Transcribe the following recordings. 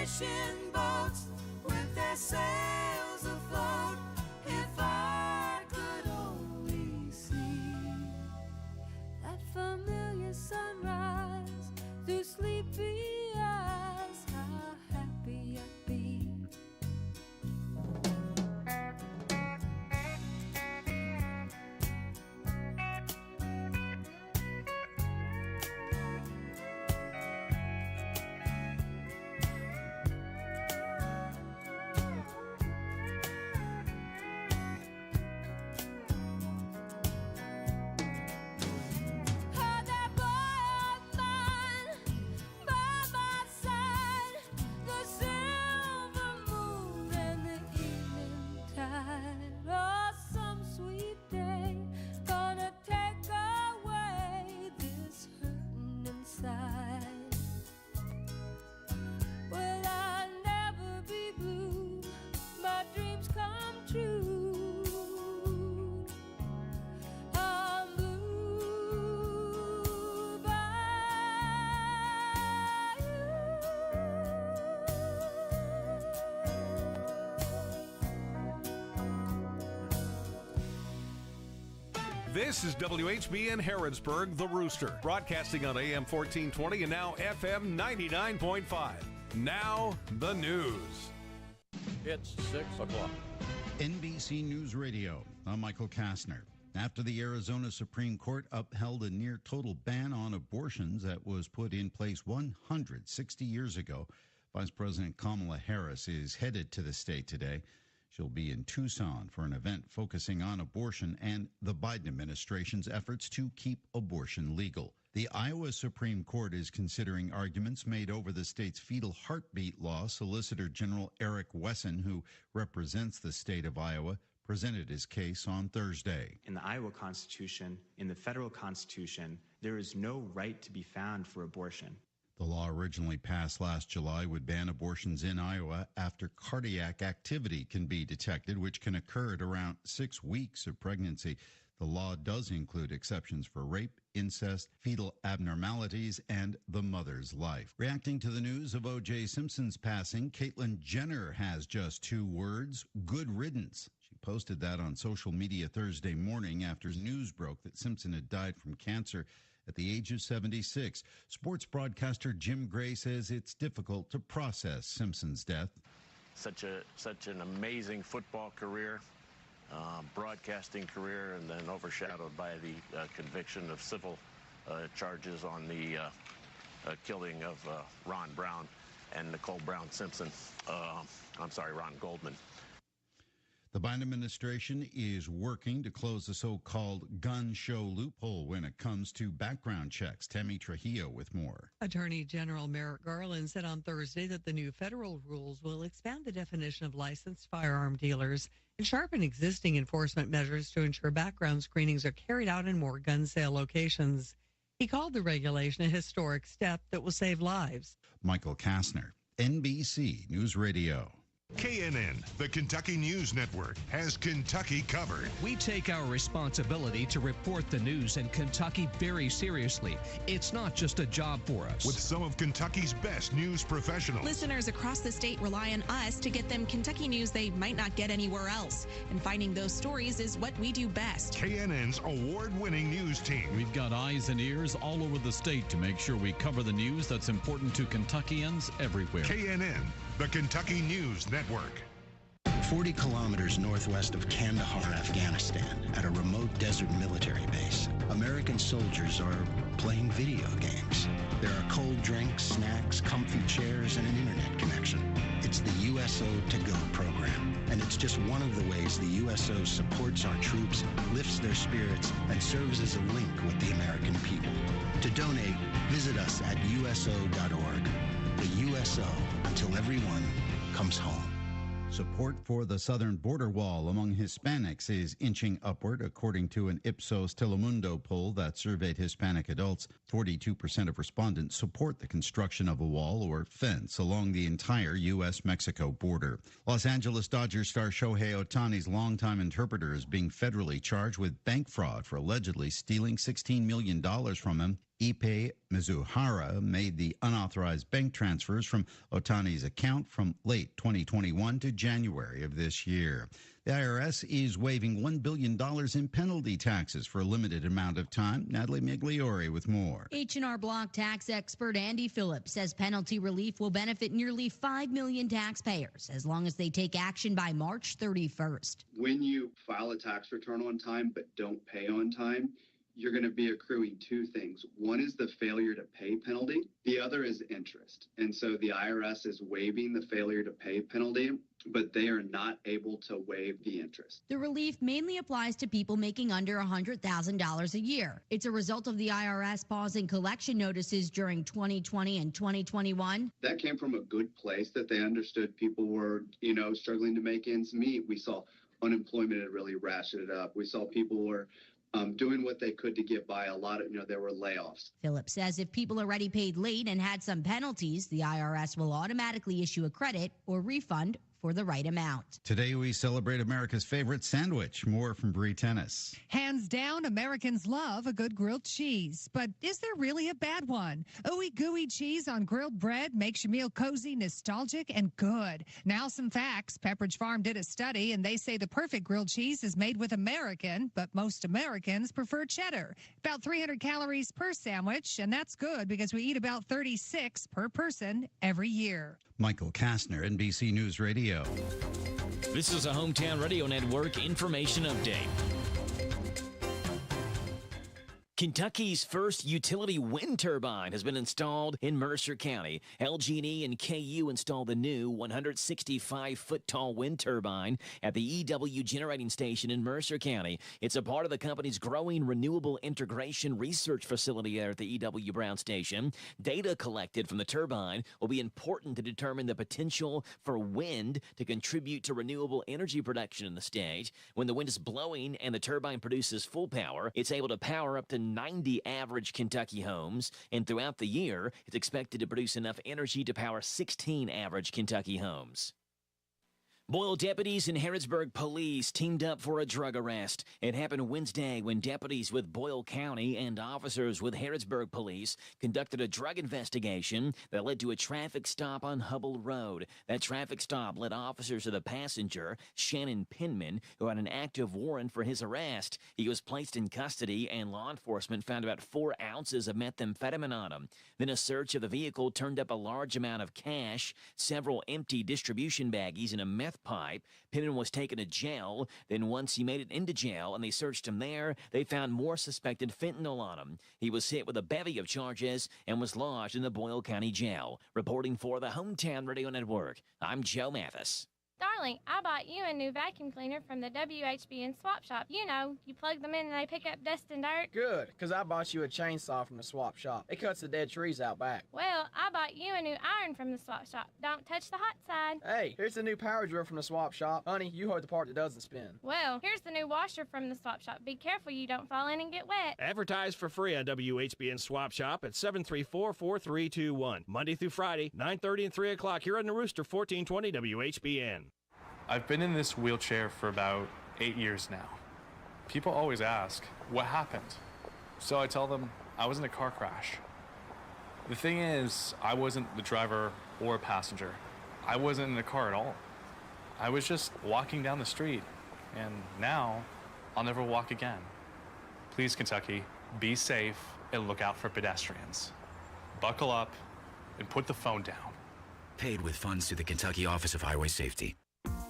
fishing boats with their sails afloat. If I could only see that familiar sunrise through sleepy eyes, how happy I'd be. Had that boy of mine by my side, the silver moon and the evening tide. Oh, some sweet day gonna take away this hurting inside. Will I never be blue? My dreams come true. I'm blue by This is WHBN Harrodsburg, The Rooster, broadcasting on AM 1420 and now FM 99.5. Now, the news. It's 6 o'clock. NBC News Radio. I'm Michael Kastner. After the Arizona Supreme Court upheld a near total ban on abortions that was put in place 160 years ago, Vice President Kamala Harris is headed to the state today. She'll be in Tucson for an event focusing on abortion and the Biden administration's efforts to keep abortion legal. The Iowa Supreme Court is considering arguments made over the state's fetal heartbeat law. Solicitor General Eric Wesson, who represents the state of Iowa, presented his case on Thursday. In the Iowa Constitution, in the federal Constitution, there is no right to be found for abortion. The law originally passed last July would ban abortions in Iowa after cardiac activity can be detected, which can occur at around 6 weeks of pregnancy. The law does include exceptions for rape, incest, fetal abnormalities, and the mother's life. Reacting to the news of O.J. Simpson's passing, Caitlyn Jenner has just 2 words: good riddance. She posted that on social media Thursday morning after news broke that Simpson had died from cancer at the age of 76. Sports broadcaster Jim Gray says it's difficult to process Simpson's death. Such an amazing football career, broadcasting career, and then overshadowed by the conviction of civil charges on the killing of Ron Brown and Nicole Brown Simpson. Ron Goldman. The Biden administration is working to close the so-called gun show loophole when it comes to background checks. Tammy Trujillo with more. Attorney General Merrick Garland said on Thursday that the new federal rules will expand the definition of licensed firearm dealers and sharpen existing enforcement measures to ensure background screenings are carried out in more gun sale locations. He called the regulation a historic step that will save lives. Michael Kastner, NBC News Radio. KNN, the Kentucky News Network, has Kentucky covered. We take our responsibility to report the news in Kentucky very seriously. It's not just a job for us. With some of Kentucky's best news professionals. Listeners across the state rely on us to get them Kentucky news they might not get anywhere else. And finding those stories is what we do best. KNN's award-winning news team. We've got eyes and ears all over the state to make sure we cover the news that's important to Kentuckians everywhere. KNN, the Kentucky News Network. 40 kilometers northwest of Kandahar, Afghanistan, at a remote desert military base, American soldiers are playing video games. There are cold drinks, snacks, comfy chairs, and an internet connection. It's the USO To Go program, and it's just one of the ways the USO supports our troops, lifts their spirits, and serves as a link with the American people. To donate, visit us at USO.org. The USO, until everyone comes home. Support for the southern border wall among Hispanics is inching upward, according to an Ipsos Telemundo poll that surveyed Hispanic adults. 42% of respondents support the construction of a wall or fence along the entire U.S.-Mexico border. Los Angeles Dodgers star Shohei Ohtani's longtime interpreter is being federally charged with bank fraud for allegedly stealing $16 million from him Ipe Mizuhara made the unauthorized bank transfers from Otani's account from late 2021 to January of this year. The IRS is waiving $1 billion in penalty taxes for a limited amount of time. Natalie Migliore with more. H&R Block tax expert Andy Phillips says penalty relief will benefit nearly 5 million taxpayers as long as they take action by March 31st. When you file a tax return on time but don't pay on time, you're going to be accruing two things. One is the failure to pay penalty. The other is interest. And so the IRS is waiving the failure to pay penalty, but they are not able to waive the interest. The relief mainly applies to people making under $100,000 a year. It's a result of the IRS pausing collection notices during 2020 and 2021. That came from a good place that they understood people were, struggling to make ends meet. We saw unemployment had really ratcheted up. We saw people were doing what they could to get by. A lot of, there were layoffs. Phillips says if people already paid late and had some penalties, the IRS will automatically issue a credit or refund for the right amount. Today we celebrate America's favorite sandwich. More from Bree Tennis. Hands down, Americans love a good grilled cheese. But is there really a bad one? Ooey gooey cheese on grilled bread makes your meal cozy, nostalgic, and good. Now some facts. Pepperidge Farm did a study, and they say the perfect grilled cheese is made with American, but most Americans prefer cheddar. About 300 calories per sandwich, and that's good because we eat about 36 per person every year. Michael Kastner, NBC News Radio. This is a Hometown Radio Network information update. Kentucky's first utility wind turbine has been installed in Mercer County. LG&E and KU installed the new 165-foot-tall wind turbine at the EW generating station in Mercer County. It's a part of the company's growing renewable integration research facility there at the EW Brown Station. Data collected from the turbine will be important to determine the potential for wind to contribute to renewable energy production in the state. When the wind is blowing and the turbine produces full power, it's able to power up to 90 average Kentucky homes, and throughout the year, it's expected to produce enough energy to power 16 average Kentucky homes. Boyle deputies and Harrodsburg police teamed up for a drug arrest. It happened Wednesday when deputies with Boyle County and officers with Harrodsburg police conducted a drug investigation that led to a traffic stop on Hubble Road. That traffic stop led officers to the passenger, Shannon Penman, who had an active warrant for his arrest. He was placed in custody, and law enforcement found about 4 ounces of methamphetamine on him. Then a search of the vehicle turned up a large amount of cash, several empty distribution baggies, and a meth pipe. Penman was taken to jail. Then once he made it into jail and they searched him there, they found more suspected fentanyl on him. He was hit with a bevy of charges and was lodged in the Boyle County Jail. Reporting for the Hometown Radio Network, I'm Joe Mathis. Darling, I bought you a new vacuum cleaner from the WHBN swap shop. You know, you plug them in and they pick up dust and dirt. Good, because I bought you a chainsaw from the swap shop. It cuts the dead trees out back. Well, I bought you a new iron from the swap shop. Don't touch the hot side. Hey, here's the new power drill from the swap shop. Honey, you hold the part that doesn't spin. Well, here's the new washer from the swap shop. Be careful you don't fall in and get wet. Advertise for free on WHBN Swap Shop at 734-4321. Monday through Friday, 9:30 and 3 o'clock here on the Rooster, 1420 WHBN. I've been in this wheelchair for about 8 years now. People always ask, what happened? So I tell them, I was in a car crash. The thing is, I wasn't the driver or a passenger. I wasn't in the car at all. I was just walking down the street, and now I'll never walk again. Please, Kentucky, be safe and look out for pedestrians. Buckle up and put the phone down. Paid with funds through the Kentucky Office of Highway Safety.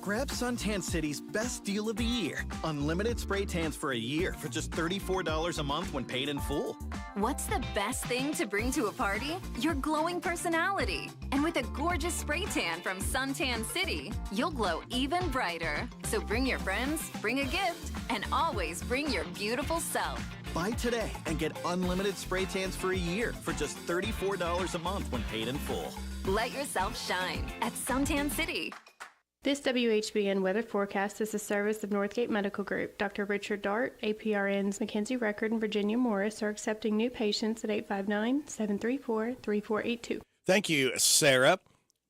Grab Suntan City's best deal of the year. Unlimited spray tans for a year for just $34 a month when paid in full. What's the best thing to bring to a party? Your glowing personality. And with a gorgeous spray tan from Suntan City, you'll glow even brighter. So bring your friends, bring a gift, and always bring your beautiful self. Buy today and get unlimited spray tans for a year for just $34 a month when paid in full. Let yourself shine at Suntan City. This WHBN weather forecast is a service of Northgate Medical Group. Dr. Richard Dart, APRN's Mackenzie Record, and Virginia Morris are accepting new patients at 859-734-3482. Thank you, Sarah.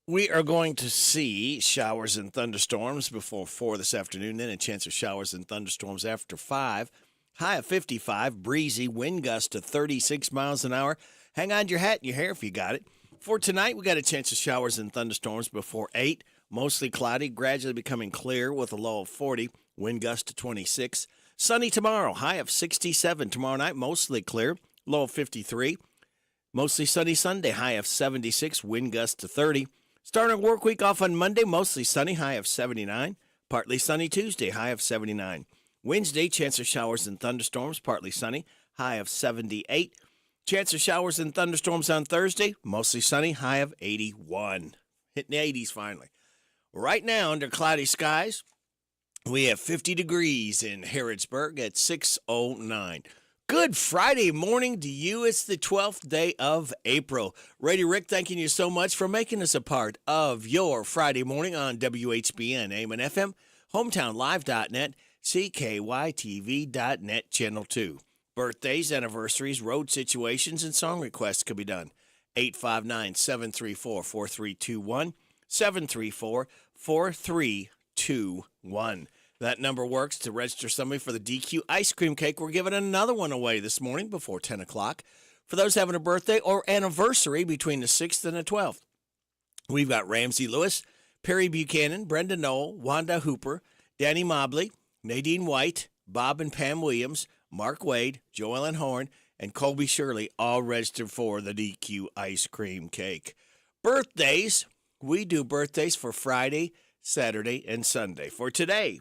We are going to see showers and thunderstorms before 4 this afternoon, then a chance of showers and thunderstorms after 5. high of 55, breezy, wind gust to 36 miles an hour. Hang on to your hat and your hair if you got it. For tonight, we got a chance of showers and thunderstorms before 8. Mostly cloudy, gradually becoming clear with a low of 40, wind gust to 26. Sunny tomorrow, high of 67. Tomorrow night, mostly clear, low of 53. Mostly sunny Sunday, high of 76, wind gust to 30. Starting work week off on Monday, mostly sunny, high of 79. Partly sunny Tuesday, high of 79. Wednesday, chance of showers and thunderstorms, partly sunny, high of 78. Chance of showers and thunderstorms on Thursday, mostly sunny, high of 81. Hitting the 80s finally. Right now, under cloudy skies, we have 50 degrees in Harrodsburg at 6:09. Good Friday morning to you. It's the 12th day of April. Radio Rick, thanking you so much for making us a part of your Friday morning on WHBN, AM and FM, hometownlive.net, CKYTV.net, Channel 2. Birthdays, anniversaries, road situations, and song requests could be done. 859-734-4321, 734-4321. That number works to register somebody for the DQ ice cream cake. We're giving another one away this morning before 10 o'clock. For those having a birthday or anniversary between the 6th and the 12th, we've got Ramsey Lewis, Perry Buchanan, Brenda Knoll, Wanda Hooper, Danny Mobley, Nadine White, Bob and Pam Williams, Mark Wade, Joellen Horn, and Colby Shirley all registered for the DQ ice cream cake. Birthdays, we do birthdays for Friday, Saturday, and Sunday. For today,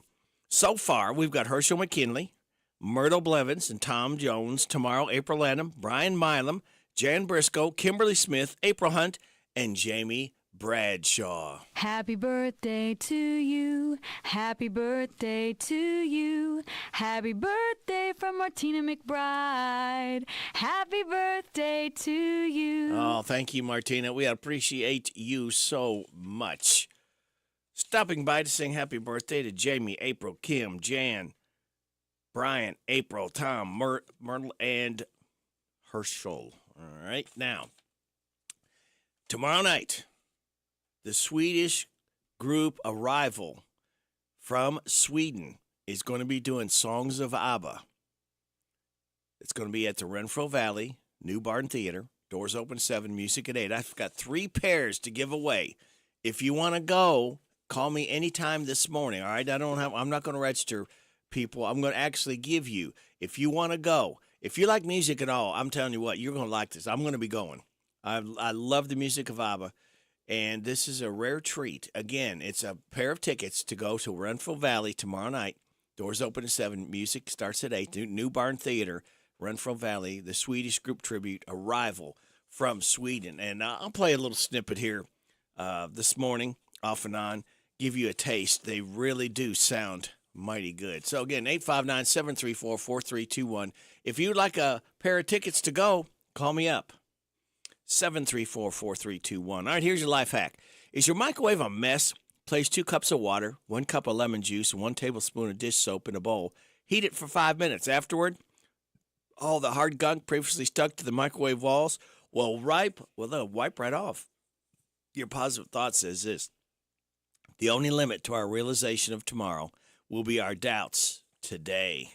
so far, we've got Herschel McKinley, Myrtle Blevins, and Tom Jones. Tomorrow, April Lanham, Brian Milam, Jan Briscoe, Kimberly Smith, April Hunt, and Jamie Bradshaw. Happy birthday to you. Happy birthday to you. Happy birthday from Martina McBride. Happy birthday to you. Oh, thank you, Martina. We appreciate you so much. Stopping by to sing happy birthday to Jamie, April, Kim, Jan, Brian, April, Tom, Myrtle, and Herschel. All right, now, tomorrow night, the Swedish group Arrival from Sweden is going to be doing Songs of ABBA. It's going to be at the Renfro Valley, New Barn Theater. Doors open 7, music at 8. I've got 3 pairs to give away. If you want to go, call me anytime this morning, all right? I'm not going to register people. I'm going to actually give you, if you want to go, if you like music at all, I'm telling you what, you're going to like this. I'm going to be going. I love the music of ABBA, and this is a rare treat. Again, it's a pair of tickets to go to Renfro Valley tomorrow night. Doors open at 7. Music starts at 8. New Barn Theater, Renfro Valley, the Swedish group tribute, Arrival from Sweden. And I'll play a little snippet here this morning, off and on. Give you a taste. They really do sound mighty good. So, again, 859-734-4321. If you'd like a pair of tickets to go, call me up. 734-4321. All right, here's your life hack. Is your microwave a mess? Place 2 cups of water, 1 cup of lemon juice, and 1 tablespoon of dish soap in a bowl. Heat it for 5 minutes. Afterward, all the hard gunk previously stuck to the microwave walls will they'll wipe right off. Your positive thought says this: the only limit to our realization of tomorrow will be our doubts today.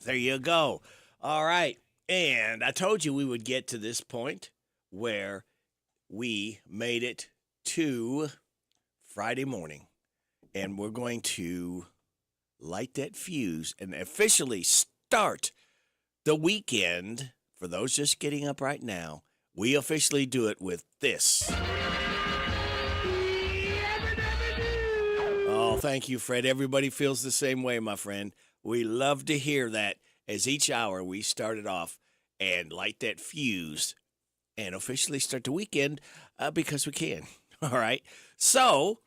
There you go. All right. And I told you we would get to this point where we made it to Friday morning. And we're going to light that fuse and officially start the weekend. For those just getting up right now, we officially do it with this. Oh, thank you, Fred. Everybody feels the same way, my friend. We love to hear that as each hour we started off and light that fuse and officially start the weekend because we can. All right. So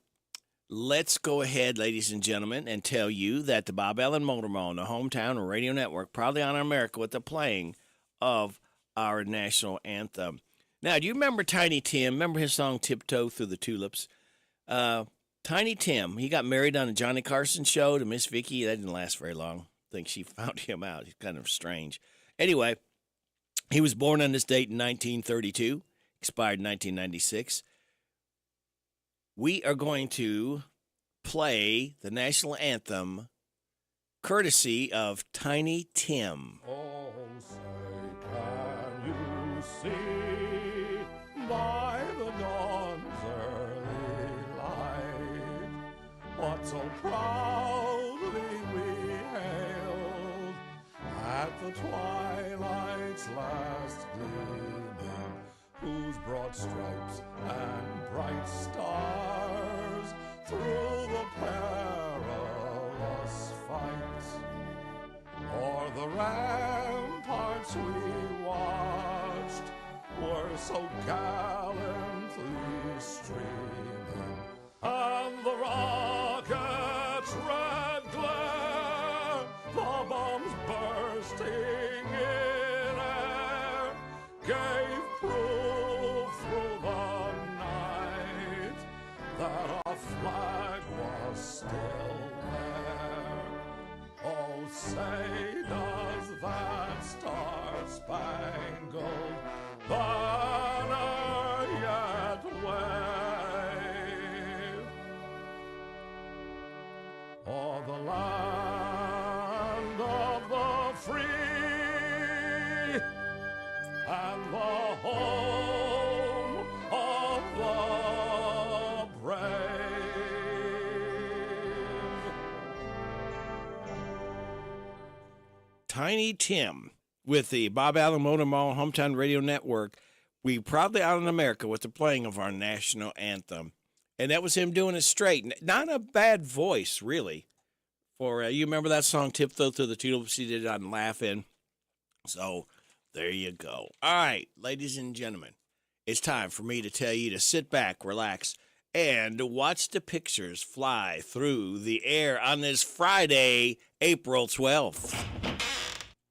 let's go ahead, ladies and gentlemen, and tell you that the Bob Allen Motor Mall, the hometown radio network, proudly honor America with the playing of our national anthem. Now, do you remember Tiny Tim? Remember his song Tiptoe Through the Tulips? Tiny Tim, he got married on a Johnny Carson show to Miss Vicky. That didn't last very long. I think she found him out. He's kind of strange. Anyway, he was born on this date in 1932, expired in 1996. We are going to play the national anthem courtesy of Tiny Tim. Oh, say, can you see by the dawn's early light what so proudly we hailed at the twilight's last gleaming, whose broad stripes and bright stars through the perilous fight o'er the ramparts we watched were so gallantly streaming, and the rocket's red glare, the bombs bursting in air, gave proof through the night that our flag was still there. Oh, say does that star-spangled banner yet wave o'er the land of the free and the home of the brave? Tiny Tim with the Bob Allen Motor Mall Hometown Radio Network. We proudly out in America with the playing of our national anthem. And that was him doing it straight. Not a bad voice, really. For you remember that song, Tiptoe Through the Tulips? He did it on Laugh-In. So there you go. All right, ladies and gentlemen, it's time for me to tell you to sit back, relax, and watch the pictures fly through the air on this Friday, April 12th.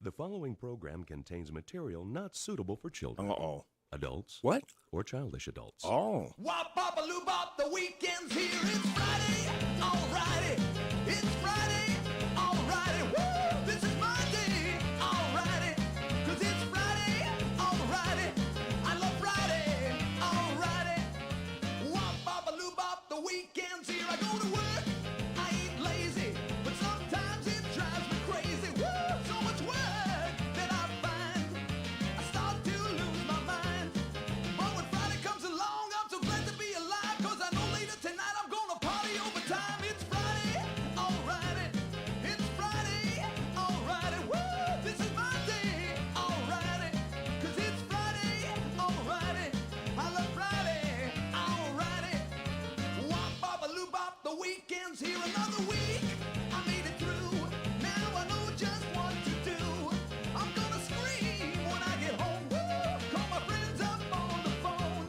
The following program contains material not suitable for children. Uh-oh. Adults. What? Or childish adults. Oh. Wop, bop, a loo, bop, the weekend's here. It's Friday, alrighty. It's Friday, alrighty. Woo! This is my day, alrighty. 'Cause it's Friday, alrighty. I love Friday, alrighty. Wop, bop, a loo, bop, the weekend's here. I go to work, I ain't lazy, but sometimes it drives me crazy. Woo! So much work that I find I start to lose my mind. But when Friday comes along, I'm so glad to be alive, 'cause I know later tonight I'm gonna party overtime. It's Friday, alrighty. It's Friday, alrighty. Woo! This is my day, alrighty. 'Cause it's Friday, alrighty. I love Friday, alrighty. Wop, bop, a loo, bop, the weekend's here. Another week, I made it through. Now I know just what to do. I'm gonna scream when I get home. Woo! Call my friends up on the phone.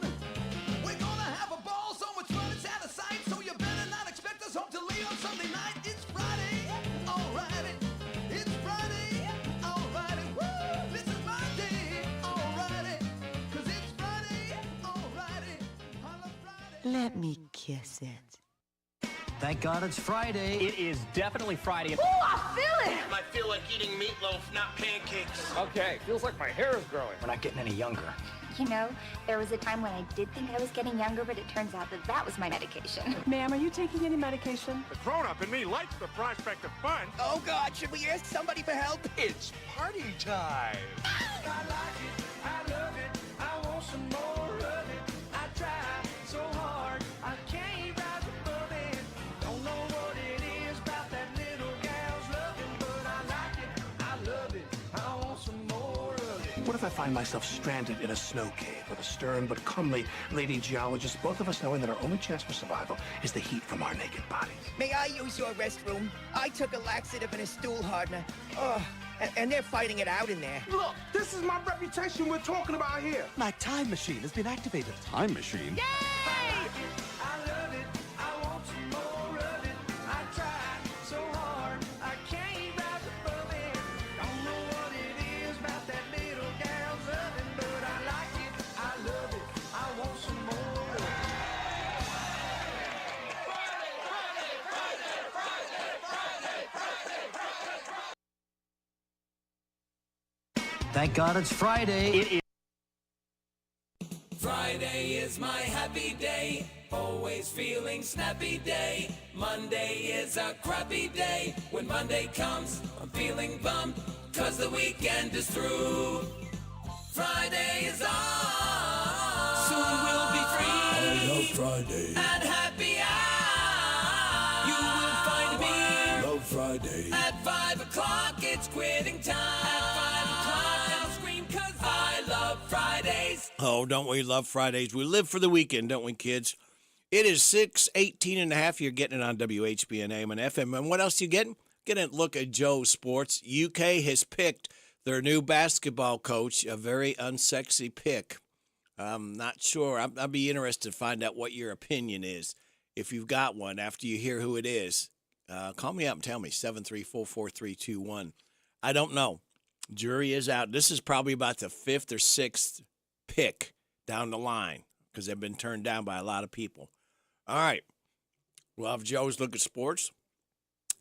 We're gonna have a ball, so much fun it's out of sight. So you better not expect us home till late on Sunday night. It's Friday, alrighty. It's Friday, alrighty. Woo! This is my day, alrighty. 'Cause it's Friday, alrighty. I love Friday. Let me kiss it. Thank God it's Friday. It is definitely Friday. Ooh, I feel it! I feel like eating meatloaf, not pancakes. Okay, feels like my hair is growing. We're not getting any younger. You know, there was a time when I did think I was getting younger, but it turns out that that was my medication. Ma'am, are you taking any medication? The grown-up in me likes the prospect of fun. Oh, God, should we ask somebody for help? It's party time. I like it, I love it, I want some more of it. I try so hard, I can't rise above it. Don't know what it is about that little gal's loving, but I like it, I love it, I want some more of it. What if I find myself stranded in a snow cave with a stern but comely lady geologist, both of us knowing that our only chance for survival is the heat from our naked bodies? May I use your restroom? I took a laxative and a stool hardener. Oh, and they're fighting it out in there. Look, this is my reputation we're talking about here. My time machine has been activated. Time machine? I love it, I want some more of it. I try so hard, I can't rise above it. Don't know what it is about that little gal's loving, but I like it, I love it, I want some more of it. Thank God it's Friday. Friday is my happy day. Always feeling snappy day. Monday is a crappy day. When Monday comes, I'm feeling bummed, 'cause the weekend is through. Friday is on. Soon we'll be free. I love Friday. And happy hour. You will find me. Love Friday. At 5 o'clock, it's quitting time. At 5 o'clock, I'll scream 'cause I love Fridays. Oh, don't we love Fridays? We live for the weekend, don't we, kids? It is 6:18 and a half. You're getting it on WHBN AM and FM. And what else you getting? Getting a look at Joe's Sports. UK has picked their new basketball coach, a very unsexy pick. I'm not sure. I'd be interested to find out what your opinion is. If you've got one after you hear who it is, call me up and tell me, 734-4321. I don't know. Jury is out. This is probably about the 5th or 6th pick down the line because they've been turned down by a lot of people. All right. We'll have Joe's Look at Sports,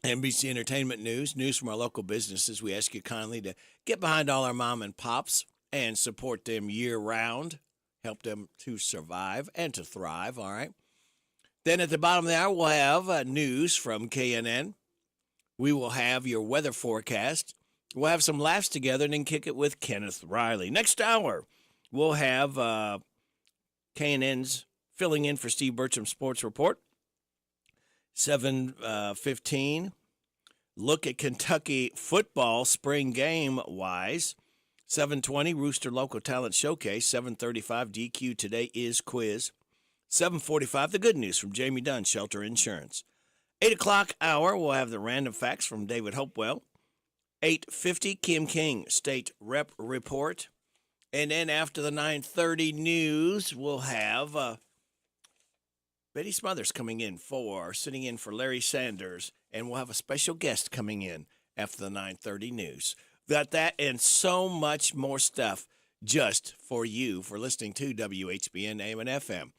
NBC Entertainment News from our local businesses. We ask you kindly to get behind all our mom and pops and support them year-round, help them to survive and to thrive, all right? Then at the bottom of the hour, we'll have news from KNN. We will have your weather forecast. We'll have some laughs together and then kick it with Kenneth Riley. Next hour, we'll have KNN's filling in for Steve Bertram's Sports Report. 7:15. Look at Kentucky football spring game-wise. 7:20, Rooster Local Talent Showcase. 7:35, DQ Today is Quiz. 7:45, the good news from Jamie Dunn, Shelter Insurance. 8 o'clock hour, we'll have the random facts from David Hopewell. 8:50, Kim King, State Rep Report. And then after the 9:30 news, we'll have Betty Smothers sitting in for Larry Sanders, and we'll have a special guest coming in after the 9:30 news. Got that and so much more stuff just for you for listening to WHBN AM and FM.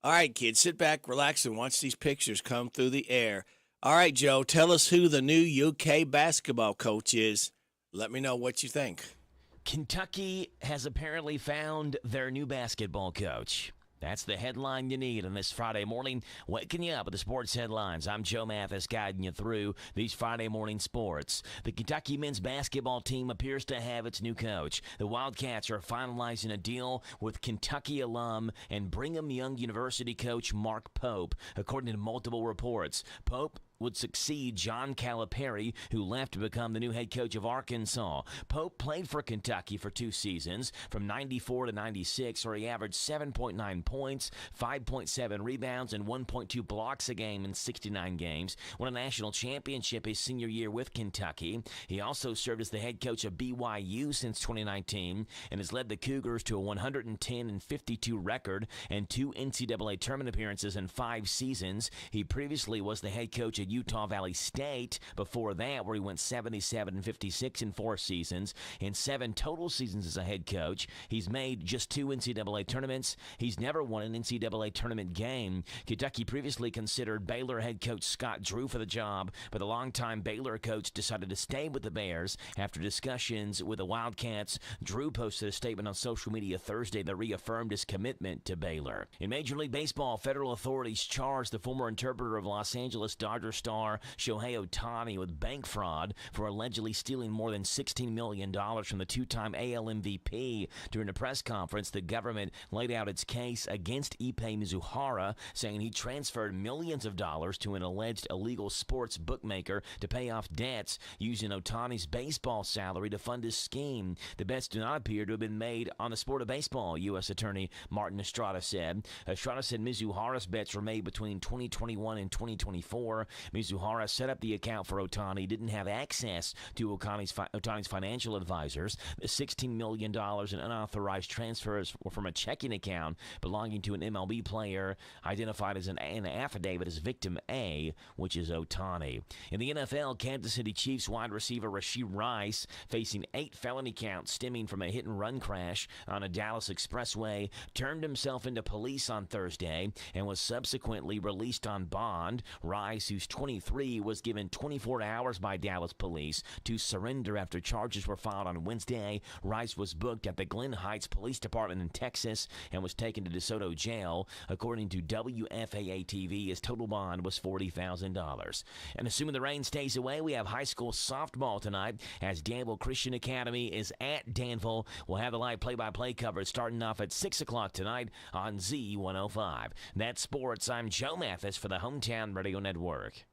All right, kids, sit back, relax, and watch these pictures come through the air. All right, Joe, tell us who the new UK basketball coach is. Let me know what you think. Kentucky has apparently found their new basketball coach. That's the headline you need on this Friday morning, waking you up with the sports headlines. I'm Joe Mathis, guiding you through these Friday morning sports. The Kentucky men's basketball team appears to have its new coach. The Wildcats are finalizing a deal with Kentucky alum and Brigham Young University coach Mark Pope, according to multiple reports. Pope would succeed John Calipari, who left to become the new head coach of Arkansas. Pope played for Kentucky for 2 seasons, from 94 to 96, where he averaged 7.9 points, 5.7 rebounds, and 1.2 blocks a game in 69 games. Won a national championship his senior year with Kentucky. He also served as the head coach of BYU since 2019 and has led the Cougars to a 110-52 record and 2 NCAA tournament appearances in 5 seasons. He previously was the head coach at Utah Valley State before that, where he went 77-56 in 4 seasons. In 7 total seasons as a head coach, he's made just 2 NCAA tournaments. He's never won an NCAA tournament game. Kentucky previously considered Baylor head coach Scott Drew for the job, but the longtime Baylor coach decided to stay with the Bears after discussions with the Wildcats. Drew posted a statement on social media Thursday that reaffirmed his commitment to Baylor. In Major League Baseball, federal authorities charged the former interpreter of Los Angeles Dodgers star Shohei Ohtani with bank fraud for allegedly stealing more than $16 million from the 2-time AL MVP. During a press conference, the government laid out its case against Ippei Mizuhara, saying he transferred millions of dollars to an alleged illegal sports bookmaker to pay off debts, using Ohtani's baseball salary to fund his scheme. The bets do not appear to have been made on the sport of baseball, U.S. Attorney Martin Estrada said. Estrada said Mizuhara's bets were made between 2021 and 2024. Mizuhara set up the account for Ohtani, didn't have access to Ohtani's financial advisors. The $16 million in unauthorized transfers were from a checking account belonging to an MLB player identified as an affidavit as victim A, which is Ohtani. In the NFL, Kansas City Chiefs wide receiver Rashee Rice, facing 8 felony counts stemming from a hit-and-run crash on a Dallas expressway, turned himself into police on Thursday and was subsequently released on bond. Rice, who's 23, was given 24 hours by Dallas police to surrender after charges were filed on Wednesday. Rice was booked at the Glen Heights Police Department in Texas and was taken to DeSoto Jail. According to WFAA-TV, his total bond was $40,000. And assuming the rain stays away, we have high school softball tonight as Danville Christian Academy is at Danville. We'll have the live play-by-play coverage starting off at 6 o'clock tonight on Z105. That's sports. I'm Joe Mathis for the Hometown Radio Network.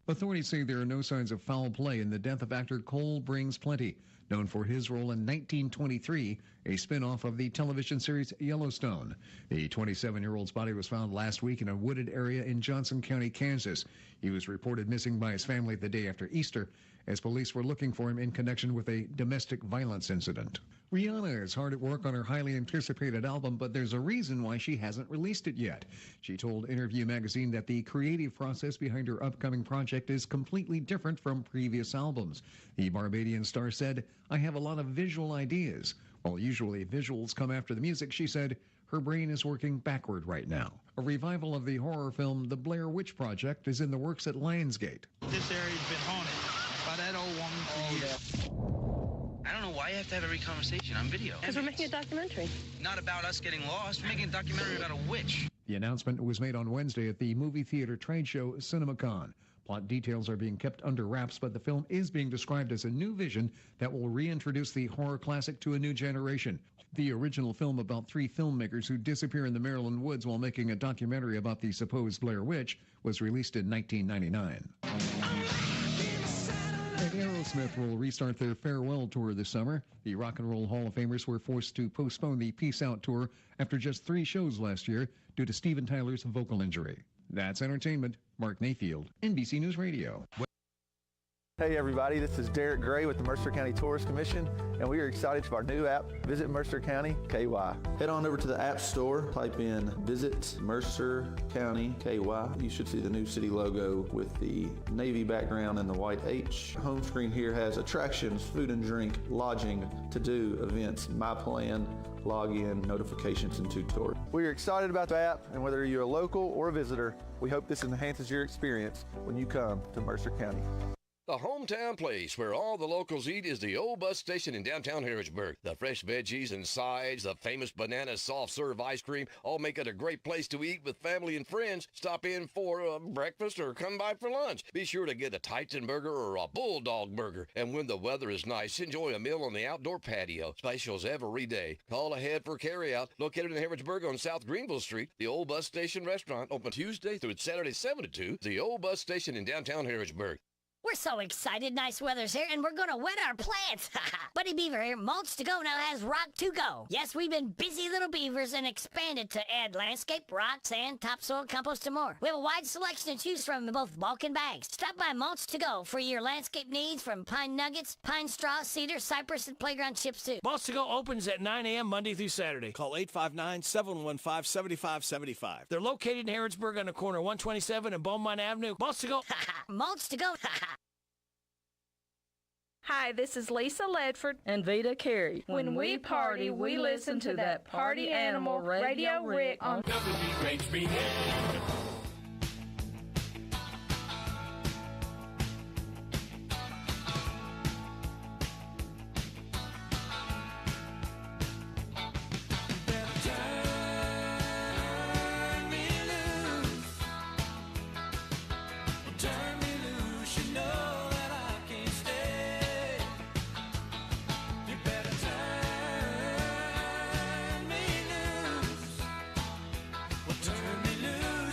Authorities say there are no signs of foul play in the death of actor Cole Brings Plenty, known for his role in 1923, a spin-off of the television series Yellowstone. The 27-year-old's body was found last week in a wooded area in Johnson County, Kansas. He was reported missing by his family the day after Easter, as police were looking for him in connection with a domestic violence incident. Rihanna is hard at work on her highly anticipated album, but there's a reason why she hasn't released it yet. She told Interview magazine that the creative process behind her upcoming project is completely different from previous albums. The Barbadian star said, "I have a lot of visual ideas. While usually visuals come after the music," she said, her brain is working backward right now. A revival of the horror film The Blair Witch Project is in the works at Lionsgate. This area's been haunted by that old woman for years. I don't know why you have to have every conversation on video. Because we're making a documentary. Not about us getting lost. We're making a documentary about a witch. The announcement was made on Wednesday at the movie theater trade show CinemaCon. Plot details are being kept under wraps, but the film is being described as a new vision that will reintroduce the horror classic to a new generation. The original film about three filmmakers who disappear in the Maryland woods while making a documentary about the supposed Blair Witch was released in 1999. And Aerosmith will restart their farewell tour this summer. The Rock and Roll Hall of Famers were forced to postpone the Peace Out tour after just 3 shows last year due to Steven Tyler's vocal injury. That's entertainment. Mark Mayfield, NBC News Radio. Hey everybody, this is Derek Gray with the Mercer County Tourist Commission, and we are excited for our new app, Visit Mercer County KY. Head on over to the App Store, type in Visit Mercer County KY. You should see the new city logo with the navy background and the white H. Home screen here has attractions, food and drink, lodging, to-do, events, my plan, login, notifications, and tutorials. We are excited about the app, and whether you're a local or a visitor, we hope this enhances your experience when you come to Mercer County. The hometown place where all the locals eat is the old bus station in downtown Harrodsburg. The fresh veggies and sides, the famous banana soft serve ice cream, all make it a great place to eat with family and friends. Stop in for breakfast or come by for lunch. Be sure to get a Titan burger or a Bulldog burger. And when the weather is nice, enjoy a meal on the outdoor patio. Specials every day. Call ahead for carryout. Located in Harrodsburg on South Greenville Street, the old bus station restaurant open Tuesday through Saturday 7 to 2. The old bus station in downtown Harrodsburg. We're so excited. Nice weather's here, and we're going to wet our plants. Buddy Beaver here. Mulch to Go now has Rock to Go. Yes, we've been busy little beavers and expanded to add landscape, rock, sand, topsoil, compost, and more. We have a wide selection to choose from in both bulk and bags. Stop by Mulch to Go for your landscape needs from pine nuggets, pine straw, cedar, cypress, and playground chips, too. Mulch to Go opens at 9 a.m. Monday through Saturday. Call 859-715-7575. They're located in Harrodsburg on the corner of 127 and Beaumont Avenue. Mulch to Go. Mulch to Go. Hi, this is Lisa Ledford and Vita Carey. When we party, we listen to that Party Animal Radio Rick on WHBN. Turn me loose.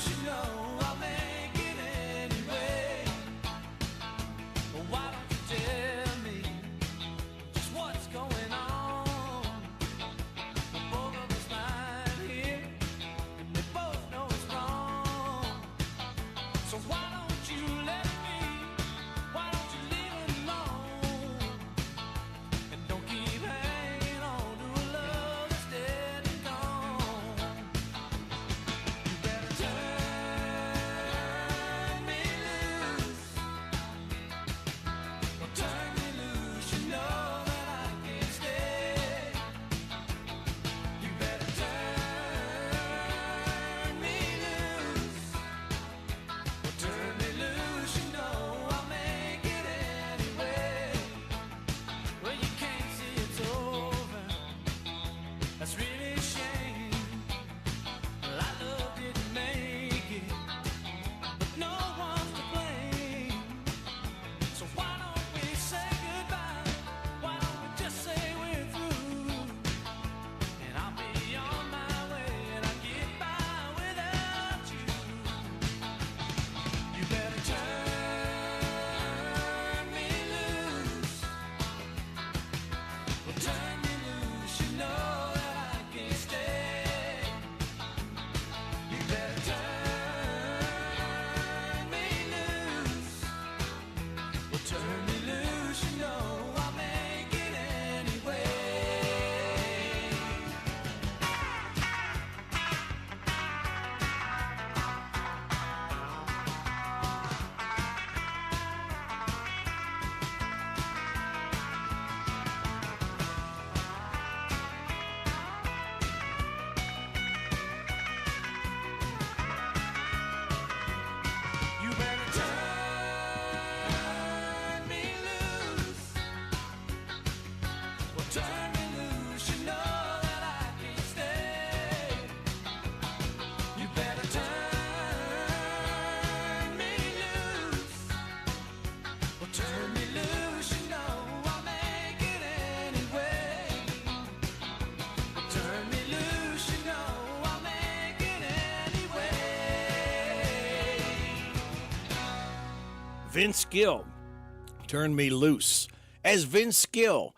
Vince Gill, Turn Me Loose. As Vince Gill,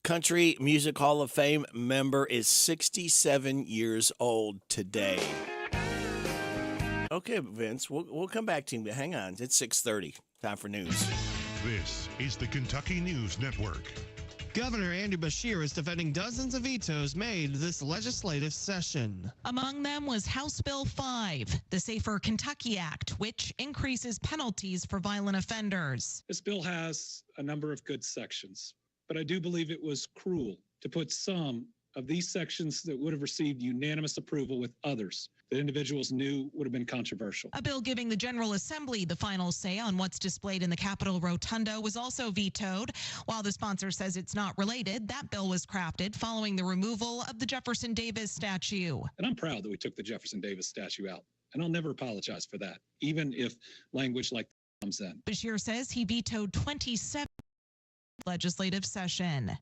Country Music Hall of Fame member, is 67 years old today. Okay, Vince, we'll come back to you, but hang on. It's 6:30. Time for news. This is the Kentucky News Network. Governor Andy Beshear is defending dozens of vetoes made this legislative session. Among them was House Bill 5, the Safer Kentucky Act, which increases penalties for violent offenders. This bill has a number of good sections, but I do believe it was cruel to put some of these sections that would have received unanimous approval with others that individuals knew would have been controversial. A bill giving the General Assembly the final say on what's displayed in the Capitol Rotunda was also vetoed. While the sponsor says it's not related, that bill was crafted following the removal of the Jefferson Davis statue. And I'm proud that we took the Jefferson Davis statue out, and I'll never apologize for that, even if language like that comes in. Beshear says he vetoed 27 legislative session.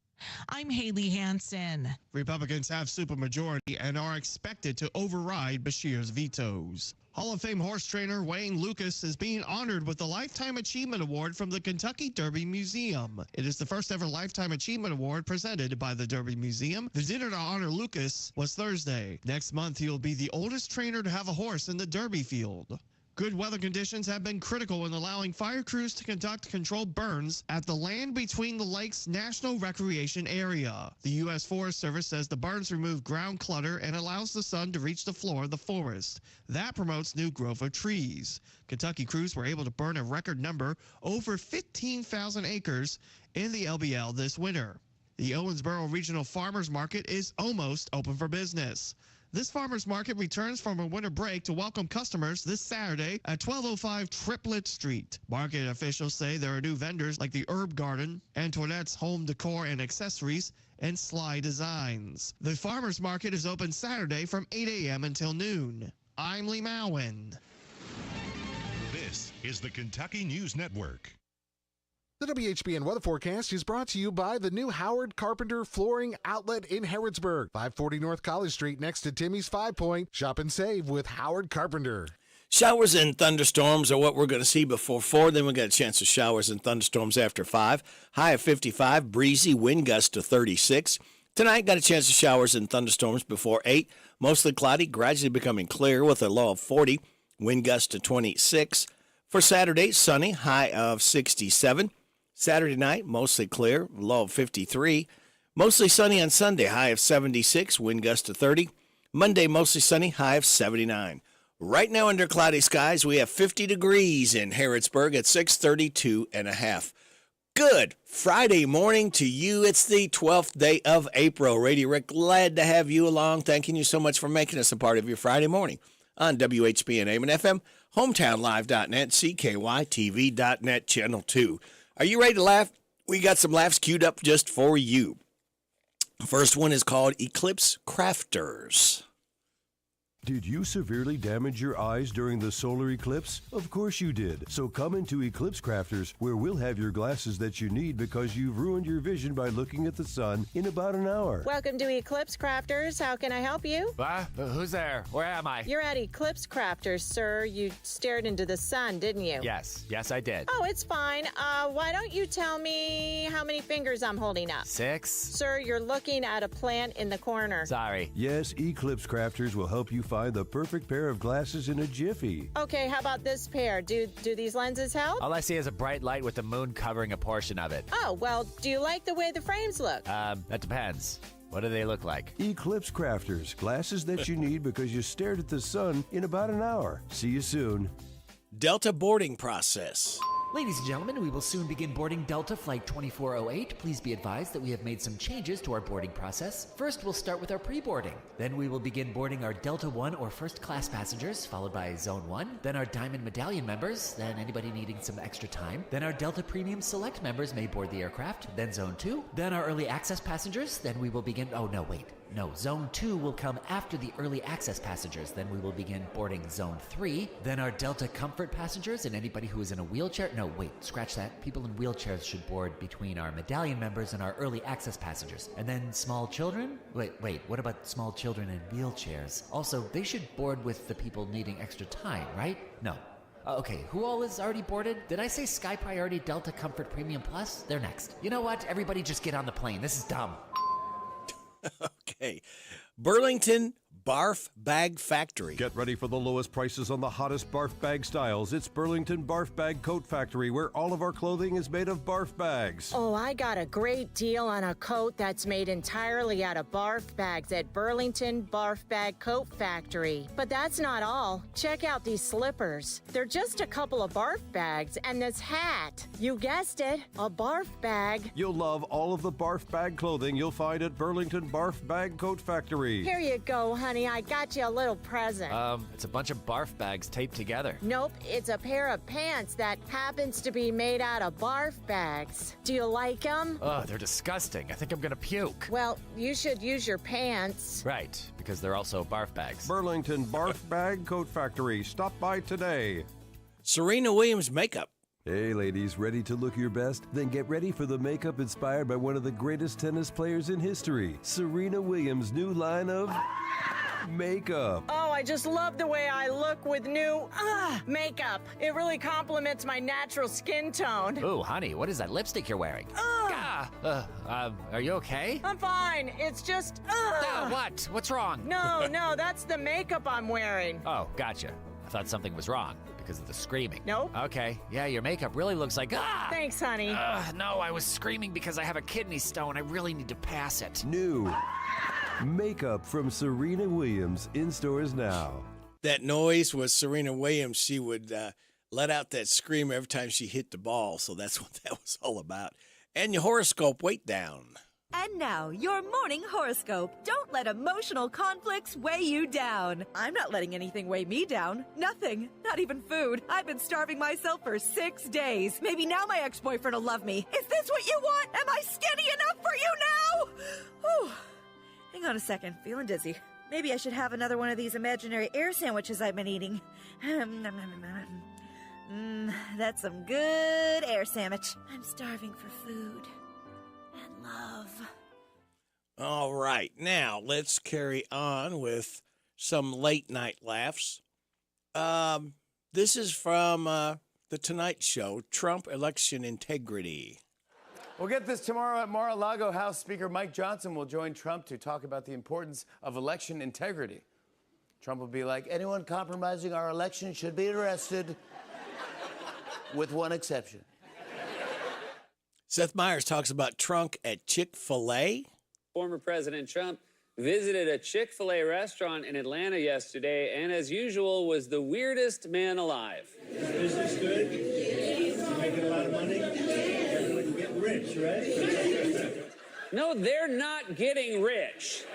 I'm Haley Hansen. Republicans have supermajority and are expected to override Beshear's vetoes. Hall of Fame horse trainer Wayne Lucas is being honored with the Lifetime Achievement Award from the Kentucky Derby Museum. It is the first ever Lifetime Achievement Award presented by the Derby Museum. The dinner to honor Lucas was Thursday. Next month, he will be the oldest trainer to have a horse in the Derby field. Good weather conditions have been critical in allowing fire crews to conduct controlled burns at the Land Between the Lakes National Recreation Area. The U.S. Forest Service says the burns remove ground clutter and allows the sun to reach the floor of the forest. That promotes new growth of trees. Kentucky crews were able to burn a record number, over 15,000 acres, in the LBL this winter. The Owensboro Regional Farmers Market is almost open for business. This farmers market returns from a winter break to welcome customers this Saturday at 1205 Triplet Street. Market officials say there are new vendors like the Herb Garden, Antoinette's Home Decor and Accessories, and Sly Designs. The farmers market is open Saturday from 8 a.m. until noon. I'm Lee Mowen. This is the Kentucky News Network. The WHBN weather forecast is brought to you by the new Howard Carpenter Flooring Outlet in Harrodsburg, 540 North College Street next to Timmy's 5 Point. Shop and save with Howard Carpenter. Showers and thunderstorms are what we're going to see before 4. Then we got a chance of showers and thunderstorms after 5. High of 55, breezy, wind gust to 36. Tonight, got a chance of showers and thunderstorms before 8. Mostly cloudy, gradually becoming clear with a low of 40, wind gust to 26. For Saturday, sunny, high of 67. Saturday night, mostly clear, low of 53. Mostly sunny on Sunday, high of 76, wind gust to 30. Monday, mostly sunny, high of 79. Right now, under cloudy skies, we have 50 degrees in Harrodsburg at 632.5. Good Friday morning to you. It's the 12th day of April. Radio Rick, glad to have you along. Thanking you so much for making us a part of your Friday morning on WHBN AM and FM, hometownlive.net, CKYTV.net, Channel 2. Are you ready to laugh? We got some laughs queued up just for you. First one is called Eclipse Crafters. Did you severely damage your eyes during the solar eclipse? Of course you did. So come into Eclipse Crafters, where we'll have your glasses that you need because you've ruined your vision by looking at the sun in about an hour. Welcome to Eclipse Crafters. How can I help you? Who's there? Where am I? You're at Eclipse Crafters, sir. You stared into the sun, didn't you? Yes, I did. Oh, it's fine. Why don't you tell me how many fingers I'm holding up? 6. Sir, you're looking at a plant in the corner. Sorry. Yes, Eclipse Crafters will help you find the perfect pair of glasses in a jiffy. Okay, how about this pair? Do these lenses help? All I see is a bright light with the moon covering a portion of it. Oh, well, do you like the way the frames look? That depends. What do they look like? Eclipse Crafters, glasses that you need because you stared at the sun in about an hour. See you soon. Delta boarding process. Ladies and gentlemen, we will soon begin boarding Delta Flight 2408. Please be advised that we have made some changes to our boarding process. First, we'll start with our pre-boarding. Then we will begin boarding our Delta 1 or first class passengers, followed by Zone 1. Then our Diamond Medallion members, then anybody needing some extra time. Then our Delta Premium Select members may board the aircraft. Then Zone 2. Then our early access passengers. Then we will begin... Oh, no, wait. No, Zone 2 will come after the early access passengers. Then we will begin boarding Zone 3. Then our Delta Comfort passengers and anybody who is in a wheelchair. No, wait, scratch that. People in wheelchairs should board between our Medallion members and our early access passengers. And then small children? Wait, what about small children in wheelchairs? Also, they should board with the people needing extra time, right? No. Okay, who all is already boarded? Did I say Sky Priority Delta Comfort Premium Plus? They're next. You know what? Everybody just get on the plane. This is dumb. Okay. Burlington Barf Bag Factory. Get ready for the lowest prices on the hottest barf bag styles. It's Burlington Barf Bag Coat Factory, where all of our clothing is made of barf bags. Oh, I got a great deal on a coat that's made entirely out of barf bags at Burlington Barf Bag Coat Factory. But that's not all. Check out these slippers. They're just a couple of barf bags, and this hat. You guessed it, a barf bag. You'll love all of the barf bag clothing you'll find at Burlington Barf Bag Coat Factory. Here you go, honey. I got you a little present. It's a bunch of barf bags taped together. Nope, it's a pair of pants that happens to be made out of barf bags. Do you like them? Oh, they're disgusting. I think I'm gonna puke. Well, you should use your pants. Right, because they're also barf bags. Burlington Barf Bag Coat Factory. Stop by today. Serena Williams Makeup. Hey, ladies, ready to look your best? Then get ready for the makeup inspired by one of the greatest tennis players in history, Serena Williams' new line of makeup. Oh, I just love the way I look with new makeup. It really complements my natural skin tone. Ooh, honey, what is that lipstick you're wearing? Are you okay? I'm fine. It's just What? What's wrong? No, that's the makeup I'm wearing. Oh, gotcha. I thought something was wrong because of the screaming. Nope. Okay. Yeah, your makeup really looks like Thanks, honey. No, I was screaming because I have a kidney stone. I really need to pass it. New makeup from Serena Williams in stores now. That noise was Serena Williams. She would let out that scream every time she hit the ball. So that's what that was all about. And your horoscope, weight down. And now, your morning horoscope. Don't let emotional conflicts weigh you down. I'm not letting anything weigh me down. Nothing. Not even food. I've been starving myself for 6 days. Maybe now my ex-boyfriend will love me. Is this what you want? Am I skinny enough for you now? Whew. Hang on a second. Feeling dizzy. Maybe I should have another one of these imaginary air sandwiches I've been eating. That's some good air sandwich. I'm starving for food. And love. All right. Now, let's carry on with some late night laughs. This is from The Tonight Show, Trump election integrity. We'll get this tomorrow at Mar-a-Lago. House Speaker Mike Johnson will join Trump to talk about the importance of election integrity. Trump will be like, anyone compromising our election should be arrested, with one exception. Seth Meyers talks about Trump at Chick-fil-A. Former President Trump visited a Chick-fil-A restaurant in Atlanta yesterday and, as usual, was the weirdest man alive. Is business good? You making a lot of money? Everyone get rich, right? No, they're not getting rich.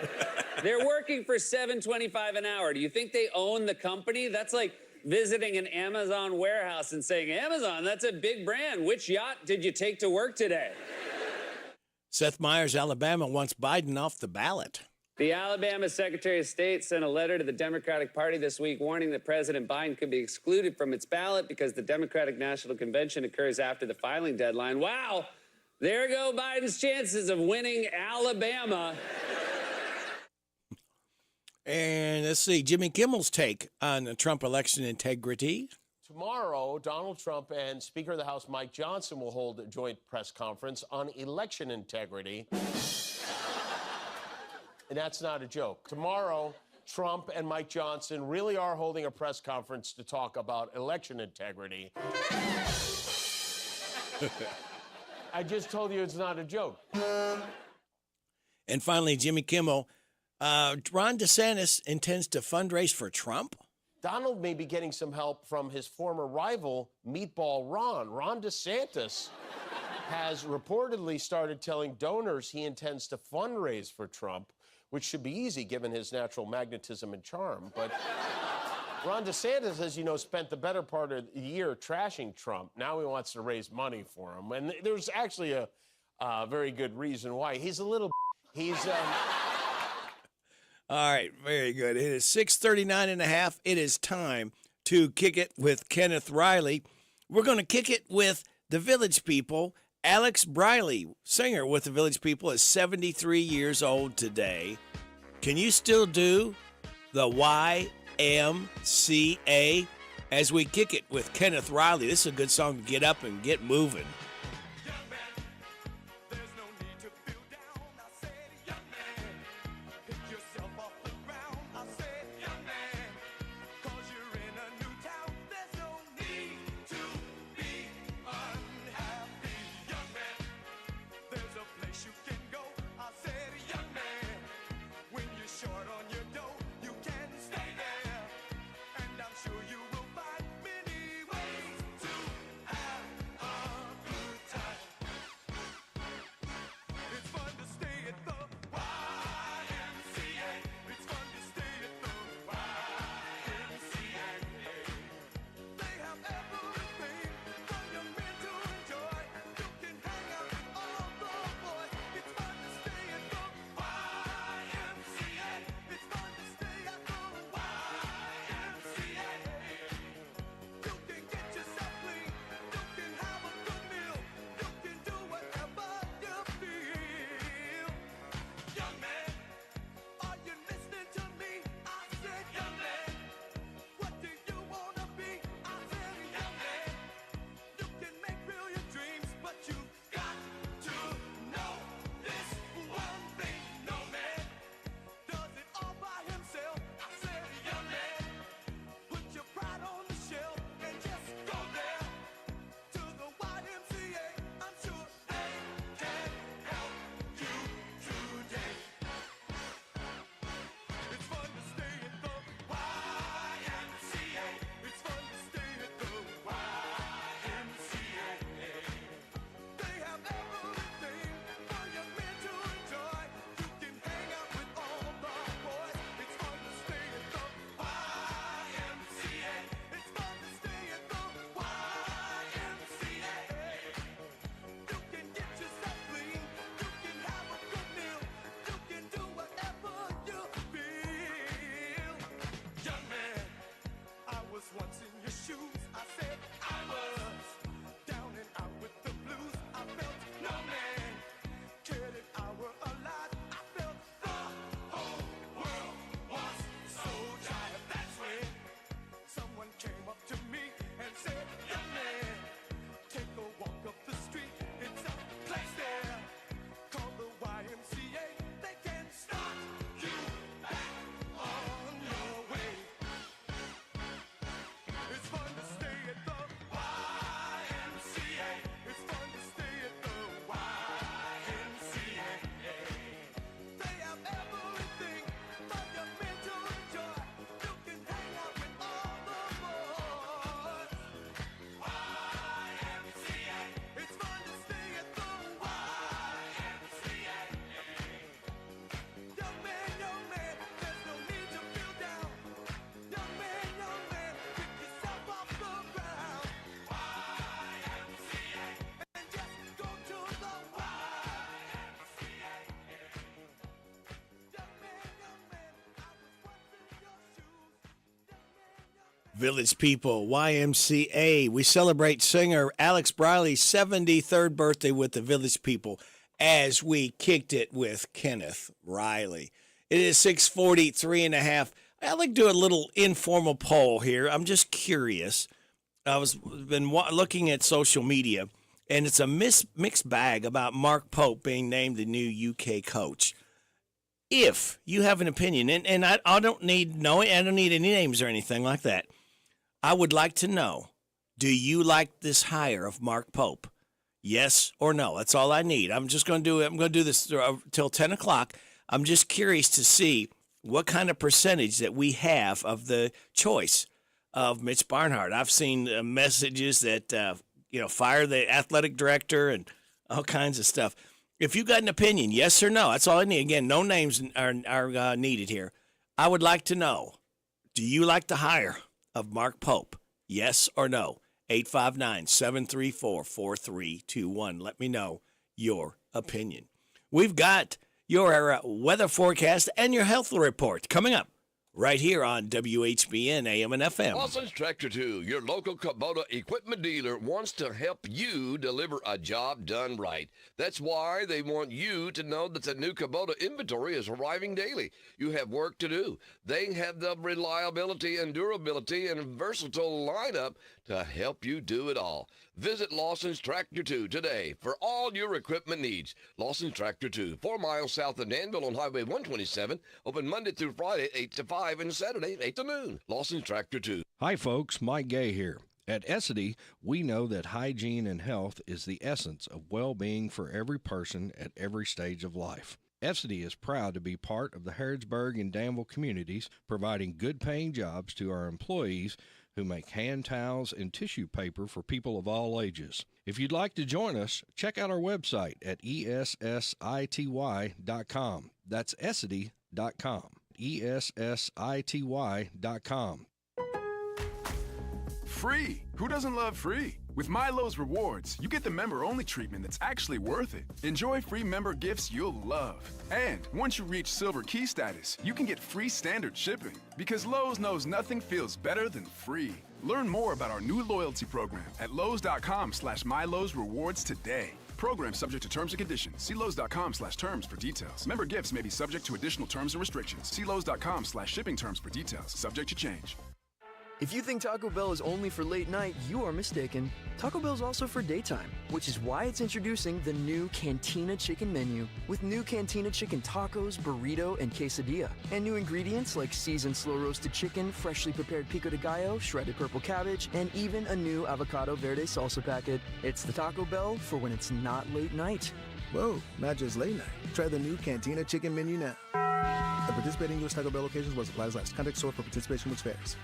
They're working for $7.25 an hour. Do you think they own the company? That's like visiting an Amazon warehouse and saying, Amazon, that's a big brand. Which yacht did you take to work today? Seth Meyers, Alabama, wants Biden off the ballot. The Alabama Secretary of State sent a letter to the Democratic Party this week warning that President Biden could be excluded from its ballot because the Democratic National Convention occurs after the filing deadline. Wow, there go Biden's chances of winning Alabama. And let's see, Jimmy Kimmel's take on the Trump election integrity. Tomorrow, Donald Trump and Speaker of the House Mike Johnson will hold a joint press conference on election integrity. And that's not a joke. Tomorrow, Trump and Mike Johnson really are holding a press conference to talk about election integrity. I just told you it's not a joke. And finally, Jimmy Kimmel. Ron DeSantis intends to fundraise for Trump. Donald may be getting some help from his former rival, Meatball Ron. Ron DeSantis has reportedly started telling donors he intends to fundraise for Trump, which should be easy given his natural magnetism and charm. But Ron DeSantis, as you know, spent the better part of the year trashing Trump. Now he wants to raise money for him. And there's actually a very good reason why. He's a little... All right, very good. It is 6:39 and a half. It is time to kick it with Kenneth Riley. We're going to kick it with the Village People. Alex Briley, singer with the Village People, is 73 years old today. Can you still do the YMCA? as we kick it with Kenneth Riley. This is a good song to get up and get moving. Village People, YMCA. We celebrate singer Alex Briley's 73rd birthday with the Village People as we kicked it with Kenneth Riley. It is 6:43 and a half. I'd like to do a little informal poll here. I'm just curious. Been looking at social media, and it's a mixed bag about Mark Pope being named the new UK coach. If you have an opinion, and I don't need any names or anything like that. I would like to know, do you like this hire of Mark Pope? Yes or no? That's all I need. I'm going to do this till 10 o'clock. I'm just curious to see what kind of percentage that we have of the choice of Mitch Barnhart. I've seen messages that, fire the athletic director and all kinds of stuff. If you got an opinion, yes or no, that's all I need. Again, no names are needed here. I would like to know, do you like the hire of Mark Pope? Yes or no? 859-734-4321. Let me know your opinion. We've got your weather forecast and your health report coming up right here on WHBN AM and FM. Lawson's Tractor 2, your local Kubota equipment dealer, wants to help you deliver a job done right. That's why they want you to know that the new Kubota inventory is arriving daily. You have work to do. They have the reliability and durability and versatile lineup to help you do it all. Visit Lawson's Tractor 2 today for all your equipment needs. Lawson's Tractor 2, 4 miles south of Danville on Highway 127, open Monday through Friday, 8 to 5, and Saturday, 8 to noon. Lawson's Tractor 2. Hi, folks. Mike Gay here. At Essity, we know that hygiene and health is the essence of well-being for every person at every stage of life. Essity is proud to be part of the Harrodsburg and Danville communities, providing good-paying jobs to our employees who make hand towels and tissue paper for people of all ages. If you'd like to join us, check out our website at essity.com. That's essity.com. essity.com. Free! Who doesn't love free? With Milo's Rewards, you get the member-only treatment that's actually worth it. Enjoy free member gifts you'll love. And once you reach Silver Key status, you can get free standard shipping. Because Lowe's knows nothing feels better than free. Learn more about our new loyalty program at Lowe's.com/Milo's Rewards today. Program subject to terms and conditions. See Lowe's.com/terms for details. Member gifts may be subject to additional terms and restrictions. See Lowe's.com/shipping terms for details. Subject to change. If you think Taco Bell is only for late night, you are mistaken. Taco Bell is also for daytime, which is why it's introducing the new Cantina Chicken menu. With new Cantina Chicken tacos, burrito, and quesadilla. And new ingredients like seasoned slow-roasted chicken, freshly prepared pico de gallo, shredded purple cabbage, and even a new avocado verde salsa packet. It's the Taco Bell for when it's not late night. Whoa, not just late night. Try the new Cantina Chicken menu now. The participating U.S. Taco Bell locations was supplies last. Contact store for participation which varies.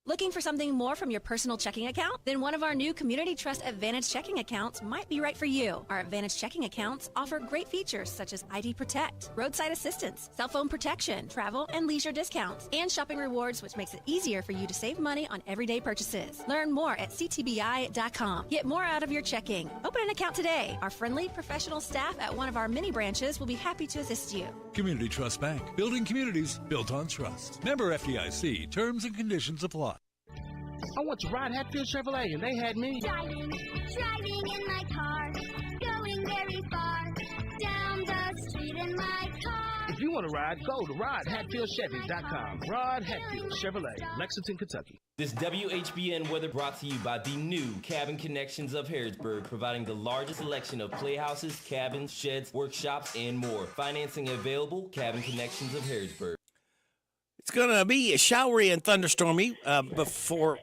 Looking for something more from your personal checking account? Then one of our new Community Trust Advantage checking accounts might be right for you. Our Advantage checking accounts offer great features such as ID Protect, roadside assistance, cell phone protection, travel and leisure discounts, and shopping rewards, which makes it easier for you to save money on everyday purchases. Learn more at ctbi.com. Get more out of your checking. Open an account today. Our friendly, professional staff at one of our mini branches will be happy to assist you. Community Trust Bank. Building communities built on trust. Member FDIC. Terms and conditions apply. I went to ride Hatfield Chevrolet and they had me driving in my car, going very far, down the street in my car. If you want to ride, go to ridehatfieldchevy.com. Rod Hatfield Chevrolet, Lexington, Kentucky. This WHBN weather brought to you by the new Cabin Connections of Harrodsburg, providing the largest selection of playhouses, cabins, sheds, workshops, and more. Financing available, Cabin Connections of Harrodsburg. It's going to be showery and thunderstormy before...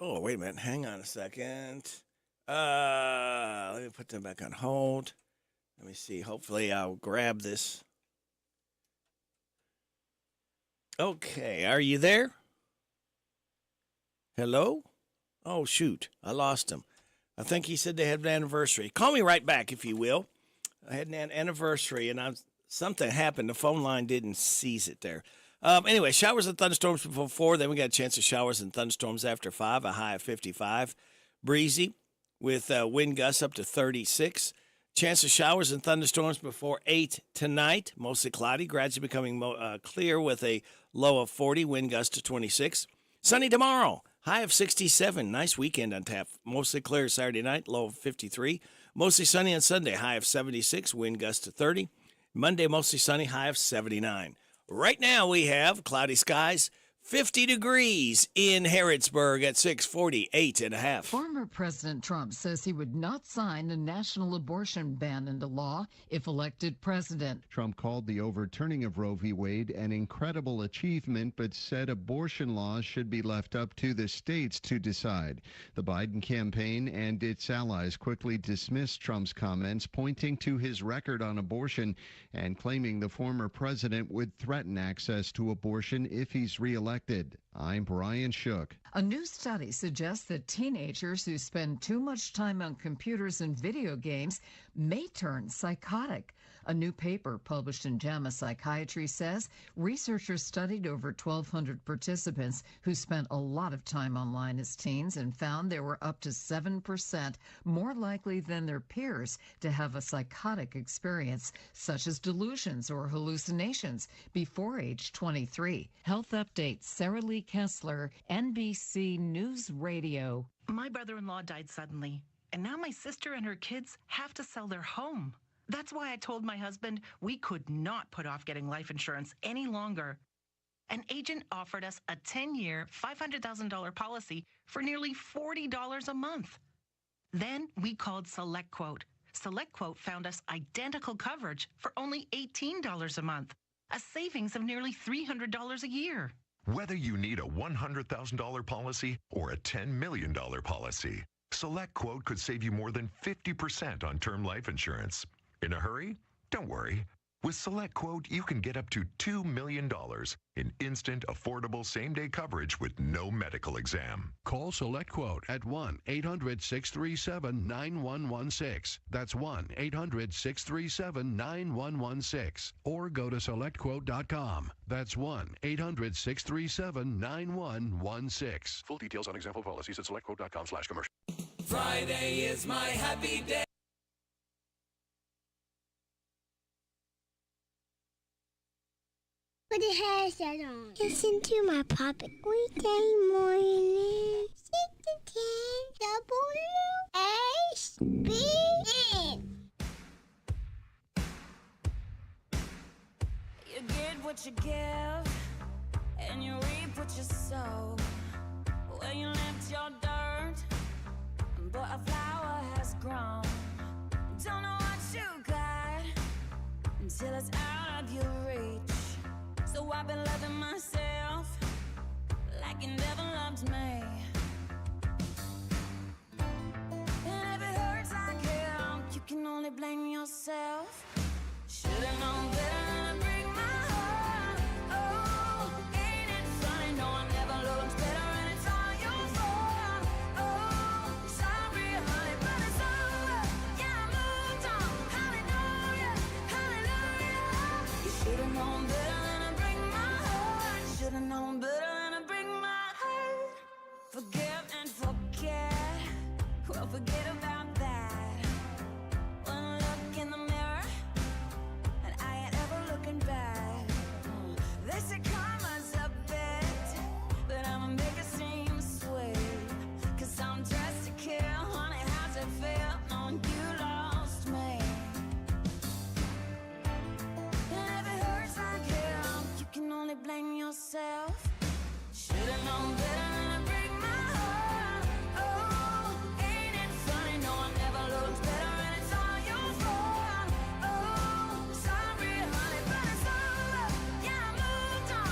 Oh, wait a minute. Hang on a second. Let me put them back on hold. Let me see. Hopefully I'll grab this. Okay. Are you there? Hello? Oh, shoot. I lost him. I think he said they had an anniversary. Call me right back, if you will. I had an anniversary, and something happened. The phone line didn't seize it there. Anyway, showers and thunderstorms before 4. Then we got a chance of showers and thunderstorms after 5, a high of 55. Breezy with wind gusts up to 36. Chance of showers and thunderstorms before 8 tonight. Mostly cloudy, gradually becoming clear with a low of 40, wind gusts to 26. Sunny tomorrow, high of 67. Nice weekend on tap. Mostly clear Saturday night, low of 53. Mostly sunny on Sunday, high of 76, wind gusts to 30. Monday, mostly sunny, high of 79. Right now we have cloudy skies, 50 degrees in Harrodsburg at 6:48.5. Former President Trump says he would not sign a national abortion ban into law if elected president. Trump called the overturning of Roe v. Wade an incredible achievement, but said abortion laws should be left up to the states to decide. The Biden campaign and its allies quickly dismissed Trump's comments, pointing to his record on abortion and claiming the former president would threaten access to abortion if he's reelected. I'm Brian Shook. A new study suggests that teenagers who spend too much time on computers and video games may turn psychotic. A new paper published in JAMA Psychiatry says researchers studied over 1,200 participants who spent a lot of time online as teens and found they were up to 7% more likely than their peers to have a psychotic experience, such as delusions or hallucinations, before age 23. Health Update, Sarah Lee Kessler, NBC News Radio. My brother-in-law died suddenly, and now my sister and her kids have to sell their home. That's why I told my husband we could not put off getting life insurance any longer. An agent offered us a 10-year, $500,000 policy for nearly $40 a month. Then we called SelectQuote. SelectQuote found us identical coverage for only $18 a month, a savings of nearly $300 a year. Whether you need a $100,000 policy or a $10 million policy, SelectQuote could save you more than 50% on term life insurance. In a hurry? Don't worry. With SelectQuote, you can get up to $2 million in instant, affordable, same-day coverage with no medical exam. Call SelectQuote at 1-800-637-9116. That's 1-800-637-9116. Or go to SelectQuote.com. That's 1-800-637-9116. Full details on example policies at SelectQuote.com/commercial. Friday is my happy day. Put your headset on. Listen to my puppet. Weekday morning. 6 to 10 WHBN. You get what you give, and you reap what you sow. When you left your dirt, but a flower has grown. Don't know what you got until it's out of your reach. So I've been loving myself like you never loved me. And if it hurts like hell, you can only blame yourself. Should've known better than to break my heart. Oh, ain't it funny? No, I never looked better, and it's all your fault. Oh, sorry, honey, but it's over. Yeah, I moved on. Hallelujah, hallelujah. You should've known better. Should've known better than to break my heart. Forgive and forget. Well, forget about that. One look in the mirror, and I ain't ever looking back. They say karma's a bitch, but I'ma make it seem sweet. 'Cause I'm dressed to kill, honey, how's it feel knowing you lost me? And if it hurts like hell, you can only blame yourself. Should've known better than to break my heart. Oh, ain't it funny? No, I never looked better, and it's all your fault. Oh, sorry, honey, but it's over. Yeah, I moved on.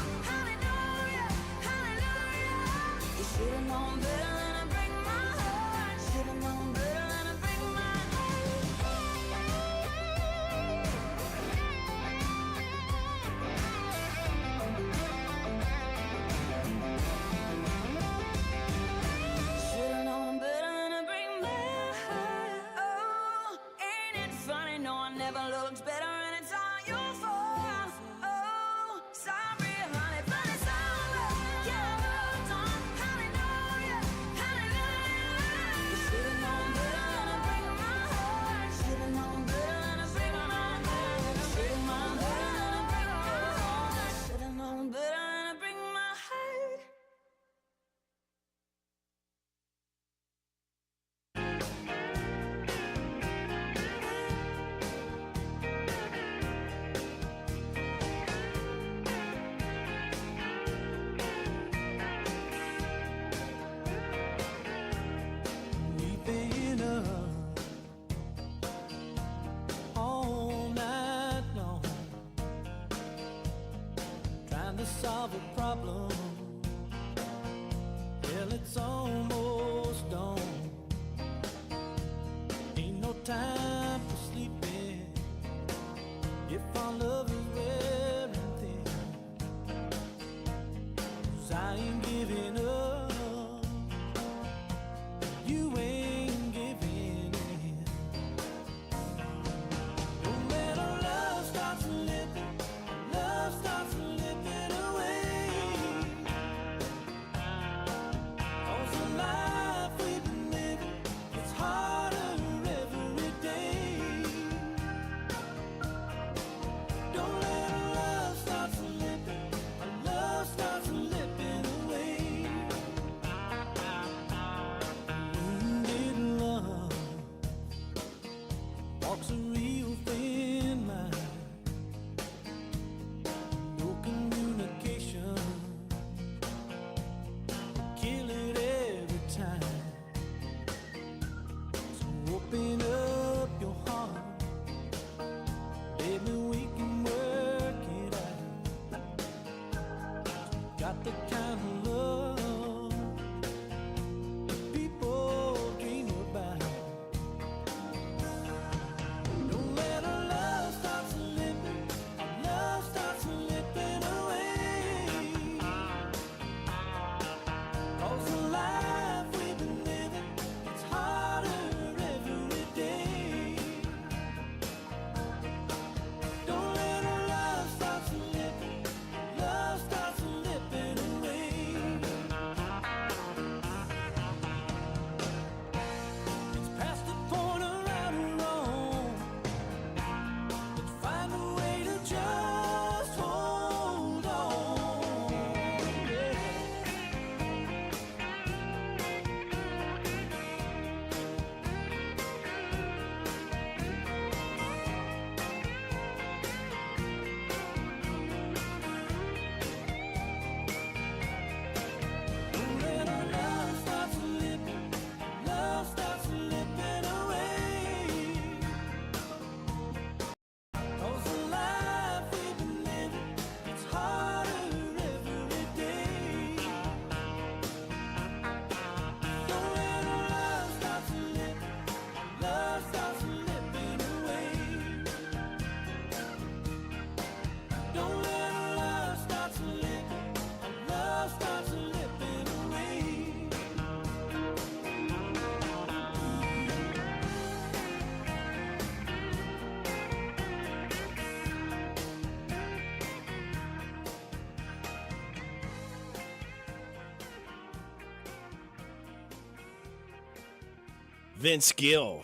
Vince Gill.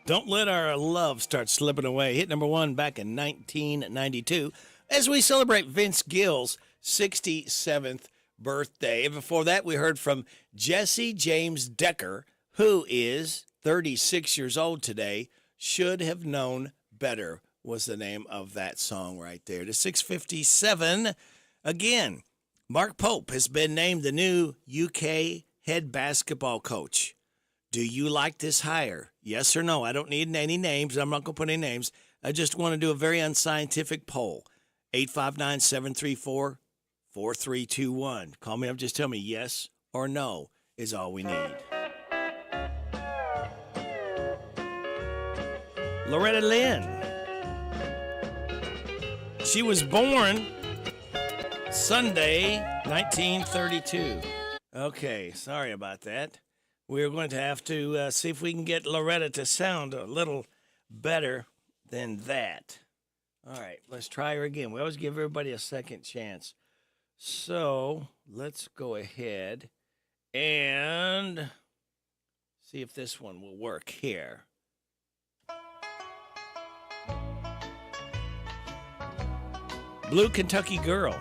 Don't Let Our Love Start Slipping Away. Hit number 1 back in 1992 as we celebrate Vince Gill's 67th birthday. And before that, we heard from Jesse James Decker, who is 36 years old today. Should Have Known Better was the name of that song right there. To 6:57, again, Mark Pope has been named the new UK head basketball coach. Do you like this hire? Yes or no? I don't need any names. I'm not going to put any names. I just want to do a very unscientific poll. 859-734-4321. Call me up. Just tell me yes or no is all we need. Loretta Lynn. She was born Sunday, 1932. Okay, sorry about that. We're going to have to see if we can get Loretta to sound a little better than that. All right, let's try her again. We always give everybody a second chance. So let's go ahead and see if this one will work here. Blue Kentucky Girl,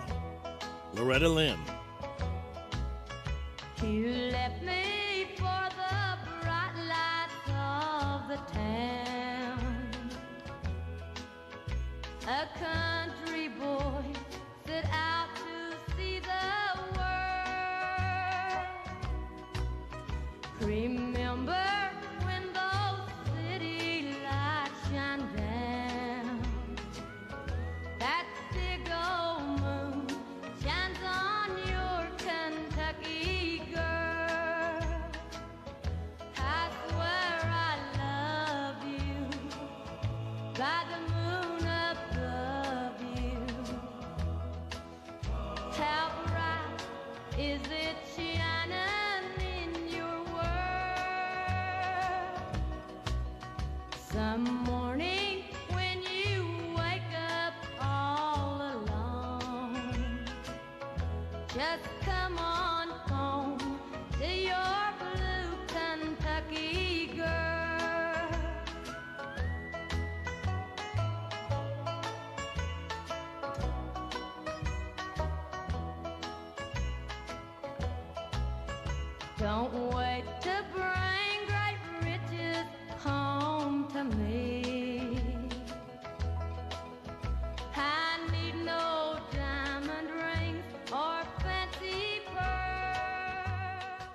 Loretta Lynn. You left me for the bright lights of the town. A country boy set out to see the world. Remember when those city lights shine down? That big old moon shines on your Kentucky girl. I swear I love you by the moon above you. How bright is it shining in your world? Some morning when you wake up all alone, just come on home to your blue Kentucky girl. Don't wait to bring great riches home to me. I need no diamond rings or fancy pearls.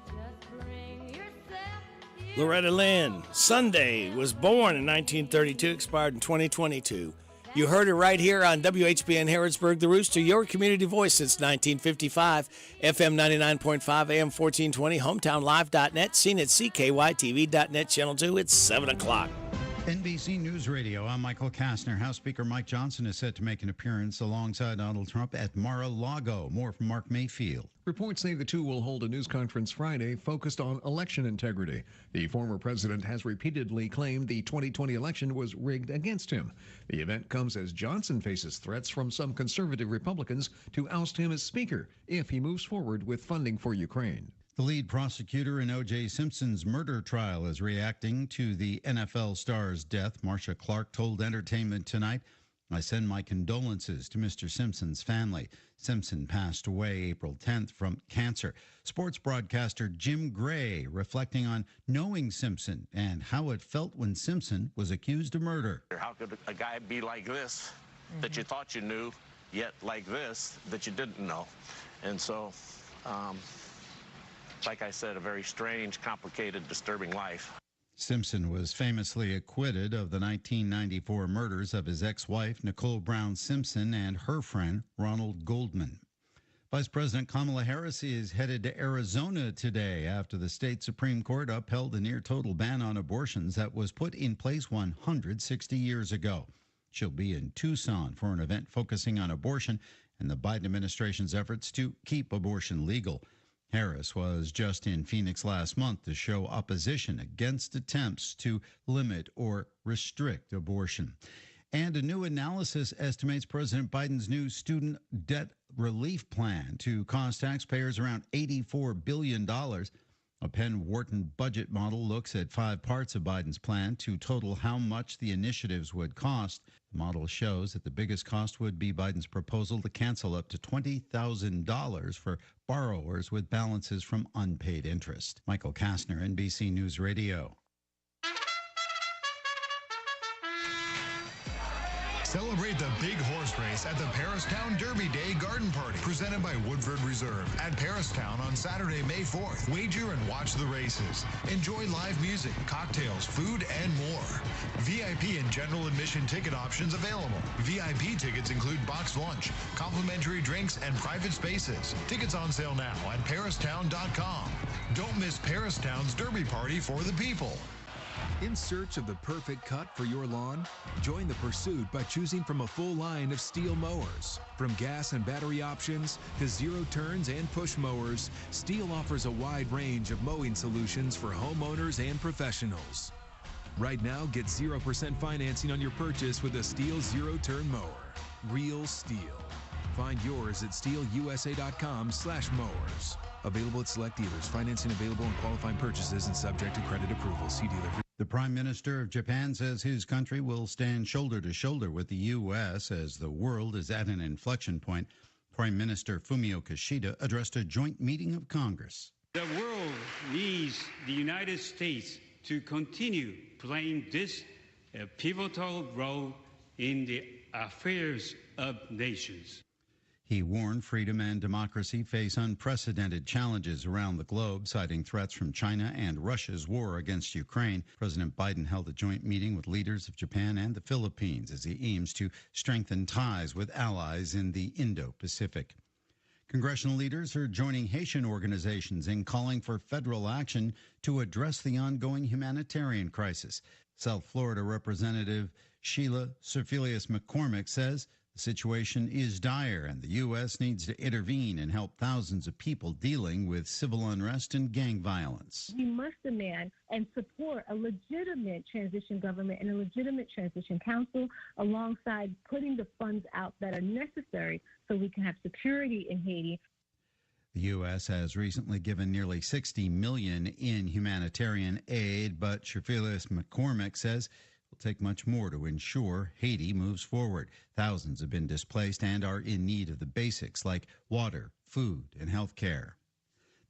Just bring yourself here. Loretta Lynn, Sunday, was born in 1932, expired in 2022. You heard her right here on WHBN Harrodsburg, The Rooster, your community voice since 1955. FM 99.5, AM 1420, hometownlive.net, seen at CKYTV.net, Channel 2. It's 7 o'clock. NBC News Radio, I'm Michael Kastner. House Speaker Mike Johnson is set to make an appearance alongside Donald Trump at Mar-a-Lago. More from Mark Mayfield. Reports say the two will hold a news conference Friday focused on election integrity. The former president has repeatedly claimed the 2020 election was rigged against him. The event comes as Johnson faces threats from some conservative Republicans to oust him as Speaker if he moves forward with funding for Ukraine. The lead prosecutor in O.J. Simpson's murder trial is reacting to the NFL star's death. Marcia Clark told Entertainment Tonight, "I send my condolences to Mr. Simpson's family." Simpson passed away April 10th from cancer. Sports broadcaster Jim Gray reflecting on knowing Simpson and how it felt when Simpson was accused of murder. How could a guy be like this that you thought you knew, yet like this that you didn't know? And so, like I said, a very strange, complicated, disturbing life. Simpson was famously acquitted of the 1994 murders of his ex-wife, Nicole Brown Simpson, and her friend, Ronald Goldman. Vice President Kamala Harris is headed to Arizona today after the state Supreme Court upheld a near-total ban on abortions that was put in place 160 years ago. She'll be in Tucson for an event focusing on abortion and the Biden administration's efforts to keep abortion legal. Harris was just in Phoenix last month to show opposition against attempts to limit or restrict abortion. And a new analysis estimates President Biden's new student debt relief plan to cost taxpayers around $84 billion. A Penn Wharton budget model looks at 5 parts of Biden's plan to total how much the initiatives would cost. The model shows that the biggest cost would be Biden's proposal to cancel up to $20,000 for borrowers with balances from unpaid interest. Michael Kastner, NBC News Radio. Celebrate the big horse race at the Paristown Derby Day Garden Party, presented by Woodford Reserve at Paristown on Saturday, May 4th. Wager and watch the races. Enjoy live music, cocktails, food, and more. VIP and general admission ticket options available. VIP tickets include boxed lunch, complimentary drinks, and private spaces. Tickets on sale now at Paristown.com. Don't miss Paristown's Derby Party for the people. In search of the perfect cut for your lawn? Join the pursuit by choosing from a full line of steel mowers. From gas and battery options to zero turns and push mowers, Steel offers a wide range of mowing solutions for homeowners and professionals. Right now, get 0% financing on your purchase with a Steel zero-turn mower. Real Steel. Find yours at steelusa.com/mowers. Available at select dealers. Financing available on qualifying purchases and subject to credit approval. See dealer. The Prime Minister of Japan says his country will stand shoulder to shoulder with the U.S. as the world is at an inflection point. Prime Minister Fumio Kishida addressed a joint meeting of Congress. The world needs the United States to continue playing this pivotal role in the affairs of nations. He warned freedom and democracy face unprecedented challenges around the globe, citing threats from China and Russia's war against Ukraine. President Biden held a joint meeting with leaders of Japan and the Philippines as he aims to strengthen ties with allies in the Indo-Pacific. Congressional leaders are joining Haitian organizations in calling for federal action to address the ongoing humanitarian crisis. South Florida Representative Sheila Serfelius McCormick says the situation is dire and the U.S. needs to intervene and help thousands of people dealing with civil unrest and gang violence. We must demand and support a legitimate transition government and a legitimate transition council alongside putting the funds out that are necessary so we can have security in Haiti. The U.S. has recently given nearly $60 million in humanitarian aid, but Serfelius McCormick says will take much more to ensure Haiti moves forward. Thousands have been displaced and are in need of the basics like water, food, and health care.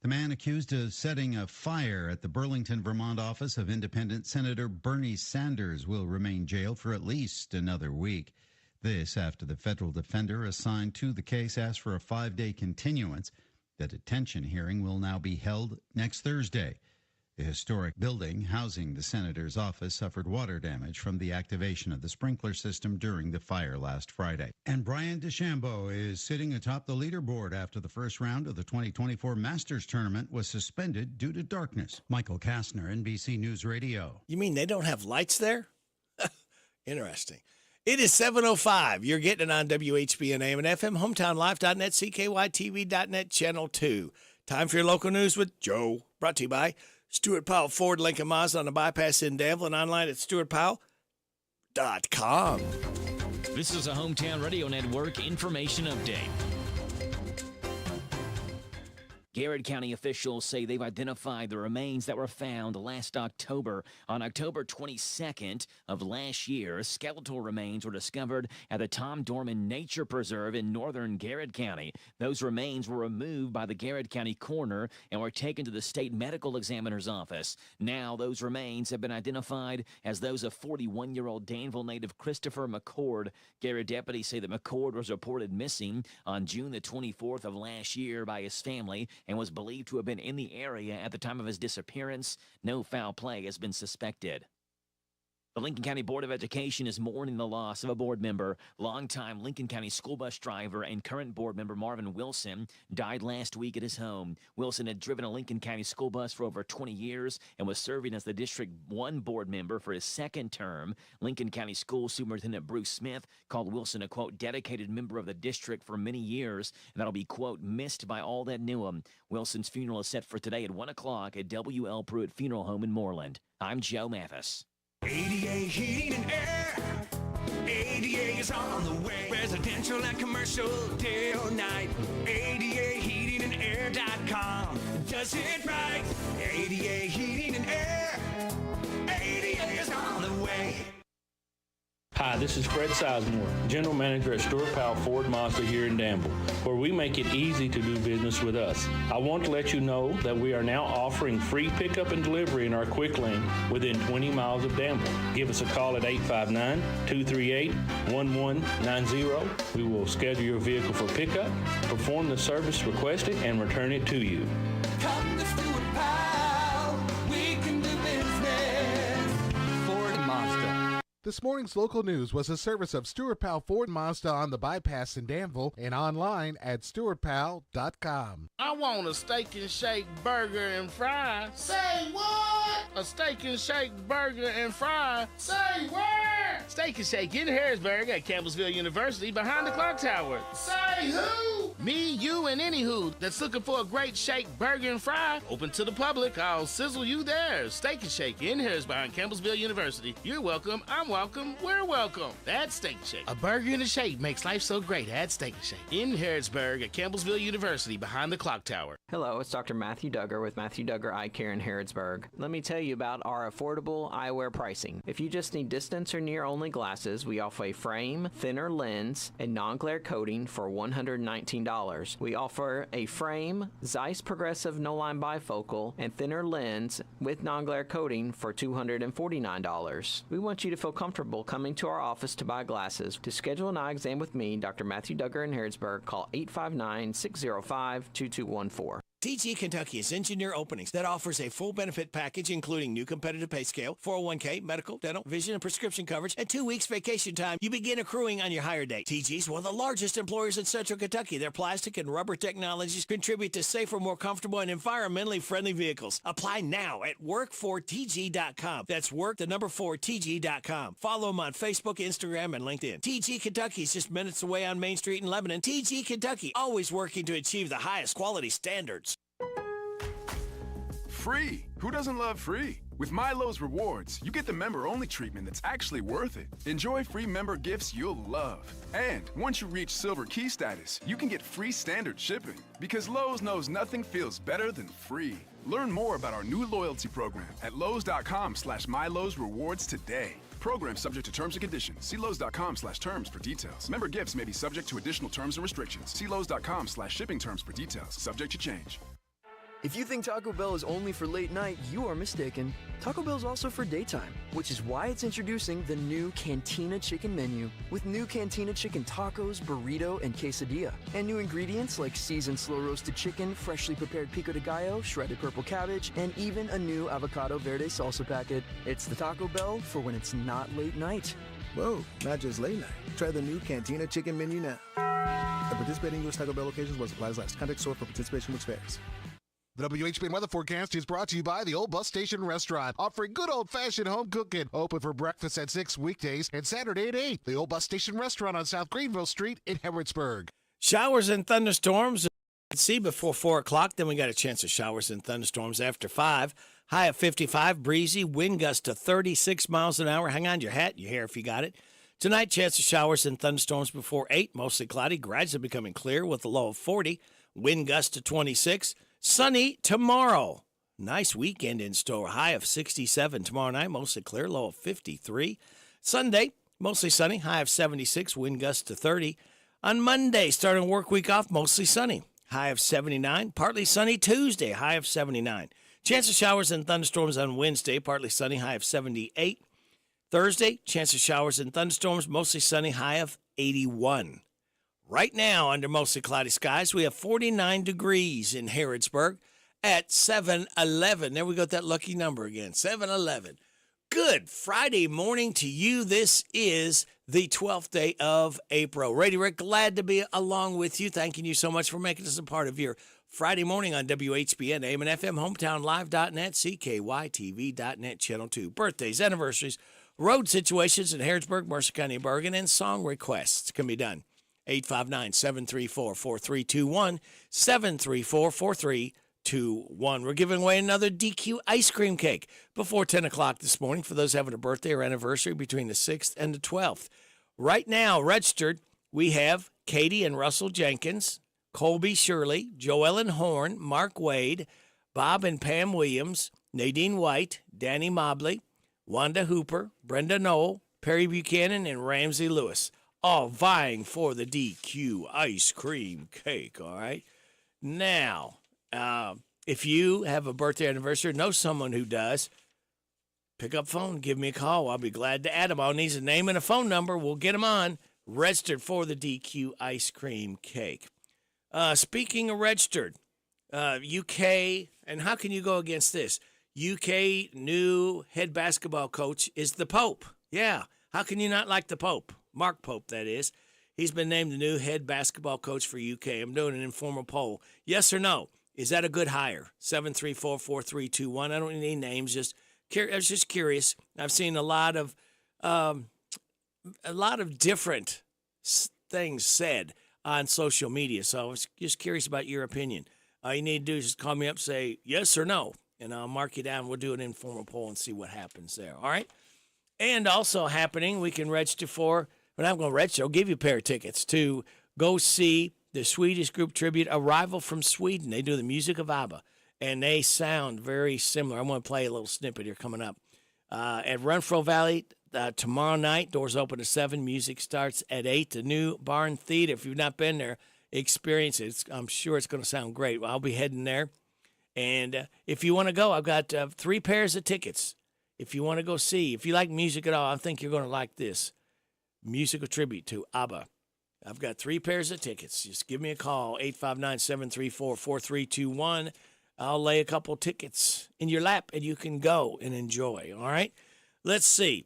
The man accused of setting a fire at the Burlington, Vermont office of Independent Senator Bernie Sanders will remain jailed for at least another week. This after the federal defender assigned to the case asked for a 5-day continuance. The detention hearing will now be held next Thursday. The historic building housing the senator's office suffered water damage from the activation of the sprinkler system during the fire last Friday. And Brian DeChambeau is sitting atop the leaderboard after the first round of the 2024 Masters Tournament was suspended due to darkness. Michael Kastner, NBC News Radio. You mean they don't have lights there? Interesting. It is 7:05. You're getting it on WHBN AM and FM, hometownlife.net, CKYTV.net, Channel 2. Time for your local news with Joe. Brought to you by Stuart Powell Ford Lincoln Mazda on the bypass in Danville and online at stuartpowell.com. This is a Hometown Radio Network information update. Garrett County officials say they've identified the remains that were found last October. On October 22nd of last year, skeletal remains were discovered at the Tom Dorman Nature Preserve in northern Garrett County. Those remains were removed by the Garrett County coroner and were taken to the state medical examiner's office. Now those remains have been identified as those of 41-year-old Danville native Christopher McCord. Garrett deputies say that McCord was reported missing on June the 24th of last year by his family and was believed to have been in the area at the time of his disappearance. No foul play has been suspected. The Lincoln County Board of Education is mourning the loss of a board member. Longtime Lincoln County school bus driver and current board member Marvin Wilson died last week at his home. Wilson had driven a Lincoln County school bus for over 20 years and was serving as the District 1 board member for his second term. Lincoln County School Superintendent Bruce Smith called Wilson a, quote, dedicated member of the district for many years, and that'll be, quote, missed by all that knew him. Wilson's funeral is set for today at 1 o'clock at W.L. Pruitt Funeral Home in Moreland. I'm Joe Mathis. ADA Heating and Air. ADA is on the way. Residential and commercial, day or night. ADA Heating and Air.com. does it right. ADA Heating and Air. ADA is on the way. Hi, this is Fred Sizemore, General Manager at Stewart Powell Ford Mazda here in Danville, where we make it easy to do business with us. I want to let you know that we are now offering free pickup and delivery in our quick lane within 20 miles of Danville. Give us a call at 859-238-1190. We will schedule your vehicle for pickup, perform the service requested, and return it to you. Come to Stewart Powell. We can do business. Ford Mazda. This morning's local news was a service of Stewart Powell Ford Mazda on the bypass in Danville and online at stewartpowell.com. I want a steak and shake burger and fries. Say what? A steak and shake burger and fries. Say where? Steak and Shake in Harrisburg at Campbellsville University behind the clock tower. Say who? Me, you, and any who that's looking for a great shake burger and fry. Open to the public. I'll sizzle you there. Steak and Shake in Harrisburg behind Campbellsville University. You're welcome. I'm welcome. We're welcome. That's Steak and Shake. A burger and a shake makes life so great at Steak and Shake in Harrisburg at Campbellsville University behind the clock tower. Hello, it's Dr. Matthew Duggar with Matthew Duggar Eye Care in Harrodsburg. Let me tell you about our affordable eyewear pricing. If you just need distance or near only glasses, we offer a frame, thinner lens, and non-glare coating for $119. We offer a frame, Zeiss Progressive no-line bifocal, and thinner lens with non-glare coating for $249. We want you to feel comfortable coming to our office to buy glasses. To schedule an eye exam with me, Dr. Matthew Duggar in Harrodsburg, call 859-605-2214. TG Kentucky is engineer openings that offers a full benefit package including new competitive pay scale, 401k, medical, dental, vision, and prescription coverage, and 2 weeks vacation time. You begin accruing on your hire date. TG is one of the largest employers in Central Kentucky. Their plastic and rubber technologies contribute to safer, more comfortable, and environmentally friendly vehicles. Apply now at work4tg.com. That's work4tg.com. Follow them on Facebook, Instagram, and LinkedIn. TG Kentucky is just minutes away on Main Street in Lebanon. TG Kentucky, always working to achieve the highest quality standards. Free! Who doesn't love free? With Milo's Rewards, you get the member-only treatment that's actually worth it. Enjoy free member gifts you'll love. And once you reach Silver Key status, you can get free standard shipping. Because Lowe's knows nothing feels better than free. Learn more about our new loyalty program at Lowe's.com/Milo's Rewards today. Program subject to terms and conditions. See Lowe's.com/terms for details. Member gifts may be subject to additional terms and restrictions. See Lowe's.com/shipping terms for details. Subject to change. If you think Taco Bell is only for late night, you are mistaken. Taco Bell is also for daytime, which is why it's introducing the new Cantina Chicken menu with new Cantina Chicken tacos, burrito, and quesadilla. And new ingredients like seasoned slow-roasted chicken, freshly prepared pico de gallo, shredded purple cabbage, and even a new avocado verde salsa packet. It's the Taco Bell for when it's not late night. Whoa, not just late night. Try the new Cantina Chicken menu now. At participating U.S. Taco Bell locations while supplies last. Contact store for participation which varies. The WHBN weather forecast is brought to you by the Old Bus Station Restaurant, offering good old-fashioned home cooking. Open for breakfast at 6 weekdays and Saturday at 8. The Old Bus Station Restaurant on South Greenville Street in Harrodsburg. Showers and thunderstorms. See before 4 o'clock. Then we got a chance of showers and thunderstorms after 5. High of 55, breezy, wind gust to 36 miles an hour. Hang on to your hat and your hair if you got it. Tonight, chance of showers and thunderstorms before 8. Mostly cloudy, gradually becoming clear with a low of 40. Wind gust to 26. Sunny tomorrow. Nice weekend in store. High of 67 tomorrow night. Mostly clear. Low of 53. Sunday, mostly sunny. High of 76. Wind gust to 30. On Monday, starting work week off, mostly sunny. High of 79. Partly sunny Tuesday. High of 79. Chance of showers and thunderstorms on Wednesday. Partly sunny. High of 78. Thursday, chance of showers and thunderstorms. Mostly sunny. High of 81. Right now, under mostly cloudy skies, we have 49 degrees in Harrodsburg at 7-11. There we got that lucky number again, 7-11. Good Friday morning to you. This is the 12th day of April. Ray Rick, glad to be along with you. Thanking you so much for making us a part of your Friday morning on WHBN, AM and FM, hometownlive.net, CKYTV.net, Channel 2. Birthdays, anniversaries, road situations in Harrodsburg, Mercer County, Bergen, and song requests can be done. 859-734-4321, 734-4321. We're giving away another DQ ice cream cake before 10 o'clock this morning for those having a birthday or anniversary between the 6th and the 12th. Right now, registered, we have Katie and Russell Jenkins, Colby Shirley, Joellen Horn, Mark Wade, Bob and Pam Williams, Nadine White, Danny Mobley, Wanda Hooper, Brenda Knoll, Perry Buchanan, and Ramsey Lewis, all vying for the DQ ice cream cake, all right? Now, if you have a birthday anniversary, know someone who does, pick up phone, give me a call. I'll be glad to add them. All needs a name and a phone number. We'll get them on. Registered for the DQ ice cream cake. Speaking of registered, UK, and how can you go against this? UK new head basketball coach is the Pope. Yeah, how can you not like the Pope? Mark Pope, that is. He's been named the new head basketball coach for UK. I'm doing an informal poll. Yes or no? Is that a good hire? 734-4321. I don't need names. I was just curious. I've seen a lot of different things said on social media, so I was just curious about your opinion. All you need to do is just call me up, say yes or no, and I'll mark you down. We'll do an informal poll and see what happens there. All right? And also happening, we can register for, but I'm going to register. I'll give you a pair of tickets to go see the Swedish group tribute, Arrival from Sweden. They do the music of ABBA, and they sound very similar. I'm going to play a little snippet here coming up. At Renfro Valley tomorrow night, doors open at 7, music starts at 8. The new Barn Theater, if you've not been there, experience it. I'm sure it's going to sound great. I'll be heading there. And if you want to go, I've got 3 pairs of tickets. If you want to go see, if you like music at all, I think you're going to like this musical tribute to ABBA. I've got 3 pairs of tickets. Just give me a call, 859-734-4321. I'll lay a couple tickets in your lap, and you can go and enjoy, all right? Let's see.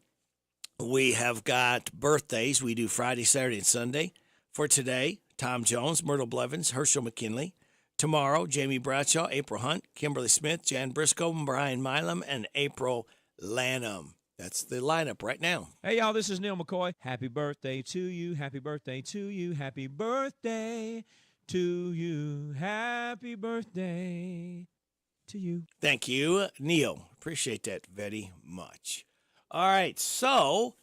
We have got birthdays. We do Friday, Saturday, and Sunday. For today, Tom Jones, Myrtle Blevins, Herschel McKinley. Tomorrow, Jamie Bradshaw, April Hunt, Kimberly Smith, Jan Briscoe, Brian Milam, and April Lanham. That's the lineup right now. Hey, y'all, this is Neil McCoy. Happy birthday to you. Happy birthday to you. Happy birthday to you. Happy birthday to you. Thank you, Neil. Appreciate that very much. All right, so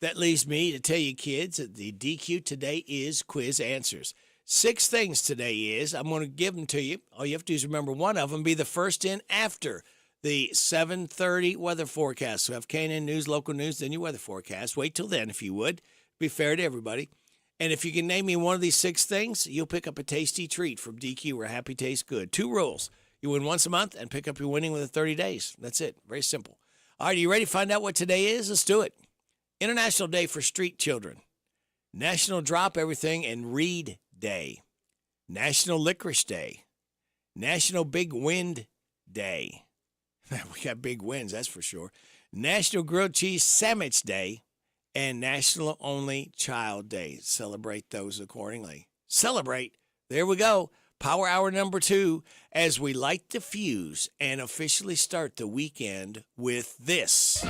that leaves me to tell you kids that the DQ today is quiz answers. 6 things today is. I'm going to give them to you. All you have to do is remember one of them, be the first in after the 7:30 weather forecast. So have KNN News, local news, then your weather forecast. Wait till then, if you would. Be fair to everybody. And if you can name me one of these 6 things, you'll pick up a tasty treat from DQ where happy tastes good. 2 rules. You win once a month and pick up your winning within 30 days. That's it. Very simple. All right, are you ready to find out what today is? Let's do it. International Day for Street Children. National Drop Everything and Read Day. National Licorice Day. National Big Wind Day. We got big winds, that's for sure. National Grilled Cheese Sandwich Day and National Only Child Day. Celebrate those accordingly. Celebrate. There we go. Power Hour number 2 as we light the fuse and officially start the weekend with this.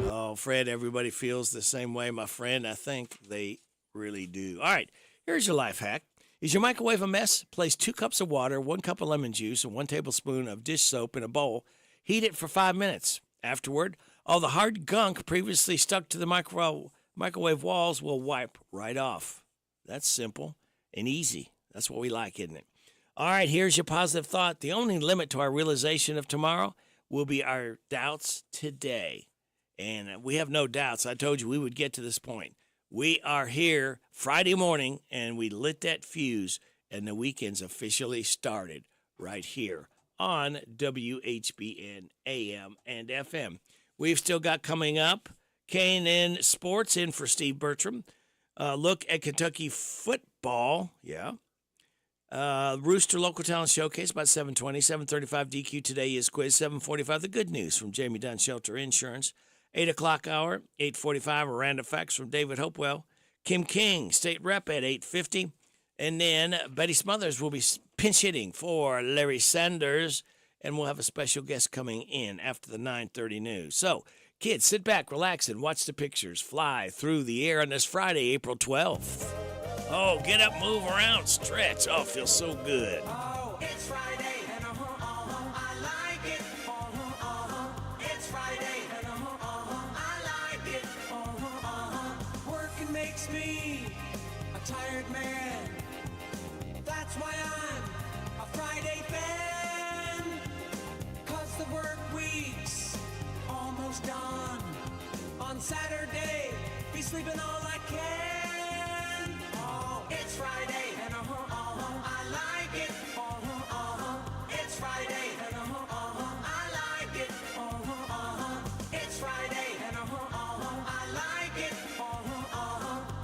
Oh, Fred, everybody feels the same way, my friend. I think they really do. All right, here's your life hack. Is your microwave a mess? Place 2 cups of water, 1 cup of lemon juice, and 1 tablespoon of dish soap in a bowl. Heat it for 5 minutes. Afterward, all the hard gunk previously stuck to the microwave walls will wipe right off. That's simple and easy. That's what we like, isn't it? All right, here's your positive thought. The only limit to our realization of tomorrow will be our doubts today. And we have no doubts. I told you we would get to this point. We are here Friday morning, and we lit that fuse, and the weekend's officially started right here on WHBN AM and FM. We've still got coming up K&N Sports in for Steve Bertram. Look at Kentucky football. Yeah. Rooster Local Talent Showcase about 7:20. 7:35 DQ Today is quiz. 7:45 the good news from Jamie Dunn Shelter Insurance. 8 o'clock hour, 8:45, Random Facts from David Hopewell. Kim King, State Rep at 8:50. And then Betty Smothers will be pinch hitting for Larry Sanders. And we'll have a special guest coming in after the 9:30 news. So, kids, sit back, relax, and watch the pictures fly through the air on this Friday, April 12th. Oh, get up, move around, stretch. Oh, it feels so good. It's Friday. I like it. It's Friday. I like it. Working makes me a tired man. That's why Saturday, be sleeping all I can. Oh, it's Friday, and I like it. It's Friday, and I like it. It's Friday, and I like it.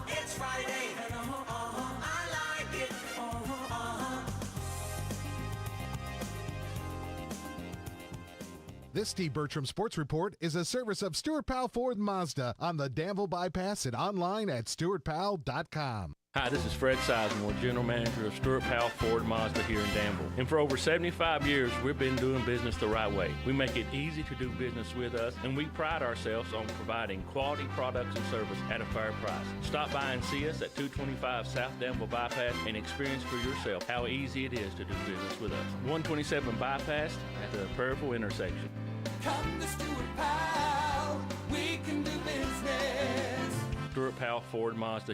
It's Friday, and I like it. This Steve Bertram Sports Report is a service of Stuart Powell Ford Mazda on the Danville Bypass and online at stuartpowell.com. Hi, this is Fred Sizemore, General Manager of Stuart Powell Ford Mazda here in Danville. And for over 75 years, we've been doing business the right way. We make it easy to do business with us, and we pride ourselves on providing quality products and service at a fair price. Stop by and see us at 225 South Danville Bypass and experience for yourself how easy it is to do business with us. 127 Bypass at the Prairieville intersection. Come to Stuart Powell, we can do business. Stuart Powell Ford Mazda.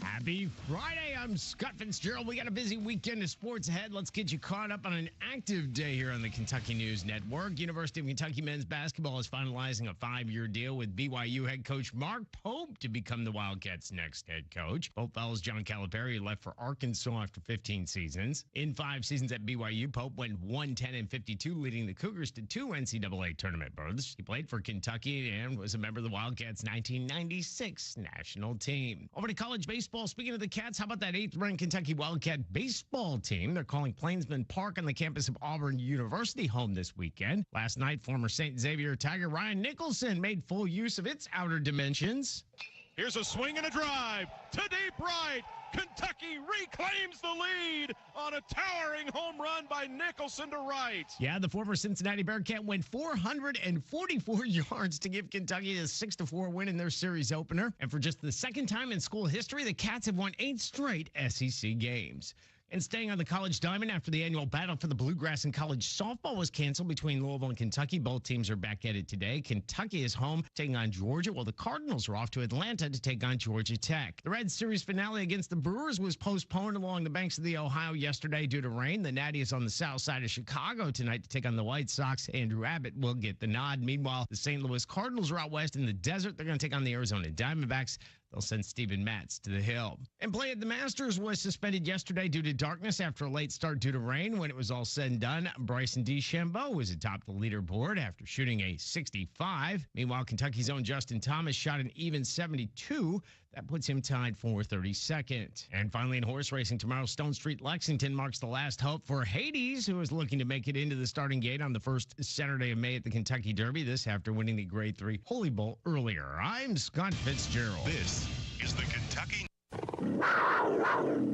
Happy Friday. I'm Scott Fitzgerald. We got a busy weekend of sports ahead. Let's get you caught up on an active day here on the Kentucky News Network. University of Kentucky men's basketball is finalizing a 5-year deal with BYU head coach Mark Pope to become the Wildcats' next head coach. Both fellows, John Calipari, left for Arkansas after 15 seasons. In 5 seasons at BYU, Pope went 110-52, leading the Cougars to 2 NCAA tournament berths. He played for Kentucky and was a member of the Wildcats' 1996 national team. Over to college baseball. Speaking of the Cats, how about that 8th-ranked Kentucky Wildcat baseball team? They're calling Plainsman Park on the campus of Auburn University home this weekend. Last night, former St. Xavier Tiger Ryan Nicholson made full use of its outer dimensions. Here's a swing and a drive to deep right. Kentucky reclaims the lead on a towering home run by Nicholson to right. Yeah, the former Cincinnati Bearcat went 444 yards to give Kentucky a 6-4 win in their series opener. And for just the second time in school history, the Cats have won 8 straight SEC games. And staying on the college diamond after the annual battle for the Bluegrass in college softball was canceled between Louisville and Kentucky. Both teams are back at it today. Kentucky is home taking on Georgia, while the Cardinals are off to Atlanta to take on Georgia Tech. The Reds series finale against the Brewers was postponed along the banks of the Ohio yesterday due to rain. The Natty is on the south side of Chicago tonight to take on the White Sox. Andrew Abbott will get the nod. Meanwhile, the St. Louis Cardinals are out west in the desert. They're going to take on the Arizona Diamondbacks. They'll send Steven Matz to the Hill. And play at the Masters was suspended yesterday due to darkness after a late start due to rain. When it was all said and done, Bryson DeChambeau was atop the leaderboard after shooting a 65. Meanwhile, Kentucky's own Justin Thomas shot an even 72. That puts him tied for 32nd. And finally, in horse racing, tomorrow, Stone Street Lexington marks the last hope for Hades, who is looking to make it into the starting gate on the first Saturday of May at the Kentucky Derby. This after winning the Grade 3 Holy Bull earlier. I'm Scott Fitzgerald. This is the Kentucky.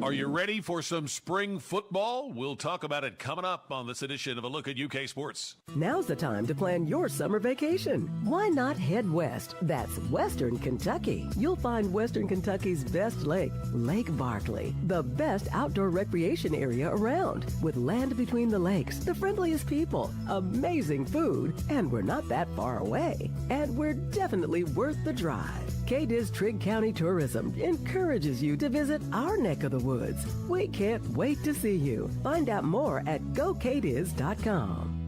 Are you ready for some spring football? We'll talk about it coming up on this edition of A Look at UK Sports. Now's the time to plan your summer vacation. Why not head west? That's Western Kentucky. You'll find Western Kentucky's best lake, Lake Barkley, the best outdoor recreation area around, with land between the lakes, the friendliest people, amazing food, and we're not that far away. And we're definitely worth the drive. KDIZ Trigg County Tourism encourages you to visit our neck of the woods. We can't wait to see you. Find out more at gokdiz.com.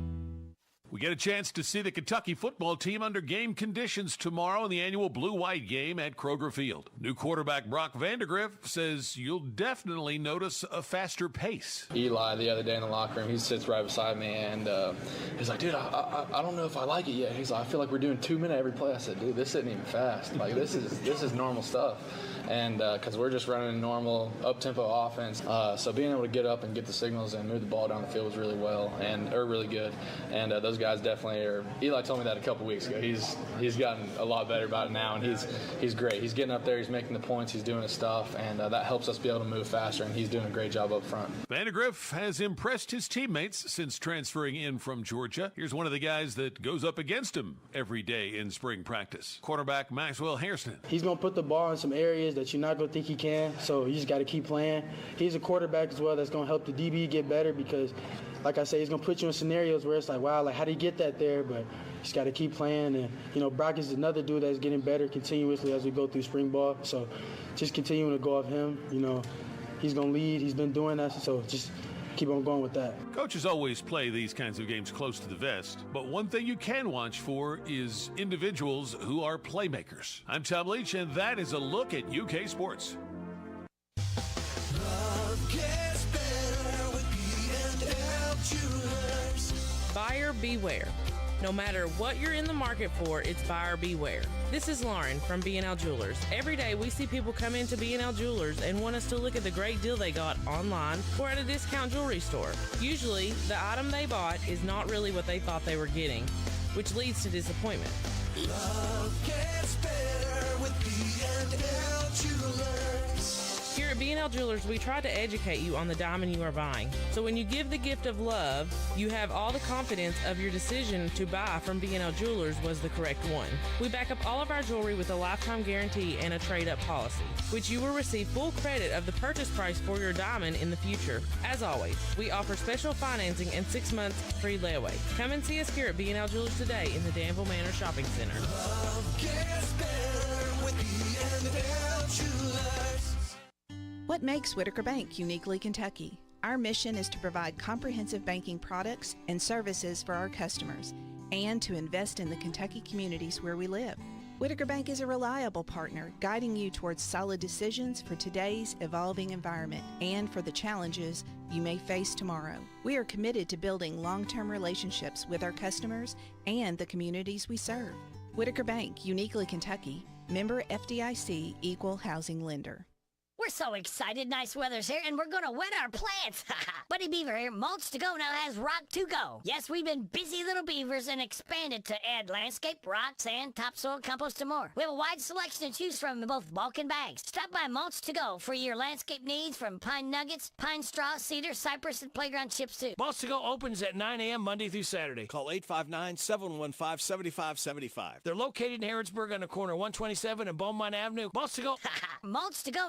We get a chance to see the Kentucky football team under game conditions tomorrow in the annual Blue-White game at Kroger Field. New quarterback Brock Vandegrift says you'll definitely notice a faster pace. Eli, the other day in the locker room, he sits right beside me, and he's like, dude, I don't know if I like it yet. He's like, I feel like we're doing 2 minute every play. I said, dude, this isn't even fast. Like, this is normal stuff. And because we're just running a normal up-tempo offense. So being able to get up and get the signals and move the ball down the field was really well, and they're really good. And those guys definitely are. Eli told me that a couple weeks ago. He's gotten a lot better about it now, and he's great. He's getting up there, he's making the points, he's doing his stuff, and that helps us be able to move faster, and he's doing a great job up front. Vandegrift has impressed his teammates since transferring in from Georgia. Here's one of the guys that goes up against him every day in spring practice. Quarterback Maxwell Hairston. He's going to put the ball in some areas that you're not going to think he can, so you just got to keep playing. He's a quarterback as well that's going to help the DB get better because, like I say, he's going to put you in scenarios where it's like, wow, like how do you get that there? But you just got to keep playing. And, Brock is another dude that's getting better continuously as we go through spring ball. So just continuing to go off him. He's going to lead. He's been doing that. So just keep on going with that. Coaches always play these kinds of games close to the vest, but one thing you can watch for is individuals who are playmakers. I'm Tom Leach, and that is a look at UK sports. Love gets better with B&L Jewelers. Buyer beware. No matter what you're in the market for, it's buyer beware. This is Lauren from B&L Jewelers. Every day we see people come into B&L Jewelers and want us to look at the great deal they got online or at a discount jewelry store. Usually, the item they bought is not really what they thought they were getting, which leads to disappointment. Love gets better with B&L Jewelers. Here at B&L Jewelers, we try to educate you on the diamond you are buying. So when you give the gift of love, you have all the confidence of your decision to buy from B&L Jewelers was the correct one. We back up all of our jewelry with a lifetime guarantee and a trade-up policy, which you will receive full credit of the purchase price for your diamond in the future. As always, we offer special financing and 6 months free layaway. Come and see us here at B&L Jewelers today in the Danville Manor Shopping Center. Love gets better with B&L Jewelers. What makes Whitaker Bank uniquely Kentucky? Our mission is to provide comprehensive banking products and services for our customers and to invest in the Kentucky communities where we live. Whitaker Bank is a reliable partner, guiding you towards solid decisions for today's evolving environment and for the challenges you may face tomorrow. We are committed to building long-term relationships with our customers and the communities we serve. Whitaker Bank, uniquely Kentucky, member FDIC, equal housing lender. We're so excited. Nice weather's here, and we're going to wet our plants. Buddy Beaver here, Mulch to Go now has Rock to Go. Yes, we've been busy little beavers and expanded to add landscape, rock, sand, topsoil, compost, and more. We have a wide selection to choose from in both bulk and bags. Stop by Mulch to Go for your landscape needs from pine nuggets, pine straw, cedar, cypress, and playground chips, too. Mulch to Go opens at 9 a.m. Monday through Saturday. Call 859-715-7575. They're located in Harrodsburg on the corner of 127 and Beaumont Avenue. Mulch to Go. Mulch to Go.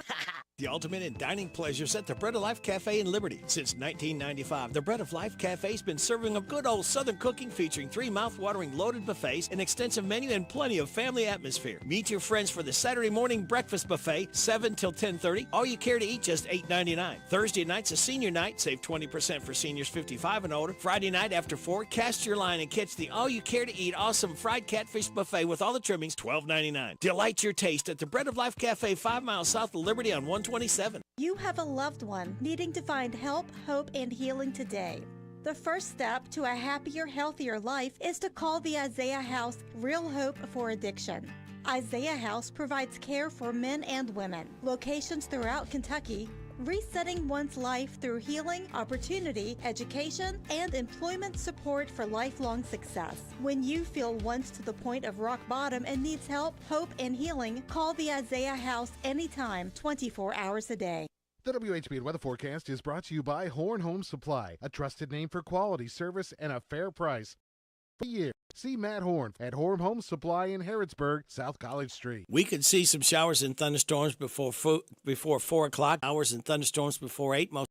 The ultimate in dining pleasures at the Bread of Life Cafe in Liberty. Since 1995, the Bread of Life Cafe's been serving up good old Southern cooking featuring 3 mouth-watering loaded buffets, an extensive menu, and plenty of family atmosphere. Meet your friends for the Saturday morning breakfast buffet, 7 till 10:30. All you care to eat, just $8.99. Thursday night's a senior night. Save 20% for seniors 55 and older. Friday night after 4, cast your line and catch the all you care to eat awesome fried catfish buffet with all the trimmings, $12.99. Delight your taste at the Bread of Life Cafe, 5 miles south of Liberty on 127. You have a loved one needing to find help, hope, and healing today. The first step to a happier, healthier life is to call the Isaiah House Real Hope for Addiction. Isaiah House provides care for men and women, locations throughout Kentucky, resetting one's life through healing, opportunity, education, and employment support for lifelong success. When you feel once to the point of rock bottom and needs help, hope, and healing, call the Isaiah House anytime, 24 hours a day. The WHBN weather forecast is brought to you by Horn Home Supply, a trusted name for quality service and a fair price. For years, see Matt Horn at Horn Home Supply in Harrodsburg, South College Street. We could see some showers and thunderstorms before 4 o'clock. Showers and thunderstorms before 8. Most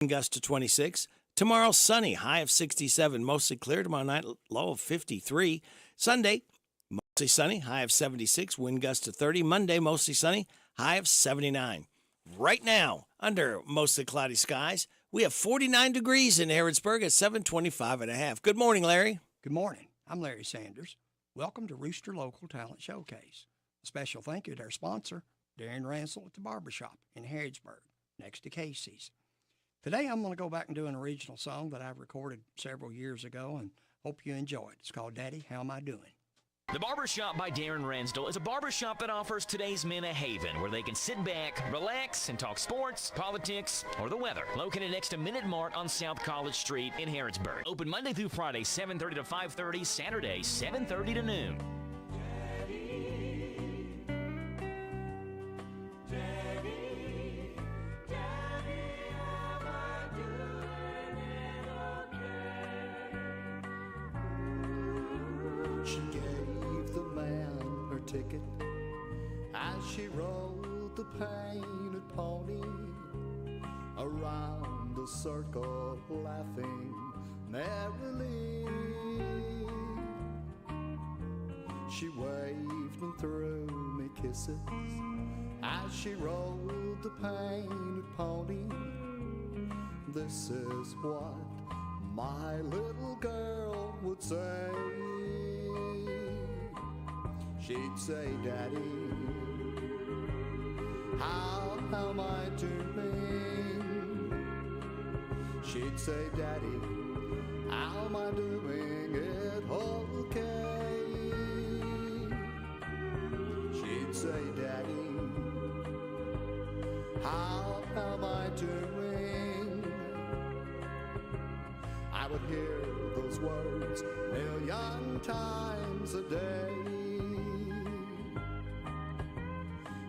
gust to 26. Tomorrow, sunny, high of 67. Mostly clear. Tomorrow night, low of 53. Sunday, mostly sunny, high of 76. Wind gust to 30. Monday, mostly sunny, high of 79. Right now, under mostly cloudy skies, we have 49 degrees in Harrodsburg at 725.5. Good morning, Larry. Good morning. I'm Larry Sanders. Welcome to Rooster Local Talent Showcase. A special thank you to our sponsor, Darren Ransel at the Barbershop in Harrodsburg, next to Casey's. Today, I'm going to go back and do an original song that I recorded several years ago and hope you enjoy it. It's called Daddy, How Am I Doing? The Barbershop by Darren Ransdell is a barbershop that offers today's men a haven where they can sit back, relax, and talk sports, politics, or the weather. Located next to Minute Mart on South College Street in Harrodsburg. Open Monday through Friday, 7:30 to 5:30, Saturday, 7:30 to noon. Ticket as she rode the painted pony around the circle, laughing merrily. She waved and threw me kisses as she rode the painted pony. This is what my little girl would say. She'd say, Daddy, how am I doing? She'd say, Daddy, how am I doing it okay? She'd say, Daddy, how am I doing? I would hear those words a million times a day.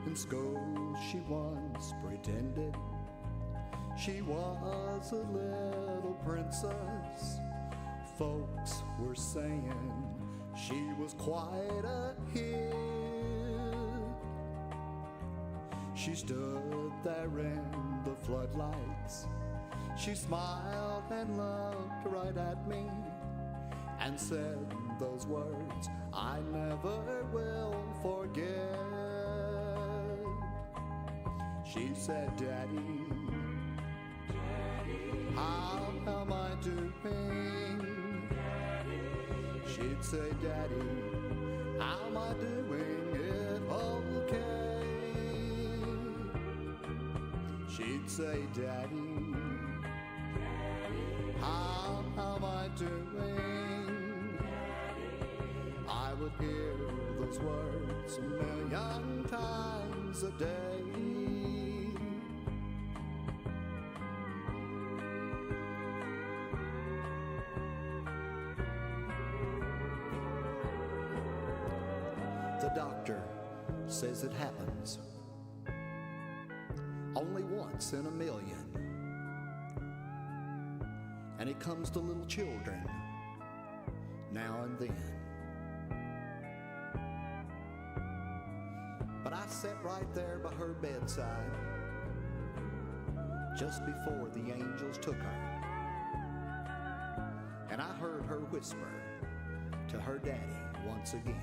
In school she once pretended she was a little princess. Folks were saying she was quite a hit. She stood there in the floodlights. She smiled and looked right at me and said those words I never will forget. She said, Daddy, how am I doing? She'd say, Daddy, how am I doing it okay? She'd say, Daddy, how am I doing? I would hear those words a million times a day. The doctor says it happens only once in a million, and it comes to little children now and then. But I sat right there by her bedside just before the angels took her, and I heard her whisper to her daddy once again.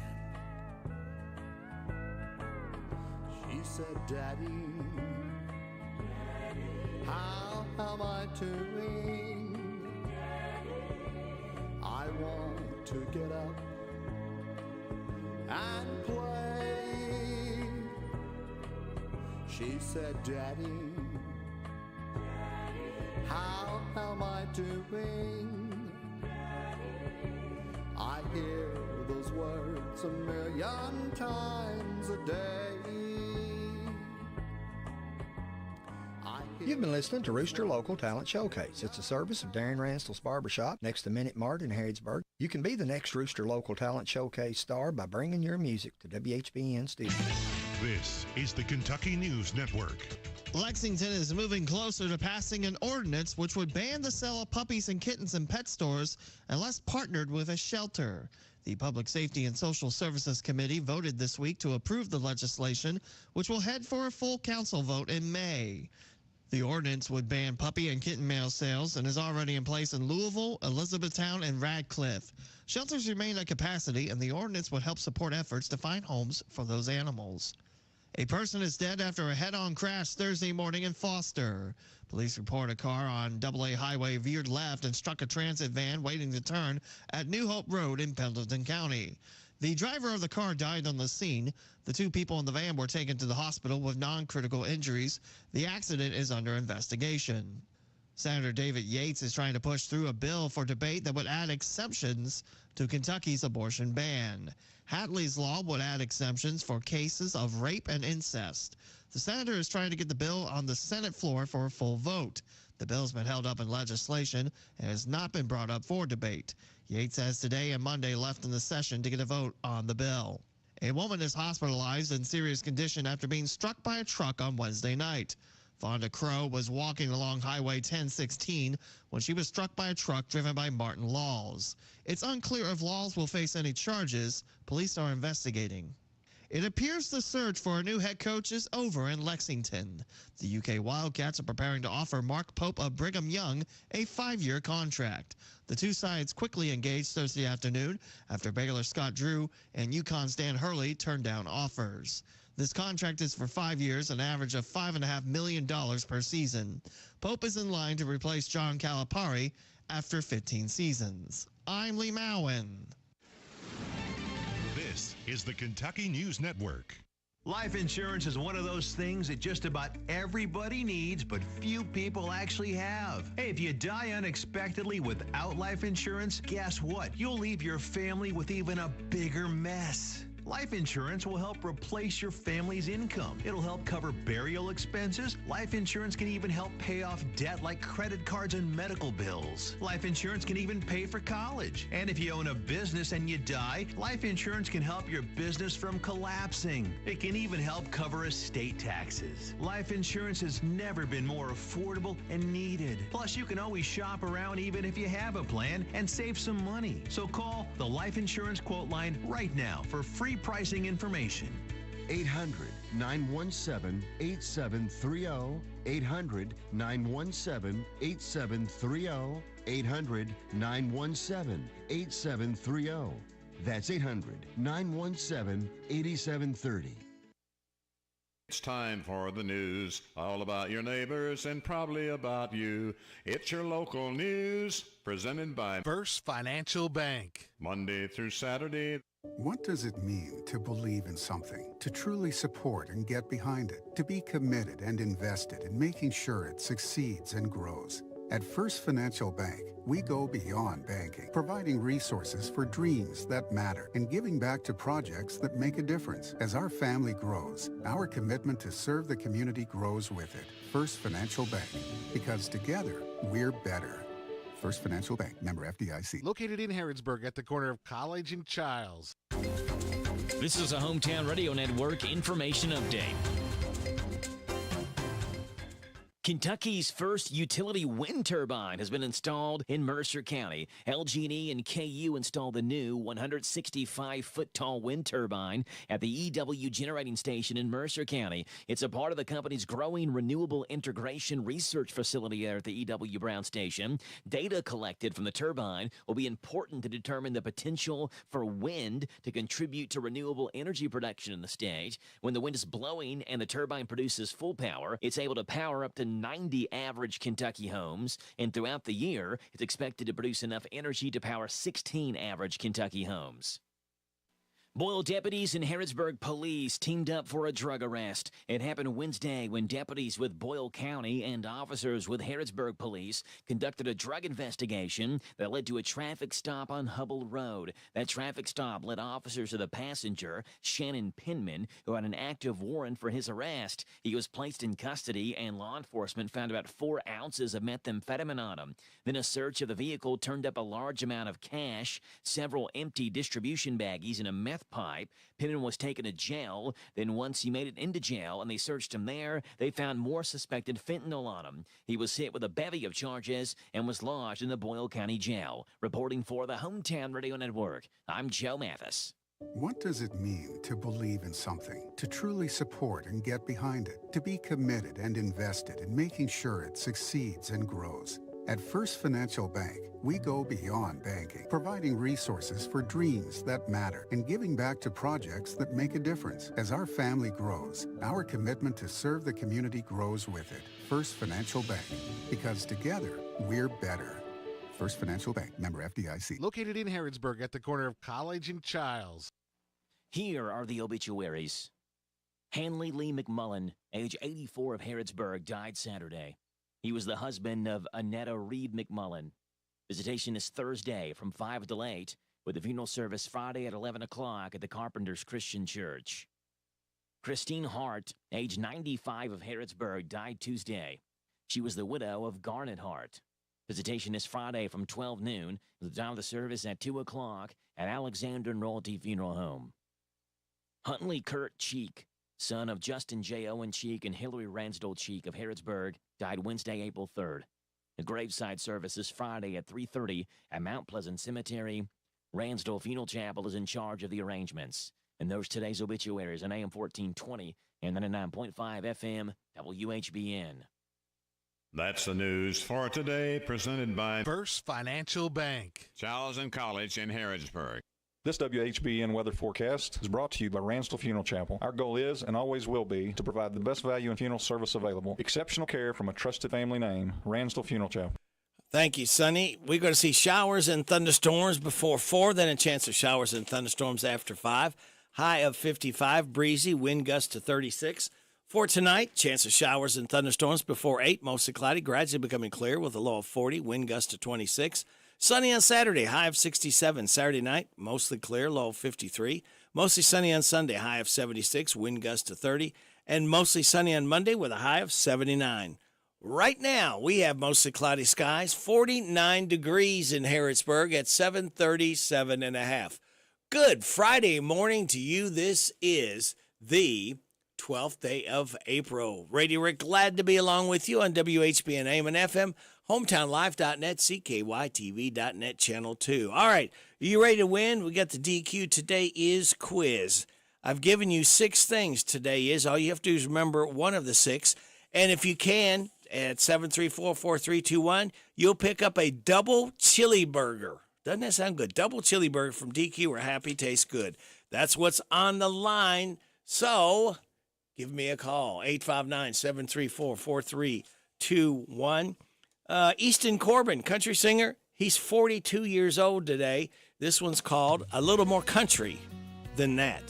She said, Daddy, how am I doing? I want to get up and play. She said, Daddy, how am I doing? I hear those words a million times a day. You've been listening to Rooster Local Talent Showcase. It's a service of Darren Ransel's Barbershop next to Minute Mart in Harrodsburg. You can be the next Rooster Local Talent Showcase star by bringing your music to WHBN Studios. This is the Kentucky News Network. Lexington is moving closer to passing an ordinance which would ban the sale of puppies and kittens in pet stores unless partnered with a shelter. The Public Safety and Social Services Committee voted this week to approve the legislation, which will head for a full council vote in May. The ordinance would ban puppy and kitten mail sales and is already in place in Louisville, Elizabethtown, and Radcliffe. Shelters remain at capacity, and the ordinance would help support efforts to find homes for those animals. A person is dead after a head-on crash Thursday morning in Foster. Police report a car on AA Highway veered left and struck a transit van waiting to turn at New Hope Road in Pendleton County. The driver of the car died on the scene. The two people in the van were taken to the hospital with non-critical injuries. The accident is under investigation. Senator David Yates is trying to push through a bill for debate that would add exemptions to Kentucky's abortion ban. Hatley's law would add exemptions for cases of rape and incest. The senator is trying to get the bill on the Senate floor for a full vote. The bill's been held up in legislation and has not been brought up for debate. Yates has today and Monday left in the session to get a vote on the bill. A woman is hospitalized in serious condition after being struck by a truck on Wednesday night. Vonda Crow was walking along Highway 1016 when she was struck by a truck driven by Martin Laws. It's unclear if Laws will face any charges. Police are investigating. It appears the search for a new head coach is over in Lexington. The UK Wildcats are preparing to offer Mark Pope of Brigham Young a 5-year contract. The two sides quickly engaged Thursday afternoon after Baylor Scott Drew and UConn's Dan Hurley turned down offers. This contract is for 5 years, an average of $5.5 million per season. Pope is in line to replace John Calipari after 15 seasons. I'm Lee Mowen. This is the Kentucky News Network. Life insurance is one of those things that just about everybody needs, but few people actually have. Hey, if you die unexpectedly without life insurance, guess what? You'll leave your family with even a bigger mess. Life insurance will help replace your family's income. It'll help cover burial expenses. Life insurance can even help pay off debt like credit cards and medical bills. Life insurance can even pay for college. And if you own a business and you die, life insurance can help your business from collapsing. It can even help cover estate taxes. Life insurance has never been more affordable and needed. Plus, you can always shop around even if you have a plan and save some money. So call the Life Insurance Quote Line right now for free pricing information. 800-917-8730. 800-917-8730. 800-917-8730. That's 800-917-8730. It's time for the news, all about your neighbors and probably about you. It's your local news, presented by First Financial Bank. Monday through Saturday. What does it mean to believe in something, to truly support and get behind it, to be committed and invested in making sure it succeeds and grows? At First Financial Bank, we go beyond banking, providing resources for dreams that matter and giving back to projects that make a difference. As our family grows, our commitment to serve the community grows with it. First Financial Bank, because together, we're better. First Financial Bank, member FDIC. Located in Harrodsburg at the corner of College and Childs. This is a Hometown Radio Network information update. Kentucky's first utility wind turbine has been installed in Mercer County. LG&E and KU installed the new 165-foot-tall wind turbine at the EW generating station in Mercer County. It's a part of the company's growing renewable integration research facility there at the EW Brown Station. Data collected from the turbine will be important to determine the potential for wind to contribute to renewable energy production in the state. When the wind is blowing and the turbine produces full power, it's able to power up to 90 average Kentucky homes, and throughout the year, it's expected to produce enough energy to power 16 average Kentucky homes. Boyle deputies and Harrodsburg police teamed up for a drug arrest. It happened Wednesday when deputies with Boyle County and officers with Harrodsburg police conducted a drug investigation that led to a traffic stop on Hubble Road. That traffic stop led officers to the passenger, Shannon Penman, who had an active warrant for his arrest. He was placed in custody, and law enforcement found about 4 ounces of methamphetamine on him. Then a search of the vehicle turned up a large amount of cash, several empty distribution baggies, and a meth pipe. Penman was taken to jail. Then once he made it into jail and they searched him there, they found more suspected fentanyl on him. He was hit with a bevy of charges and was lodged in the Boyle County Jail. Reporting for the Hometown Radio Network, I'm Joe Mathis. What does it mean to believe in something, to truly support and get behind it, to be committed and invested in making sure it succeeds and grows? At First Financial Bank, we go beyond banking, providing resources for dreams that matter and giving back to projects that make a difference. As our family grows, our commitment to serve the community grows with it. First Financial Bank, because together, we're better. First Financial Bank, member FDIC. Located in Harrodsburg at the corner of College and Childs. Here are the obituaries. Hanley Lee McMullen, age 84 of Harrodsburg, died Saturday. He was the husband of Annetta Reed McMullen. Visitation is Thursday from 5 till 8, with the funeral service Friday at 11 o'clock at the Carpenters Christian Church. Christine Hart, age 95 of Harrodsburg, died Tuesday. She was the widow of Garnet Hart. Visitation is Friday from 12 noon, with the time of the service at 2 o'clock at Alexander and Royalty Funeral Home. Huntley Kurt Cheek, son of Justin J. Owen Cheek and Hillary Ransdell Cheek of Harrodsburg, died Wednesday, April 3rd. The graveside service is Friday at 3:30 at Mount Pleasant Cemetery. Ransdell Funeral Chapel is in charge of the arrangements. And those today's obituaries on AM 1420 and 99.5 FM WHBN. That's the news for today, presented by First Financial Bank. Charles and College in Harrodsburg. This WHBN weather forecast is brought to you by Ransdell Funeral Chapel. Our goal is and always will be to provide the best value in funeral service available. Exceptional care from a trusted family name, Ransdell Funeral Chapel. Thank you, Sonny. We're going to see showers and thunderstorms before 4, then a chance of showers and thunderstorms after 5. High of 55, breezy, wind gust to 36. For tonight, chance of showers and thunderstorms before 8, mostly cloudy, gradually becoming clear with a low of 40, wind gust to 26. Sunny on Saturday, high of 67. Saturday night, mostly clear, low of 53. Mostly sunny on Sunday, high of 76, wind gust to 30. And mostly sunny on Monday with a high of 79. Right now, we have mostly cloudy skies, 49 degrees in Harrodsburg at 7:37 and a half. Good Friday morning to you. This is the 12th day of April. Radio Rick, glad to be along with you on WHBN AM and FM, hometownlife.net, CKYTV.net, Channel 2. All right, are you ready to win? We got the DQ. Today is quiz. I've given you 6 things today is. All you have to do is remember one of the 6. And if you can, at 734-4321, you'll pick up a double chili burger. Doesn't that sound good? Double chili burger from DQ or Happy Tastes Good. That's what's on the line. So give me a call, 859-734-4321. Easton Corbin, country singer. He's 42 years old today. This one's called A Little More Country Than That.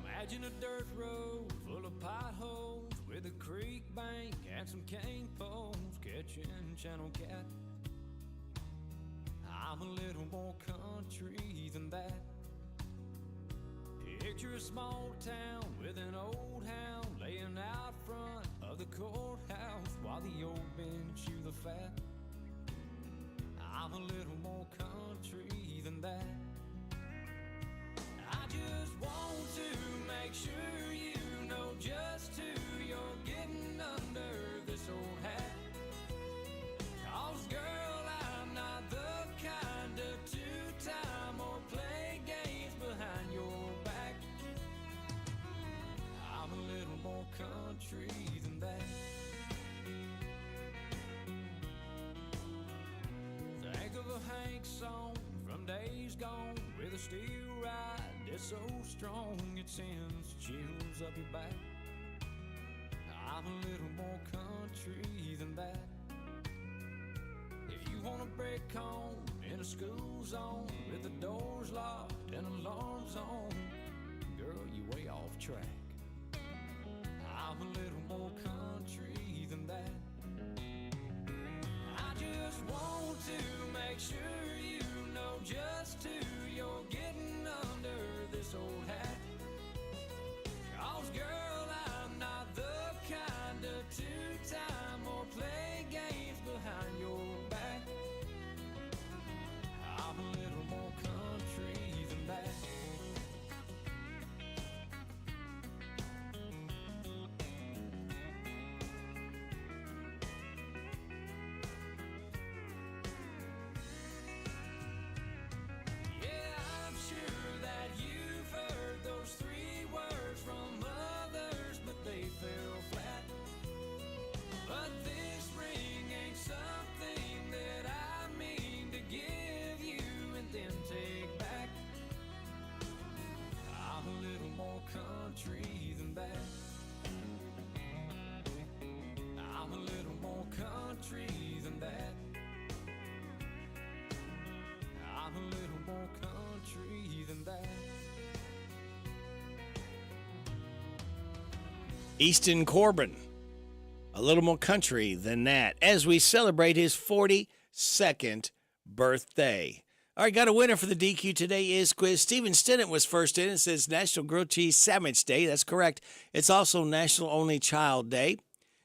Imagine a dirt road full of potholes with a creek bank and some cane poles catching channel cat. I'm a little more country than that. Picture a small town with an old hound laying out front of the courthouse while the old men chew the fat. I'm a little more country than that. I just want to make sure you know just who you're getting under this old hat. 'Cause girl, I'm not the kind of two-time or play games behind your back. I'm a little more country than that. Think of a Hank song from days gone with a steel ride that's so strong it sends chills up your back. I'm a little more country than that. If you want a break home in a school zone with the doors locked and alarms on, girl, you way off track. I'm a little more country than that. I just want to make sure you know just who you're getting under this old hat. 'Cause girl, I'm not the kind of two-time or play games behind your back. I'm a little more country than that. Yeah, I'm sure that you've heard those 3 words from others, but they fell flat. But this ring ain't something that I mean to give you and then take back. I'm a little more country than that. I'm a little more country than that. I'm a little more country than that. Easton Corbin, a little more country than that, as we celebrate his 42nd birthday. All right, got a winner for the DQ today is quiz. Stephen Stinnett was first in. It says National Grilled Cheese Sandwich Day. That's correct. It's also National Only Child Day,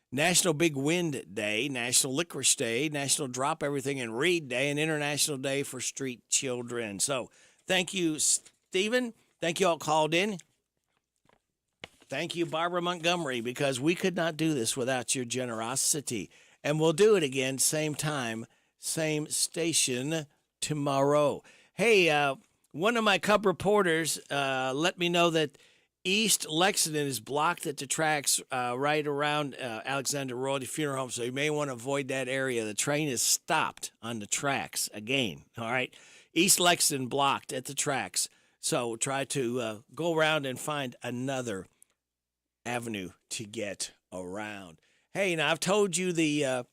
National Big Wind Day, National Licorice Day, National Drop Everything and Read Day, and International Day for Street Children. So thank you, Stephen. Thank you all called in. Thank you, Barbara Montgomery, because we could not do this without your generosity. And we'll do it again, same time, same station tomorrow. Hey, one of my Cub reporters let me know that East Lexington is blocked at the tracks right around Alexander Royalty Funeral Home, so you may want to avoid that area. The train is stopped on the tracks again, all right? East Lexington blocked at the tracks, so try to go around and find another avenue to get around. Hey, now I've told you that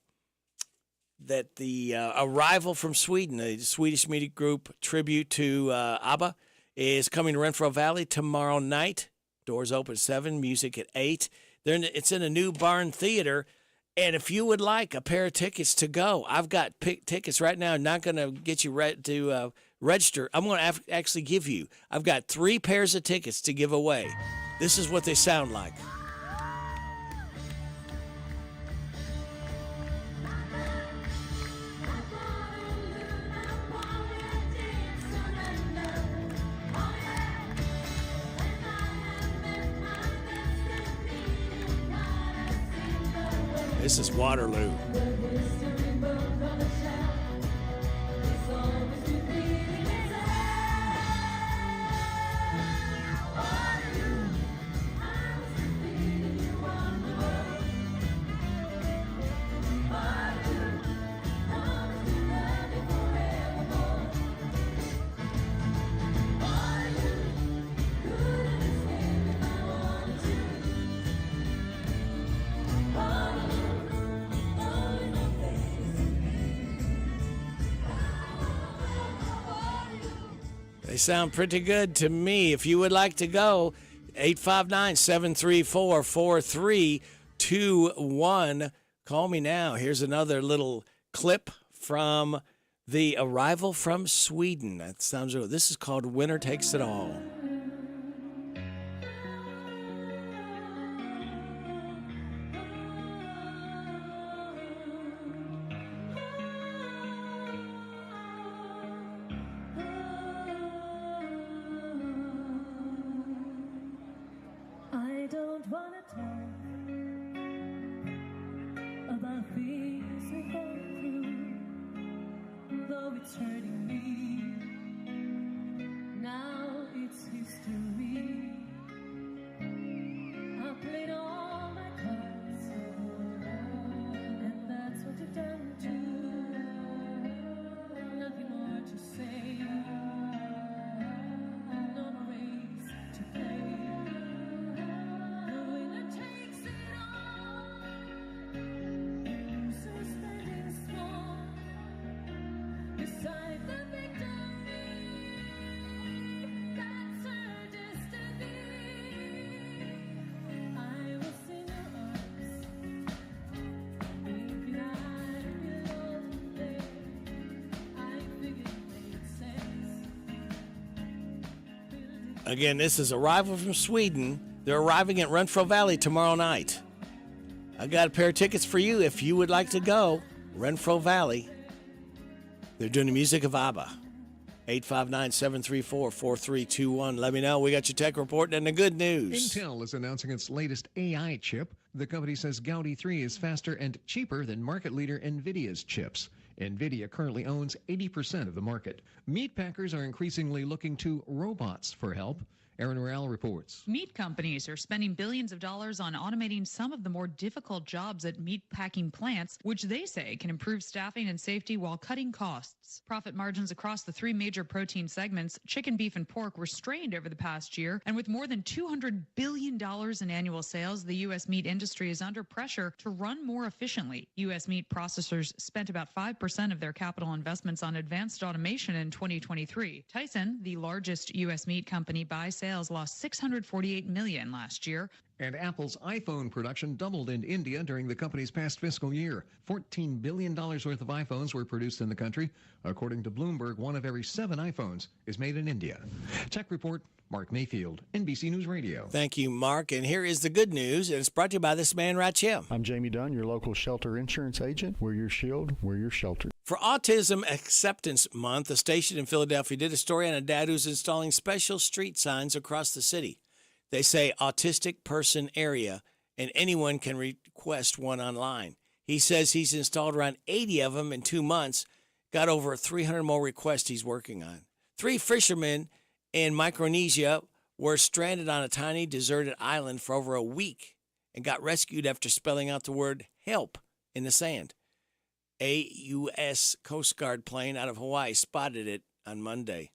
the Arrival from Sweden, the Swedish music group tribute to ABBA, is coming to Renfrew Valley tomorrow night. Doors open at 7, music at 8. It's in a new Barn Theater. And if you would like a pair of tickets to go, I've got tickets right now. Not going to get you to register. I'm going to actually give you. I've got 3 pairs of tickets to give away. This is what they sound like. This is Waterloo. They sound pretty good to me. If you would like to go, 859-734-4321. Call me now. Here's another little clip from the Arrival from Sweden. That sounds good. This is called Winter Takes It All. I don't wanna talk about things we've gone through, though it's hurting me. Now it's history. I played all my cards, and that's what you've done too. Nothing more to say, no more race to play. Again, this is Arrival from Sweden. They're arriving at Renfrew Valley tomorrow night. I got a pair of tickets for you if you would like to go. Renfrew Valley. They're doing the music of ABBA. 859-734-4321. Let me know. We got your tech report and the good news. Intel is announcing its latest AI chip. The company says Gaudi 3 is faster and cheaper than market leader NVIDIA's chips. NVIDIA currently owns 80% of the market. Meat packers are increasingly looking to robots for help. Aaron Morale reports. Meat companies are spending billions of dollars on automating some of the more difficult jobs at meat packing plants, which they say can improve staffing and safety while cutting costs. Profit margins across the 3 major protein segments, chicken, beef, and pork, were strained over the past year. And with more than $200 billion in annual sales, the U.S. meat industry is under pressure to run more efficiently. U.S. meat processors spent about 5% of their capital investments on advanced automation in 2023. Tyson, the largest U.S. meat company by sales, lost $648 million last year. And Apple's iPhone production doubled in India during the company's past fiscal year. $14 billion worth of iPhones were produced in the country. According to Bloomberg, 1 of every 7 iPhones is made in India. Tech Report, Mark Mayfield, NBC News Radio. Thank you, Mark. And here is the good news, and it's brought to you by this man right here. I'm Jamie Dunn, your local shelter insurance agent. We're your shield, we're your shelter. For Autism Acceptance Month, a station in Philadelphia did a story on a dad who's installing special street signs across the city. They say autistic person area, and anyone can request one online. He says he's installed around 80 of them in 2 months, got over 300 more requests he's working on. 3 fishermen in Micronesia were stranded on a tiny deserted island for over a week and got rescued after spelling out the word help in the sand. A U.S. Coast Guard plane out of Hawaii spotted it on Monday.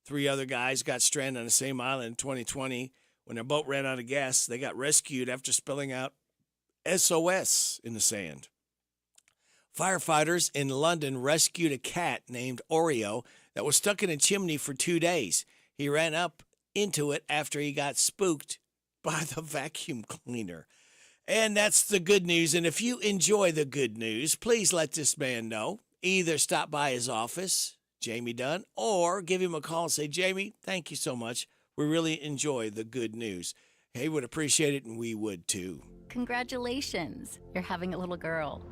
3 other guys got stranded on the same island in 2020 when their boat ran out of gas. They got rescued after spelling out SOS in the sand. Firefighters in London rescued a cat named Oreo that was stuck in a chimney for 2 days. He ran up into it after he got spooked by the vacuum cleaner. And that's the good news. And if you enjoy the good news, please let this man know. Either stop by his office, Jamie Dunn, or give him a call and say, Jamie, thank you so much. We really enjoy the good news. He would appreciate it, and we would too. Congratulations, you're having a little girl.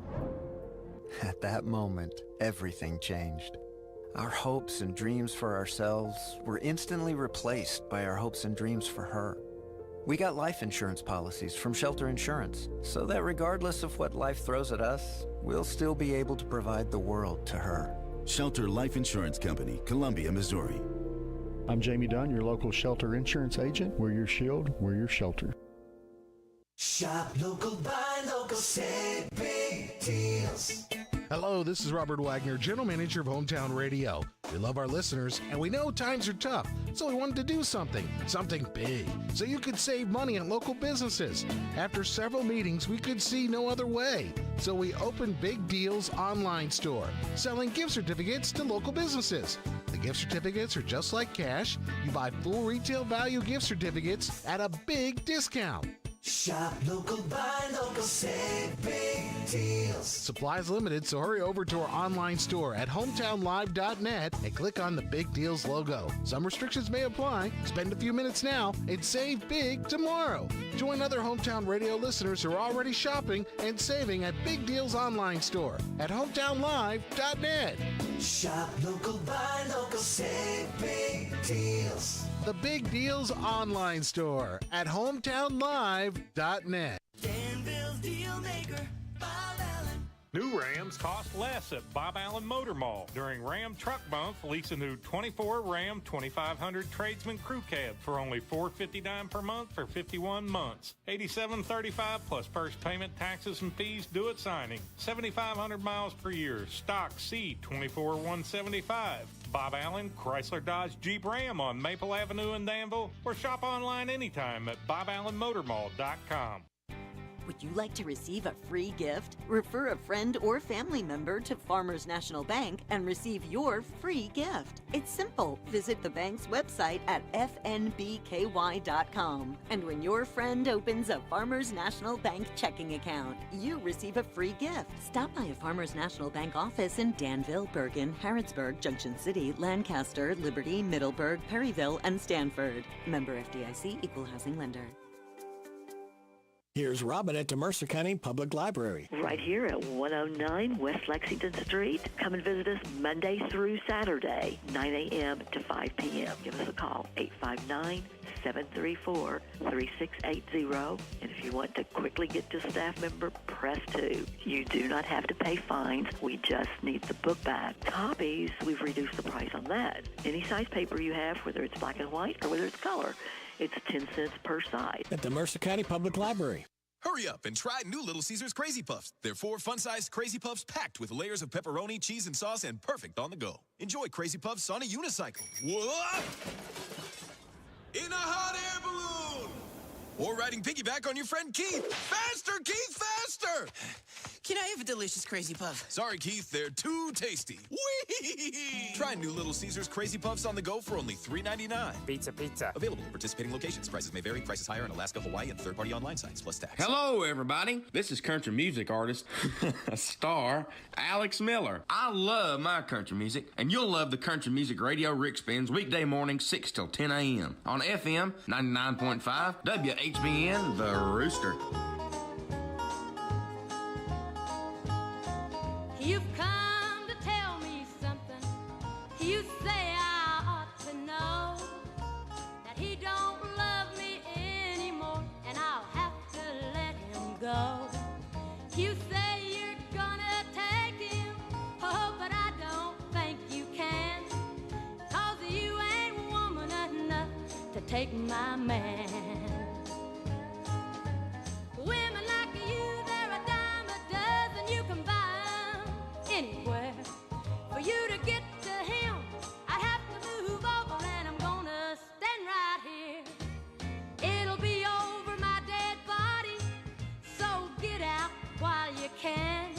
At that moment, everything changed. Our hopes and dreams for ourselves were instantly replaced by our hopes and dreams for her. We got life insurance policies from Shelter Insurance, so that regardless of what life throws at us, we'll still be able to provide the world to her. Shelter Life Insurance Company, Columbia, Missouri. I'm Jamie Dunn, your local Shelter Insurance agent. We're your shield, we're your shelter. Shop local, buy local, save big deals. Hello, this is Robert Wagner, General Manager of Hometown Radio. We love our listeners, and we know times are tough, so we wanted to do something big, so you could save money on local businesses. After several meetings, we could see no other way, so we opened Big Deals Online Store, selling gift certificates to local businesses. The gift certificates are just like cash. You buy full retail value gift certificates at a big discount. Shop local, buy local, save big deals. Supplies limited, so hurry over to our online store at hometownlive.net and click on the Big Deals logo. Some restrictions may apply. Spend a few minutes now and save big tomorrow. Join other Hometown Radio listeners who are already shopping and saving at Big Deals online store at hometownlive.net. Shop local, buy local, save big deals. The Big Deals online store at hometownlive.net. Danville's deal maker, Bob Allen. New Rams cost less at Bob Allen Motor Mall. During Ram Truck Month, lease a new 24 Ram 2500 Tradesman Crew Cab for only $459 per month for 51 months. $87.35 plus first payment, taxes, and fees due at signing. 7,500 miles per year. Stock C 24,175. Bob Allen, Chrysler Dodge Jeep Ram on Maple Avenue in Danville, or shop online anytime at boballenmotormall.com. Would you like to receive a free gift? Refer a friend or family member to Farmers National Bank and receive your free gift. It's simple. Visit the bank's website at fnbky.com. And when your friend opens a Farmers National Bank checking account, you receive a free gift. Stop by a Farmers National Bank office in Danville, Bergen, Harrodsburg, Junction City, Lancaster, Liberty, Middleburg, Perryville, and Stanford. Member FDIC, Equal Housing Lender. Here's Robin at the Mercer County Public Library. Right here at 109 West Lexington Street. Come and visit us Monday through Saturday, 9 a.m. to 5 p.m. Give us a call, 859-734-3680. And if you want to quickly get to a staff member, press 2. You do not have to pay fines. We just need the book back. Copies, we've reduced the price on that. Any size paper you have, whether it's black and white or whether it's color, it's 10 cents per side. At the Mercer County Public Library. Hurry up and try new Little Caesars Crazy Puffs. They're 4 fun-sized Crazy Puffs packed with layers of pepperoni, cheese, and sauce, and perfect on the go. Enjoy Crazy Puffs on a unicycle. What? In a hot air balloon! Or riding piggyback on your friend Keith. Faster, Keith, faster! Can I have a delicious Crazy Puff? Sorry, Keith, they're too tasty. Whee! Try new Little Caesars Crazy Puffs on the go for only $3.99. Pizza. Available at participating locations. Prices may vary. Prices higher in Alaska, Hawaii, and third-party online sites, plus tax. Hello, everybody. This is country music artist, star, Alex Miller. I love my country music, and you'll love the country music radio Rick spins weekday mornings 6 till 10 a.m. on FM 99.5 WHBN, The Rooster. You've come to tell me something. You say I ought to know that he don't love me anymore, and I'll have to let him go. You say you're gonna take him, oh, but I don't think you can, 'cause you ain't woman enough to take take my man. Women like you, they're a dime a dozen. You can buy 'em anywhere. For you to get to him, I'd have to move over, and I'm gonna stand right here. It'll be over my dead body, so get out while you can.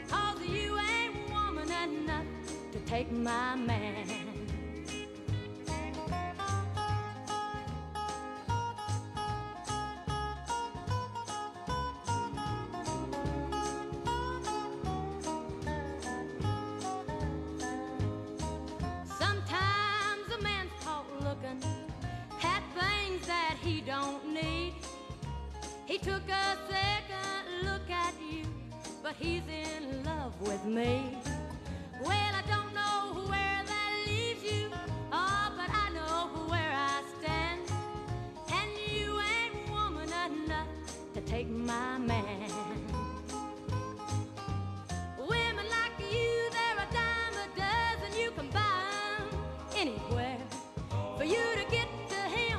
'Cause you ain't woman enough to take my man. Sometimes a man's caught looking at things that he don't need. He took a second look at you, but he's in love with me. Well, I don't know where that leaves you, oh, but I know where I stand. And you ain't woman enough to take my man. Women like you, they're a dime a dozen. You can buy 'em anywhere. For you to get to him,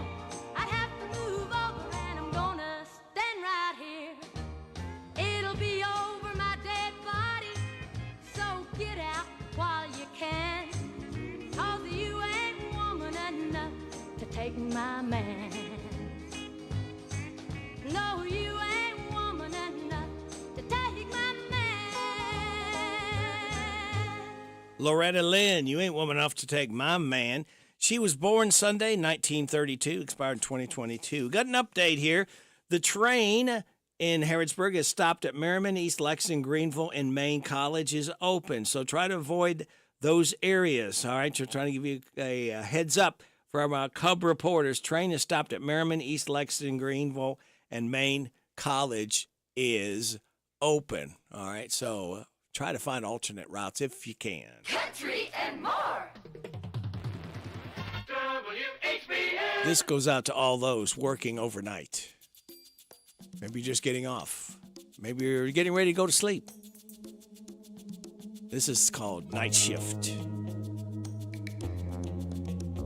I'd have to move over, and I'm gonna stand right here. It'll be over my dead body, so get out while you can. 'Cause you ain't woman enough to take my man. No, you ain't woman enough to take my man. Loretta Lynn, you ain't woman enough to take my man. She was born Sunday, 1932, expired in 2022. Got an update here. The train in Harrodsburg is stopped at Merriman, East Lexington, Greenville, and Maine College is open. So try to avoid those areas. All right, so trying to give you a heads up from our Cub reporters. Train is stopped at Merriman, East Lexington, Greenville, and Maine College is open. All right, so try to find alternate routes if you can. Country and more. WHBN. This goes out to all those working overnight. Maybe you're just getting off. Maybe you're getting ready to go to sleep. This is called Night Shift.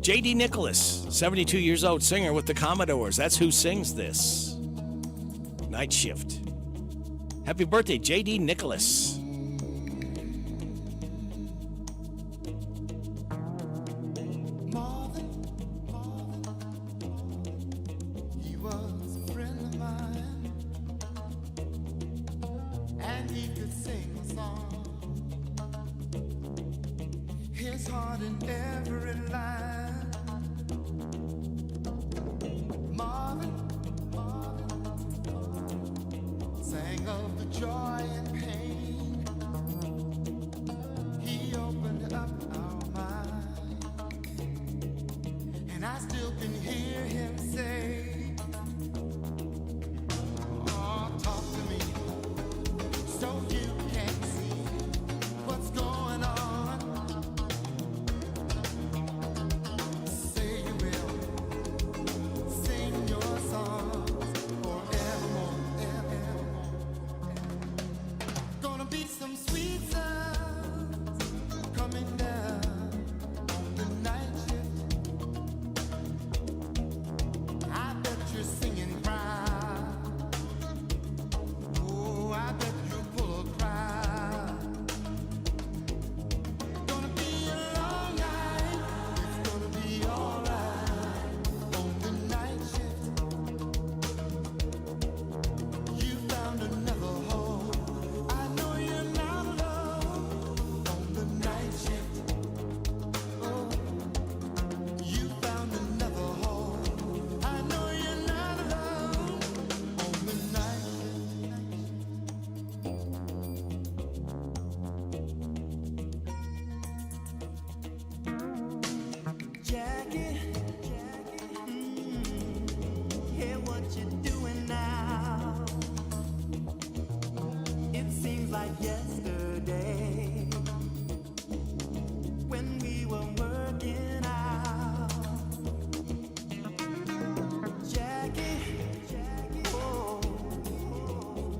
J.D. Nicholas, 72 years old, singer with the Commodores. That's who sings this. Night Shift. Happy birthday, J.D. Nicholas. His heart in every line. Marvin sang of the joy and pain. He opened up our mind, and I still can hear him say, oh, talk to me so you can see what's going on. Yesterday, when we were working out, Jackie, oh,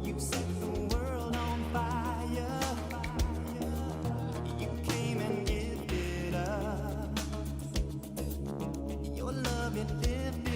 you set the world on fire. You came and gifted us your love, it lived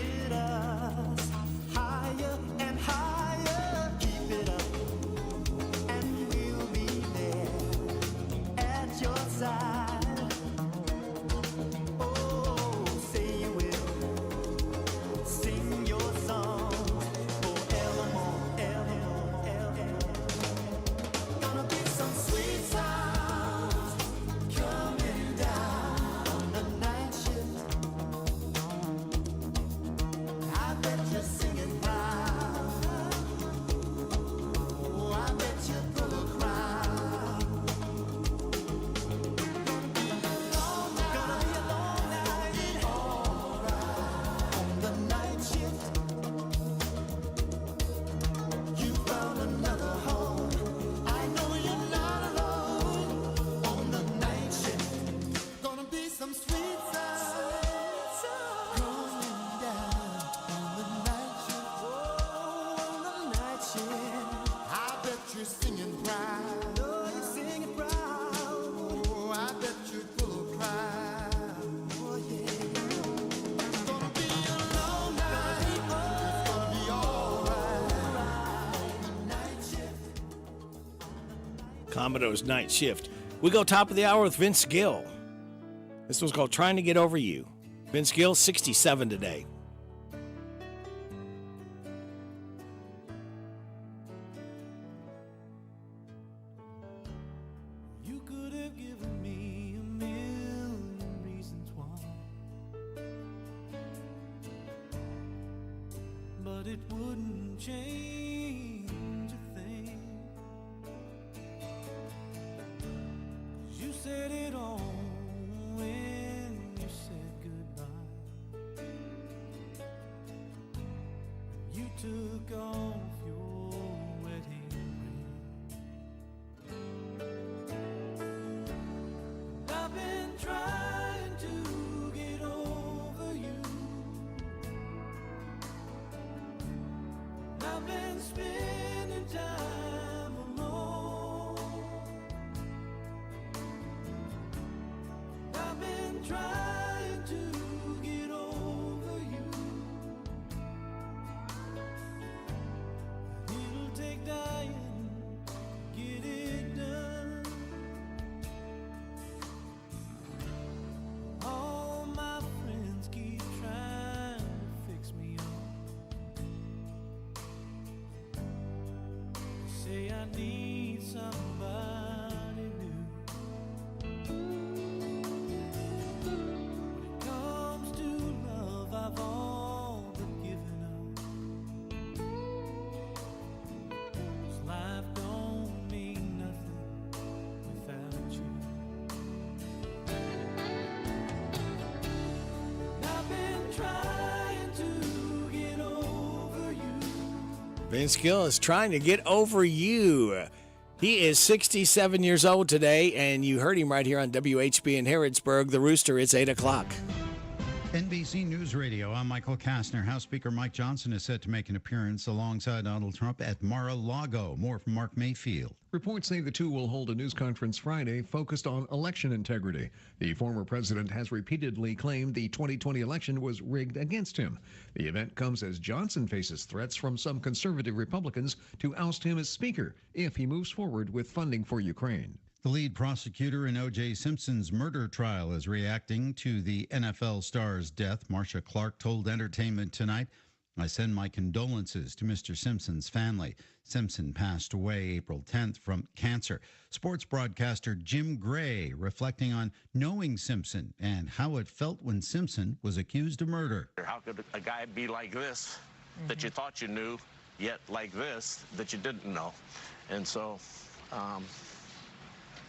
Commodo's Night Shift. We go top of the hour with Vince Gill. This one's called Trying to Get Over You. Vince Gill, 67 today. You could have given me a million reasons why, but it wouldn't change a thing. 'Cause you said it all when you said goodbye. You took off your wedding ring. I've been trying to get over you. I've been spending time alone. I've been trying to get over you. It'll take dying to get it done. All my friends keep trying to fix me up. Say I need somebody new. When it comes to love, I've all but given up. 'Cause life don't mean nothing without you. I've been trying to get over you. Vince Gill is trying to get over you. He is 67 years old today, and you heard him right here on WHB in Harrodsburg. The Rooster is 8 o'clock. NBC News Radio, I'm Michael Kastner. House Speaker Mike Johnson is set to make an appearance alongside Donald Trump at Mar-a-Lago. More from Mark Mayfield. Reports say the two will hold a news conference Friday focused on election integrity. The former president has repeatedly claimed the 2020 election was rigged against him. The event comes as Johnson faces threats from some conservative Republicans to oust him as Speaker if he moves forward with funding for Ukraine. The lead prosecutor in O.J. Simpson's murder trial is reacting to the NFL star's death. Marcia Clark told Entertainment Tonight, "I send my condolences to Mr. Simpson's family." Simpson passed away April 10th from cancer. Sports broadcaster Jim Gray reflecting on knowing Simpson and how it felt when Simpson was accused of murder. How could a guy be like this that you thought you knew, yet like this that you didn't know? And so,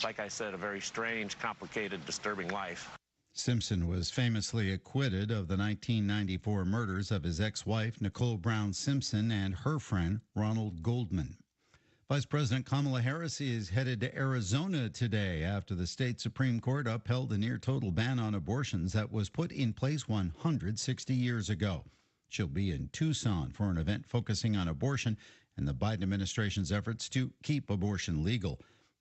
like I said, a very strange, complicated, disturbing life. Simpson was famously acquitted of the 1994 murders of his ex-wife, Nicole Brown Simpson, and her friend, Ronald Goldman. Vice President Kamala Harris is headed to Arizona today after the state Supreme Court upheld a near-total ban on abortions that was put in place 160 years ago. She'll be in Tucson for an event focusing on abortion and the Biden administration's efforts to keep abortion legal.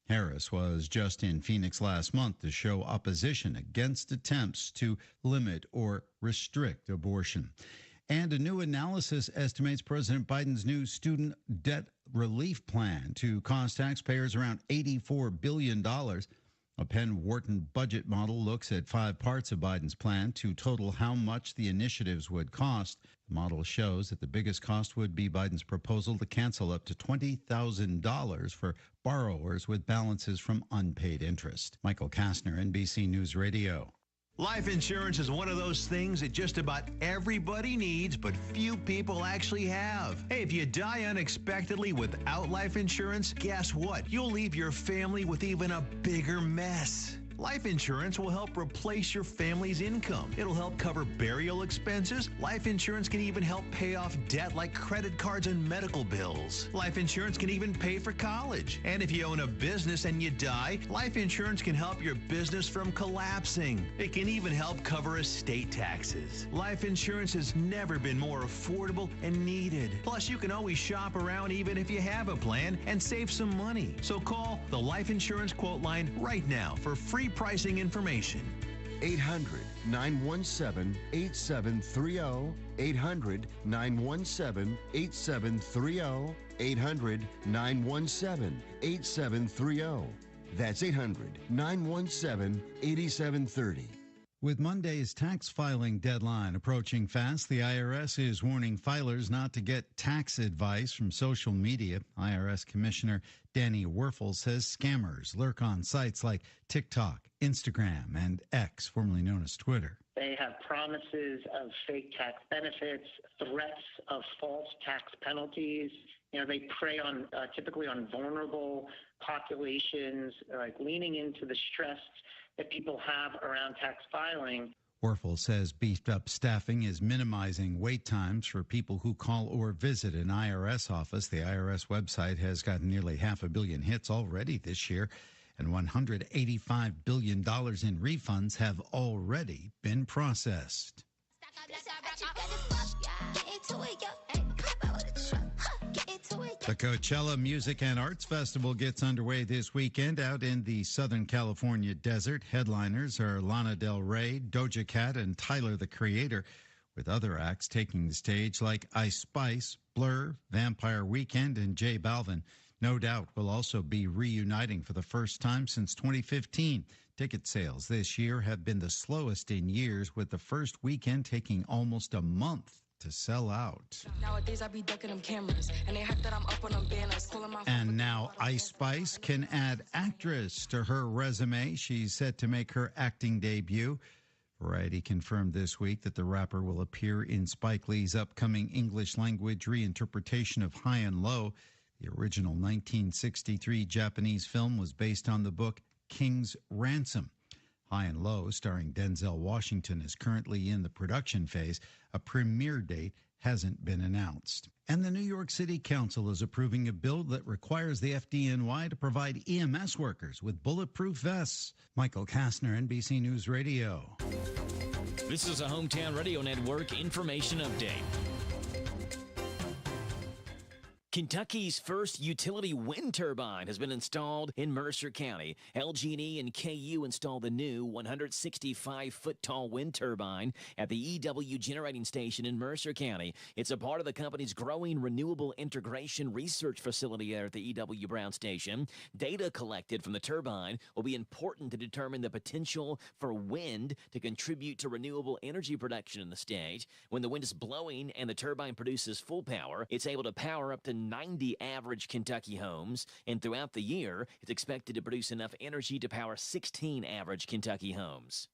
Harris was just in Phoenix last month to show opposition against attempts to limit or restrict abortion. And a new analysis estimates President Biden's new student debt relief plan to cost taxpayers around $84 billion. A Penn Wharton budget model looks at 5 parts of Biden's plan to total how much the initiatives would cost. The model shows that the biggest cost would be Biden's proposal to cancel up to $20,000 for borrowers with balances from unpaid interest. Michael Kastner, NBC News Radio. Life insurance is one of those things that just about everybody needs, but few people actually have. Hey, if you die unexpectedly without life insurance, guess what? You'll leave your family with even a bigger mess. Life insurance will help replace your family's income. It'll help cover burial expenses. Life insurance can even help pay off debt like credit cards and medical bills. Life insurance can even pay for college. And if you own a business and you die, life insurance can help your business from collapsing. It can even help cover estate taxes. Life insurance has never been more affordable and needed. Plus, you can always shop around even if you have a plan and save some money. So call the Life Insurance Quote Line right now for free pricing information. 800-917-8730. 800-917-8730. 800-917-8730. That's 800-917-8730. With Monday's tax filing deadline approaching fast, the IRS is warning filers not to get tax advice from social media. IRS Commissioner Danny Werfel says scammers lurk on sites like TikTok, Instagram, and X, formerly known as Twitter. They have promises of fake tax benefits, threats of false tax penalties. They prey on typically on vulnerable populations, like leaning into the stress that people have around tax filing. Werfel says beefed up staffing is minimizing wait times for people who call or visit an IRS office. The IRS website has gotten nearly 500 million hits already this year, and $185 billion in refunds have already been processed. The Coachella Music and Arts Festival gets underway this weekend out in the Southern California desert. Headliners are Lana Del Rey, Doja Cat, and Tyler, the Creator, with other acts taking the stage like Ice Spice, Blur, Vampire Weekend, and J Balvin. No Doubt will also be reuniting for the first time since 2015. Ticket sales this year have been the slowest in years, with the first weekend taking almost a month to sell out. Nowadays I be ducking them cameras, and they hype that I'm up on them banners. And now Ice Spice can add actress to her resume. She's set to make her acting debut. Variety confirmed this week that the rapper will appear in Spike Lee's upcoming English language reinterpretation of High and Low. The original 1963 Japanese film was based on the book King's Ransom. High and Low, starring Denzel Washington, is currently in the production phase. A premiere date hasn't been announced. And the New York City Council is approving a bill that requires the FDNY to provide EMS workers with bulletproof vests. Michael Kastner, NBC News Radio. This is a Hometown Radio Network information update. Kentucky's first utility wind turbine has been installed in Mercer County. LG&E and KU installed the new 165-foot-tall wind turbine at the EW generating station in Mercer County. It's a part of the company's growing renewable integration research facility there at the EW Brown Station. Data collected from the turbine will be important to determine the potential for wind to contribute to renewable energy production in the state. When the wind is blowing and the turbine produces full power, it's able to power up to 90 average Kentucky homes, and throughout the year, it's expected to produce enough energy to power 16 average Kentucky homes.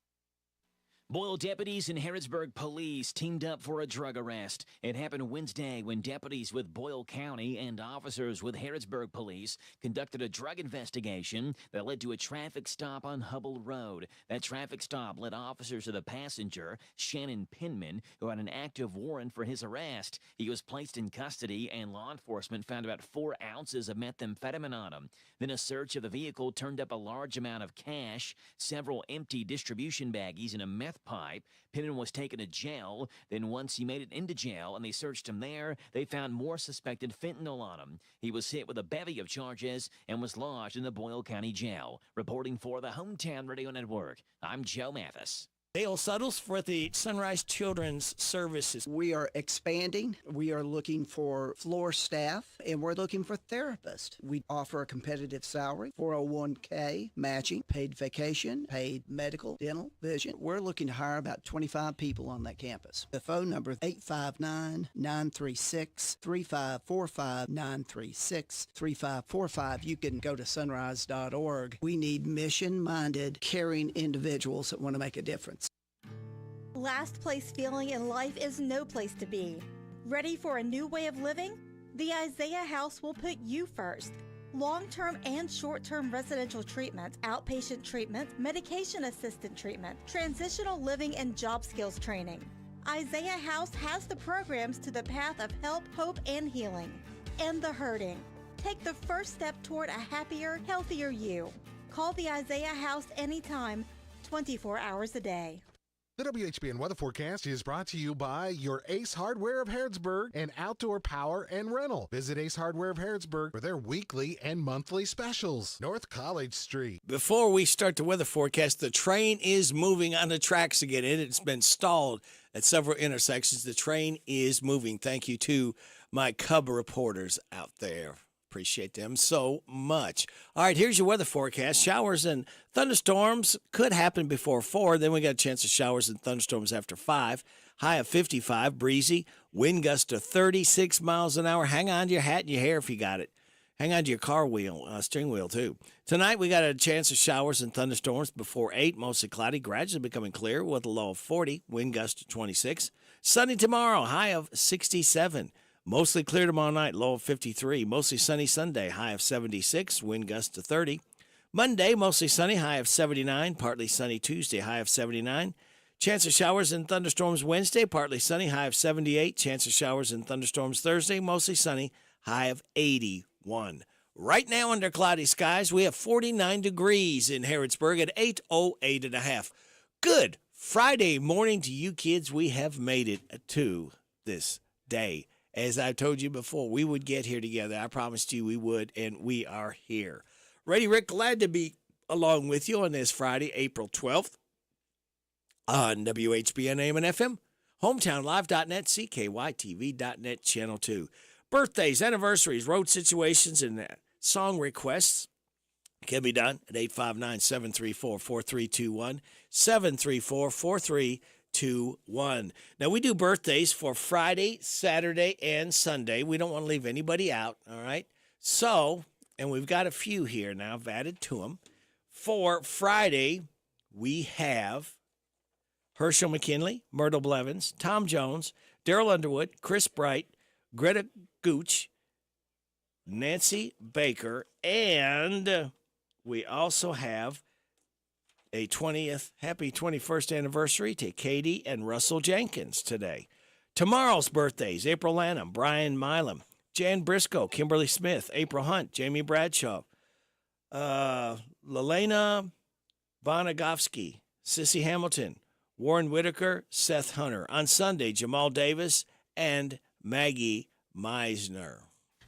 Boyle deputies and Harrodsburg police teamed up for a drug arrest. It happened Wednesday when deputies with Boyle County and officers with Harrodsburg police conducted a drug investigation that led to a traffic stop on Hubble Road. That traffic stop led officers to the passenger, Shannon Penman, who had an active warrant for his arrest. He was placed in custody, and law enforcement found about 4 ounces of methamphetamine on him. Then a search of the vehicle turned up a large amount of cash, several empty distribution baggies, and a meth pipe. Penman was taken to jail. Then once he made it into jail and they searched him there, they found more suspected fentanyl on him. He was hit with a bevy of charges and was lodged in the Boyle County Jail. Reporting for the Hometown Radio Network, I'm Joe Mathis. Dale Suttles for the Sunrise Children's Services. We are expanding. We are looking for floor staff, and we're looking for therapists. We offer a competitive salary, 401k, matching, paid vacation, paid medical, dental, vision. We're looking to hire about 25 people on that campus. The phone number is 859-936-3545, 936-3545. You can go to sunrise.org. We need mission-minded, caring individuals that want to make a difference. Last place feeling in life is no place to be. Ready for a new way of living? The Isaiah House will put you first. Long-term and short-term residential treatment, outpatient treatment, medication-assisted treatment, transitional living, and job skills training. Isaiah House has the programs to the path of help, hope, and healing. End the hurting. Take the first step toward a happier, healthier you. Call the Isaiah House anytime, 24 hours a day. The WHBN weather forecast is brought to you by your Ace Hardware of Harrodsburg and Outdoor Power and Rental. Visit Ace Hardware of Harrodsburg for their weekly and monthly specials. North College Street. Before we start the weather forecast, the train is moving on the tracks again. It's been stalled at several intersections. The train is moving. Thank you to my Cub reporters out there. Appreciate them so much. All right, here's your weather forecast. Showers and thunderstorms could happen before 4. Then we got a chance of showers and thunderstorms after 5. High of 55, breezy. Wind gust to 36 miles an hour. Hang on to your hat and your hair if you got it. Hang on to your car wheel, steering wheel, too. Tonight, we got a chance of showers and thunderstorms before 8. Mostly cloudy, gradually becoming clear with a low of 40. Wind gust to 26. Sunny tomorrow, high of 67. Mostly clear tomorrow night, low of 53. Mostly sunny Sunday, high of 76. Wind gust to 30. Monday, mostly sunny, high of 79. Partly sunny Tuesday, high of 79. Chance of showers and thunderstorms Wednesday, partly sunny, high of 78. Chance of showers and thunderstorms Thursday, mostly sunny, high of 81. Right now, under cloudy skies, we have 49 degrees in Harrodsburg at 8:08.5. Good Friday morning to you kids. We have made it to this day. As I've told you before, we would get here together. I promised you we would, and we are here. Ready, Rick? Glad to be along with you on this Friday, April 12th, on WHBN AM and FM, hometownlive.net, CKYTV.net, Channel 2. Birthdays, anniversaries, road situations, and song requests can be done at 859-734-4321, 734-4321. Now, we do birthdays for Friday, Saturday, and Sunday. We don't want to leave anybody out, all right? So, and we've got a few here now. I've added to them. For Friday, we have Herschel McKinley, Myrtle Blevins, Tom Jones, Daryl Underwood, Chris Bright, Greta Gooch, Nancy Baker, and we also have a 20th, happy 21st anniversary to Katie and Russell Jenkins today. Tomorrow's birthdays, April Lanham, Brian Milam, Jan Briscoe, Kimberly Smith, April Hunt, Jamie Bradshaw, Lelena Bonagovsky, Sissy Hamilton, Warren Whitaker, Seth Hunter. On Sunday, Jamal Davis and Maggie Meisner.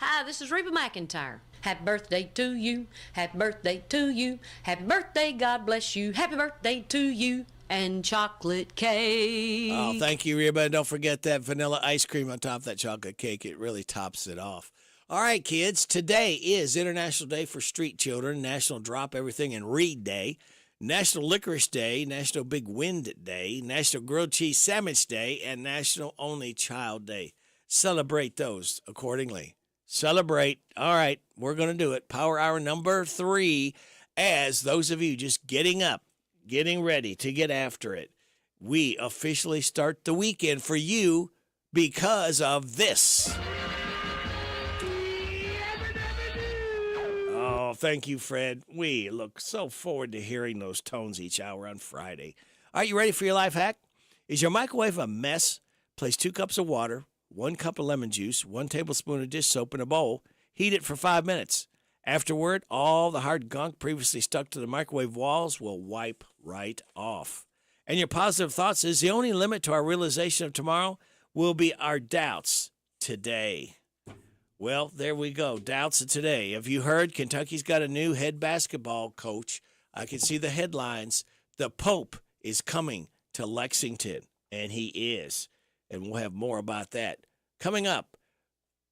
Hi, this is Reba McEntire. Happy birthday to you. Happy birthday to you. Happy birthday, God bless you. Happy birthday to you. And chocolate cake. Oh, thank you, Reba. And don't forget that vanilla ice cream on top of that chocolate cake. It really tops it off. All right, kids. Today is International Day for Street Children, National Drop Everything and Read Day, National Licorice Day, National Big Wind Day, National Grilled Cheese Sandwich Day, and National Only Child Day. Celebrate those accordingly. Celebrate. All right, we're going to do it. Power Hour number 3, as those of you just getting up, getting ready to get after it. We officially start the weekend for you because of this. Oh, thank you, Fred. We look so forward to hearing those tones each hour on Friday. Are you ready for your life hack? Is your microwave a mess? Place 2 cups of water, 1 cup of lemon juice, 1 tablespoon of dish soap in a bowl. Heat it for 5 minutes. Afterward, all the hard gunk previously stuck to the microwave walls will wipe right off. And your positive thoughts is the only limit to our realization of tomorrow will be our doubts today. Well, there we go. Doubts of today. Have you heard Kentucky's got a new head basketball coach? I can see the headlines. The Pope is coming to Lexington, and he is. And we'll have more about that coming up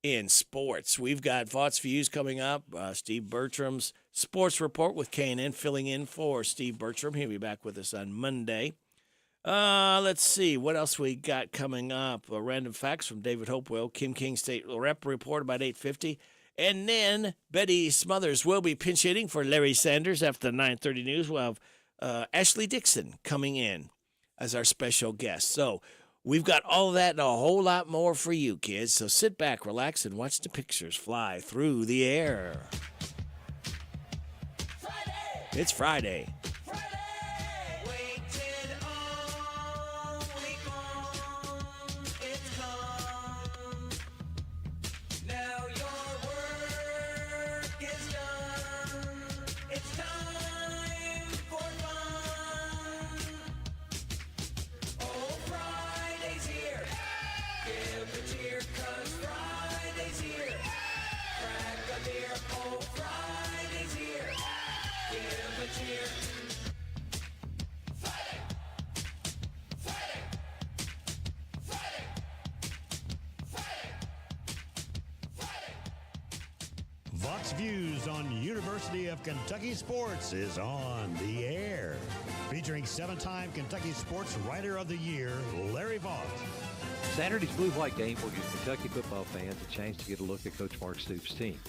in sports. We've got Thoughts Views coming up. Steve Bertram's sports report with K&N filling in for Steve Bertram. He'll be back with us on Monday. Let's see. What else we got coming up? Random facts from David Hopewell. Kim King State Rep report about 8:50. And then Betty Smothers will be pinch hitting for Larry Sanders after the 9:30 news. We'll have Ashley Dixon coming in as our special guest. So we've got all of that and a whole lot more for you, kids. So sit back, relax, and watch the pictures fly through the air. Friday. It's Friday. Fox Views on University of Kentucky Sports is on the air. Featuring 7-time Kentucky Sports Writer of the Year, Larry Vaught. Saturday's Blue-White game will give Kentucky football fans a chance to get a look at Coach Mark Stoops' team.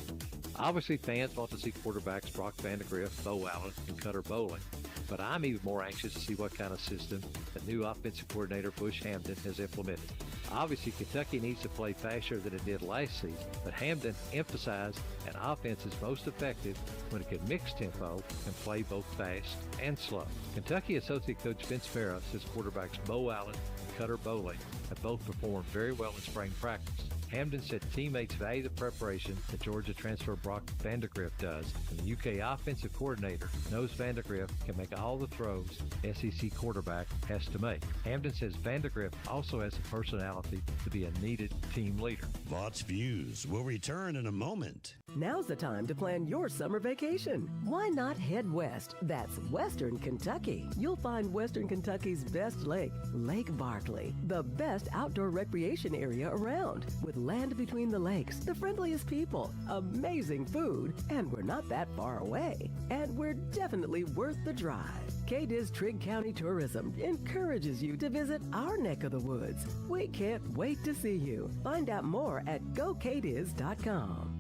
Obviously, fans want to see quarterbacks Brock Vandegrift, Bo Allen, and Cutter Bowling, but I'm even more anxious to see what kind of system the new offensive coordinator Bush Hamdan has implemented. Obviously, Kentucky needs to play faster than it did last season, but Hamdan emphasized an offense is most effective when it can mix tempo and play both fast and slow. Kentucky associate coach Vince Farah says quarterbacks Bo Allen and Cutter Bowling have both performed very well in spring practice. Hamdan said teammates value the preparation that Georgia transfer Brock Vandegrift does, and the UK offensive coordinator knows Vandegrift can make all the throws SEC quarterback has to make. Hamdan says Vandegrift also has the personality to be a needed team leader. Vaught's Views will return in a moment. Now's the time to plan your summer vacation. Why not head west? That's Western Kentucky. You'll find Western Kentucky's best lake, Lake Barkley, the best outdoor recreation area around, with land between the lakes, the friendliest people, amazing food, and we're not that far away. And we're definitely worth the drive. KDIZ Trigg County Tourism encourages you to visit our neck of the woods. We can't wait to see you. Find out more at gokdiz.com.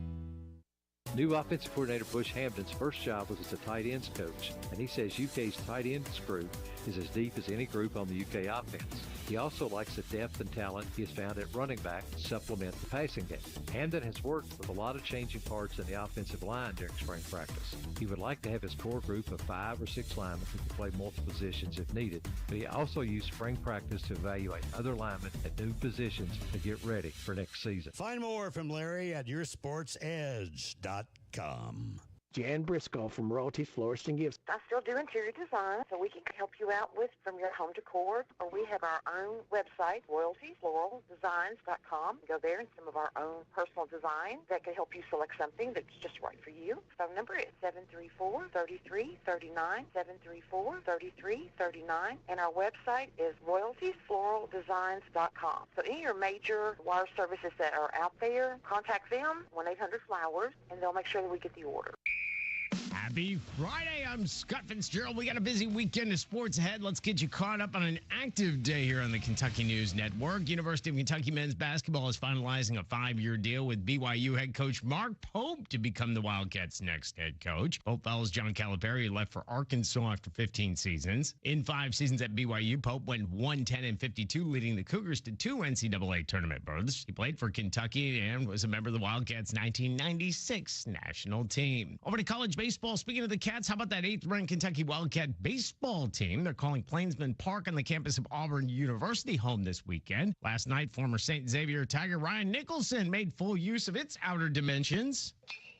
New offensive coordinator Bush Hamdan's first job was as a tight ends coach, and he says UK's tight ends group is as deep as any group on the UK offense. He also likes the depth and talent he has found at running back to supplement the passing game. Hamdan has worked with a lot of changing parts in the offensive line during spring practice. He would like to have his core group of 5 or 6 linemen who can play multiple positions if needed, but he also used spring practice to evaluate other linemen at new positions to get ready for next season. Find more from Larry at yoursportsedge.com. Jan Briscoe from Royalty Florist and Gifts. I still do interior design, so we can help you out with from your home decor. Or we have our own website, royaltyfloraldesigns.com. Go there and some of our own personal design that can help you select something that's just right for you. Phone number is 734-3339, 734-3339. And our website is royaltyfloraldesigns.com. So any of your major wire services that are out there, contact them, 1-800-FLOWERS, and they'll make sure that we get the order. Happy Friday. I'm Scott Fitzgerald. We got a busy weekend of sports ahead. Let's get you caught up on an active day here on the Kentucky News Network. University of Kentucky men's basketball is finalizing a 5-year deal with BYU head coach Mark Pope to become the Wildcats' next head coach. Pope follows John Calipari, left for Arkansas after 15 seasons. In 5 seasons at BYU, Pope went 110-52, leading the Cougars to 2 NCAA tournament berths. He played for Kentucky and was a member of the Wildcats' 1996 national team. Over to college baseball. Speaking of the Cats, how about that 8th-ranked Kentucky Wildcat baseball team? They're calling Plainsman Park on the campus of Auburn University home this weekend. Last night, former St. Xavier Tiger Ryan Nicholson made full use of its outer dimensions.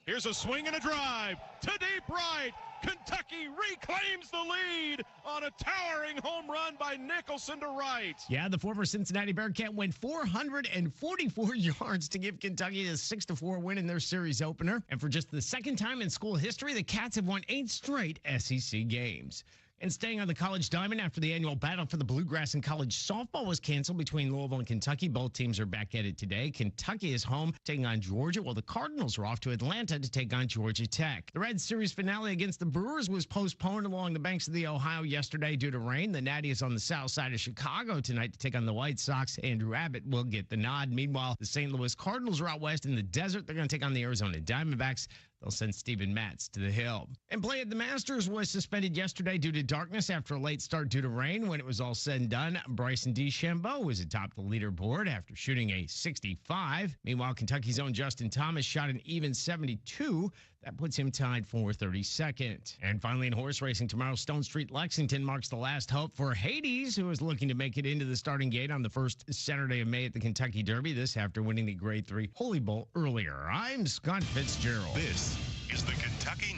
Here's a swing and a drive to deep right. Kentucky reclaims the lead on a towering home run by Nicholson to right. Yeah, the former Cincinnati Bearcat went 444 yards to give Kentucky a 6-4 win in their series opener. And for just the second time in school history, the Cats have won 8 straight SEC games. And staying on the college diamond, after the annual battle for the Bluegrass in college softball was canceled between Louisville and Kentucky, both teams are back at it today. Kentucky is home taking on Georgia, while the Cardinals are off to Atlanta to take on Georgia Tech. The Reds series finale against the Brewers was postponed along the banks of the Ohio yesterday due to rain. The Natty is on the south side of Chicago tonight to take on the White Sox. Andrew Abbott will get the nod. Meanwhile, the St. Louis Cardinals are out west in the desert. They're going to take on the Arizona Diamondbacks. They'll send Steven Matz to the Hill. And play at the Masters was suspended yesterday due to darkness after a late start due to rain. When it was all said and done, Bryson DeChambeau was atop the leaderboard after shooting a 65. Meanwhile, Kentucky's own Justin Thomas shot an even 72. That puts him tied for 32nd. And finally, in horse racing, tomorrow, Stone Street Lexington marks the last hope for Hades, who is looking to make it into the starting gate on the first Saturday of May at the Kentucky Derby. This after winning the Grade 3 Holy Bowl earlier. I'm Scott Fitzgerald. This is the Kentucky.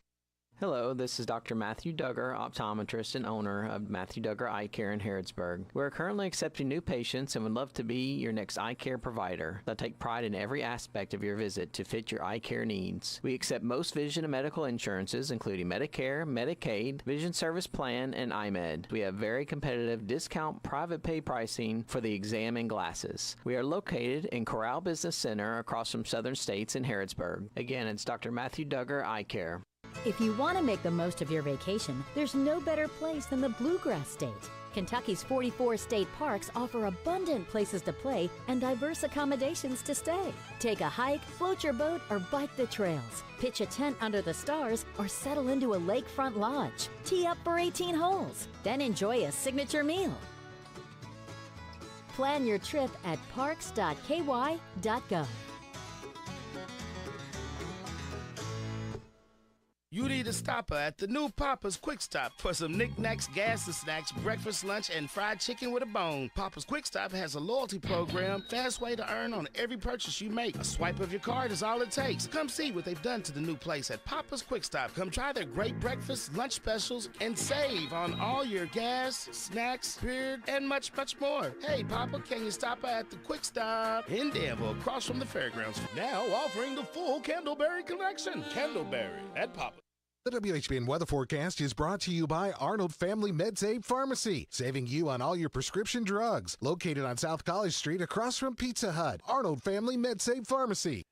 Hello, this is Dr. Matthew Duggar, optometrist and owner of Matthew Duggar Eye Care in Harrodsburg. We're currently accepting new patients and would love to be your next eye care provider. They'll take pride in every aspect of your visit to fit your eye care needs. We accept most vision and medical insurances, including Medicare, Medicaid, Vision Service Plan, and iMed. We have very competitive discount private pay pricing for the exam and glasses. We are located in Corral Business Center across from Southern States in Harrodsburg. Again, it's Dr. Matthew Duggar Eye Care. If you want to make the most of your vacation, there's no better place than the Bluegrass State. Kentucky's 44 state parks offer abundant places to play and diverse accommodations to stay. Take a hike, float your boat, or bike the trails. Pitch a tent under the stars or settle into a lakefront lodge. Tee up for 18 holes. Then enjoy a signature meal. Plan your trip at parks.ky.gov. You need a stopper at the new Papa's Quick Stop for some knickknacks, gas and snacks, breakfast, lunch, and fried chicken with a bone. Papa's Quick Stop has a loyalty program, fast way to earn on every purchase you make. A swipe of your card is all it takes. Come see what they've done to the new place at Papa's Quick Stop. Come try their great breakfast, lunch specials, and save on all your gas, snacks, beer, and much, much more. Hey, Papa, can you stop at the Quick Stop in Danville, across from the fairgrounds? Now offering the full Candleberry collection. Candleberry at Papa. The WHBN weather forecast is brought to you by Arnold Family MedSave Pharmacy, saving you on all your prescription drugs. Located on South College Street across from Pizza Hut. Arnold Family MedSave Pharmacy.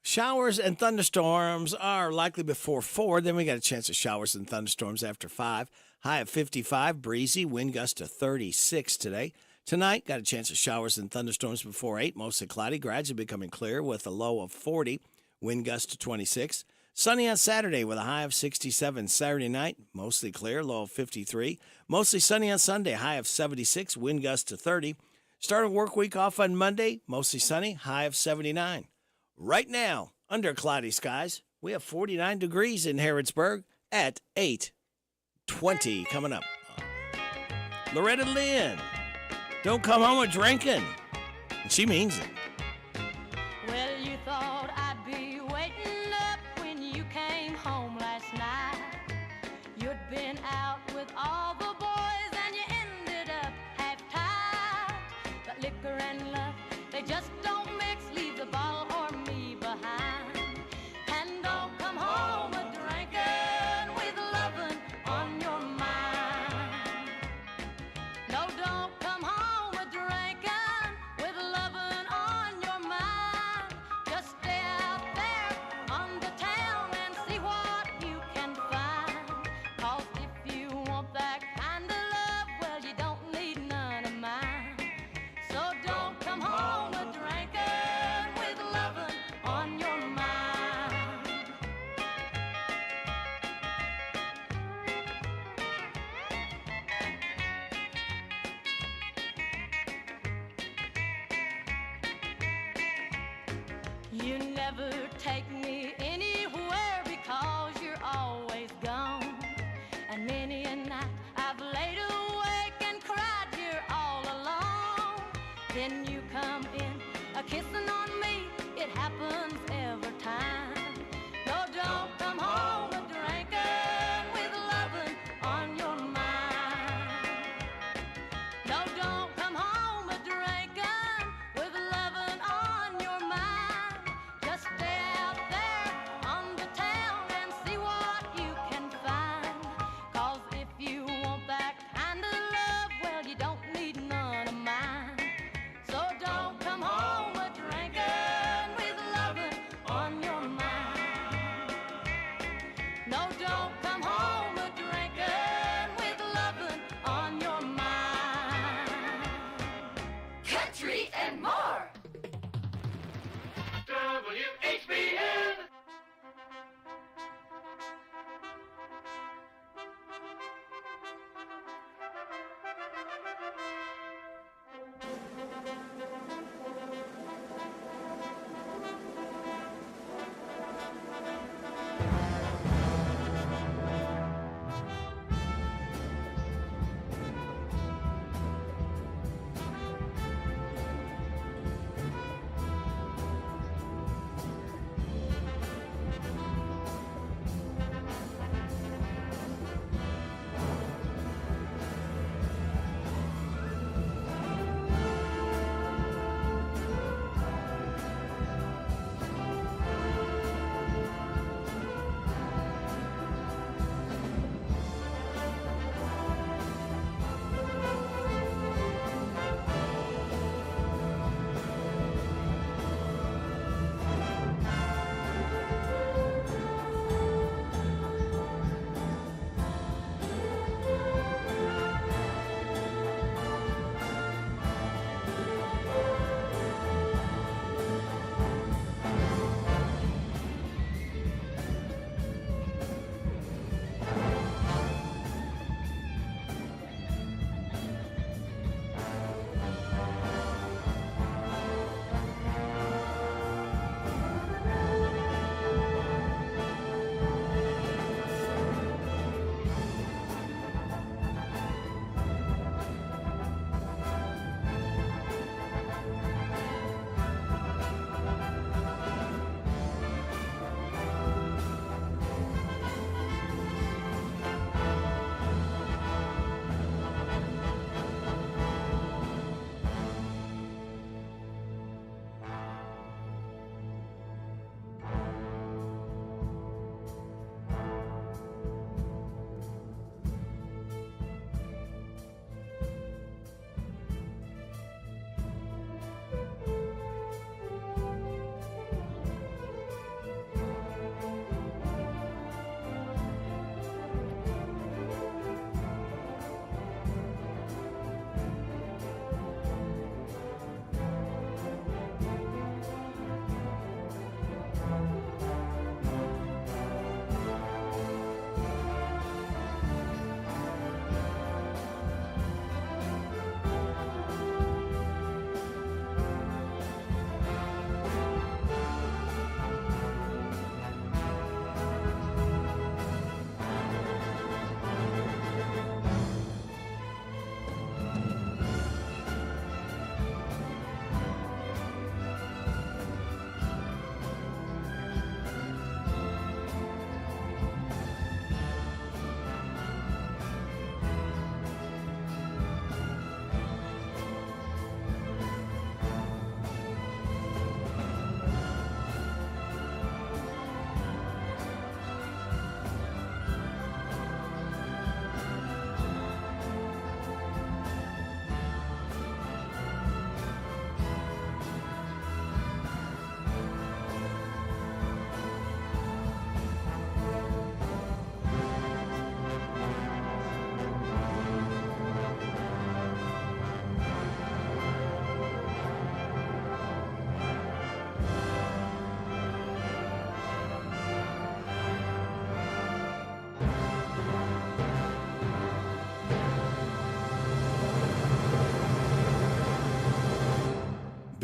Showers and thunderstorms are likely before 4. Then we got a chance of showers and thunderstorms after 5. High of 55, breezy, wind gust to 36 today. Tonight, got a chance of showers and thunderstorms before 8, mostly cloudy, gradually becoming clear with a low of 40, wind gust to 26. Sunny on Saturday with a high of 67. Saturday night, mostly clear, low of 53. Mostly sunny on Sunday, high of 76, wind gust to 30. Start a work week off on Monday, mostly sunny, high of 79. Right now, under cloudy skies, we have 49 degrees in Harrodsburg at 8:20 coming up. Loretta Lynn, don't come home a drinking. And she means it. Well, you thought I'd be waiting up when you came home last night. You'd been out with all the boys and you ended up half-tied. But liquor and love, they just don't mix, leave the bottle or me behind. And don't come home a drinking with lovin' on your mind. No, don't come home a drinking with lovin' on your mind. Just stay out there on the town and see what you can find. 'Cause if you want that kind of love, well, you don't need none of mine. So don't come home a drinking with lovin' on your mind. You never take me anywhere because you're always gone. And many a night I've laid awake and cried here all alone. Then you come in a kissing on me, it happens every time. No, don't come home a drinking with lovin' on your mind. No, don't come home a drinking with lovin' on your mind. Just stay out there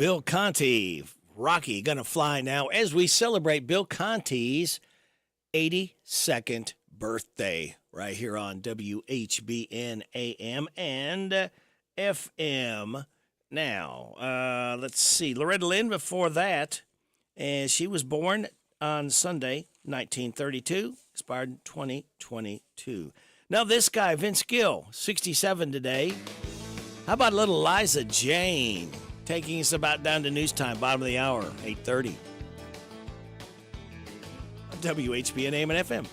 Bill Conti, Rocky, gonna fly now as we celebrate Bill Conti's 82nd birthday right here on WHBN AM and FM. Now, let's see. Loretta Lynn before that, and she was born on Sunday, 1932, expired in 2022. Now this guy, Vince Gill, 67 today. How about little Liza Jane, taking us about down to news time, bottom of the hour, 8:30. WHBN AM and FM.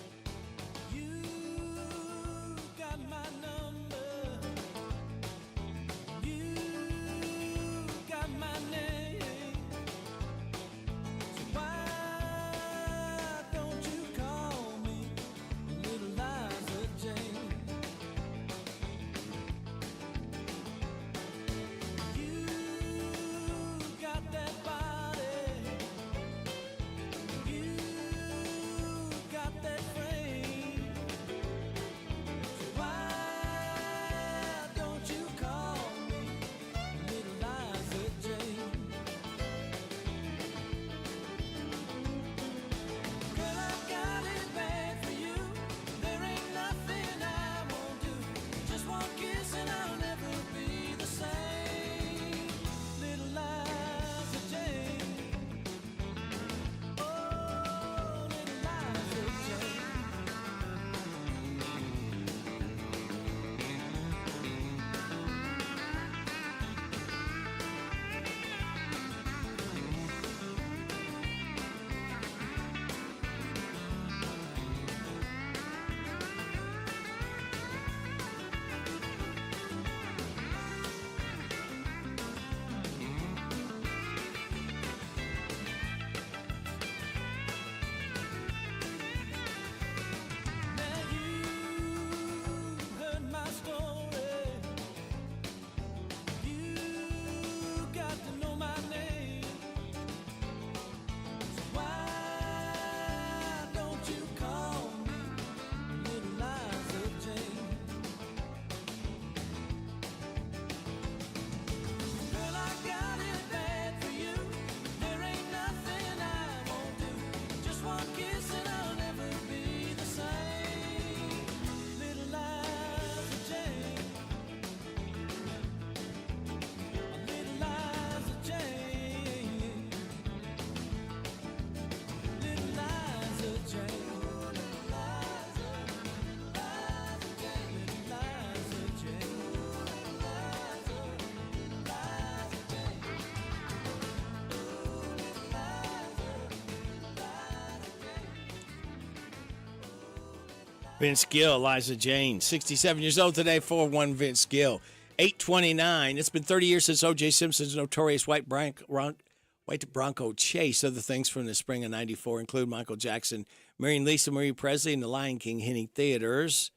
Vince Gill, Liza Jane, 67 years old today, 4-1 Vince Gill. 8:29. It's been 30 years since O.J. Simpson's notorious white Bronco chase. Other things from the spring of 94 include Michael Jackson marrying Lisa Marie Presley and The Lion King hitting theaters.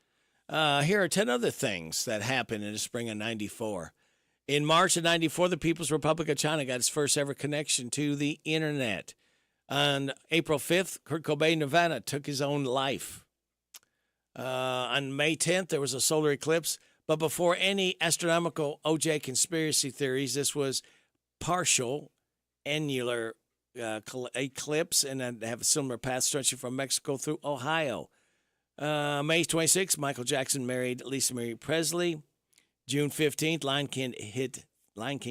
Here are 10 other things that happened in the spring of 94. In March of 94, the People's Republic of China got its first ever connection to the internet. On April 5th, Kurt Cobain, Nirvana, took his own life. On May 10th, there was a solar eclipse. But before any astronomical OJ conspiracy theories, this was partial annular eclipse, and they have a similar path stretching from Mexico through Ohio. May 26th, Michael Jackson married Lisa Marie Presley. June 15th, Lion King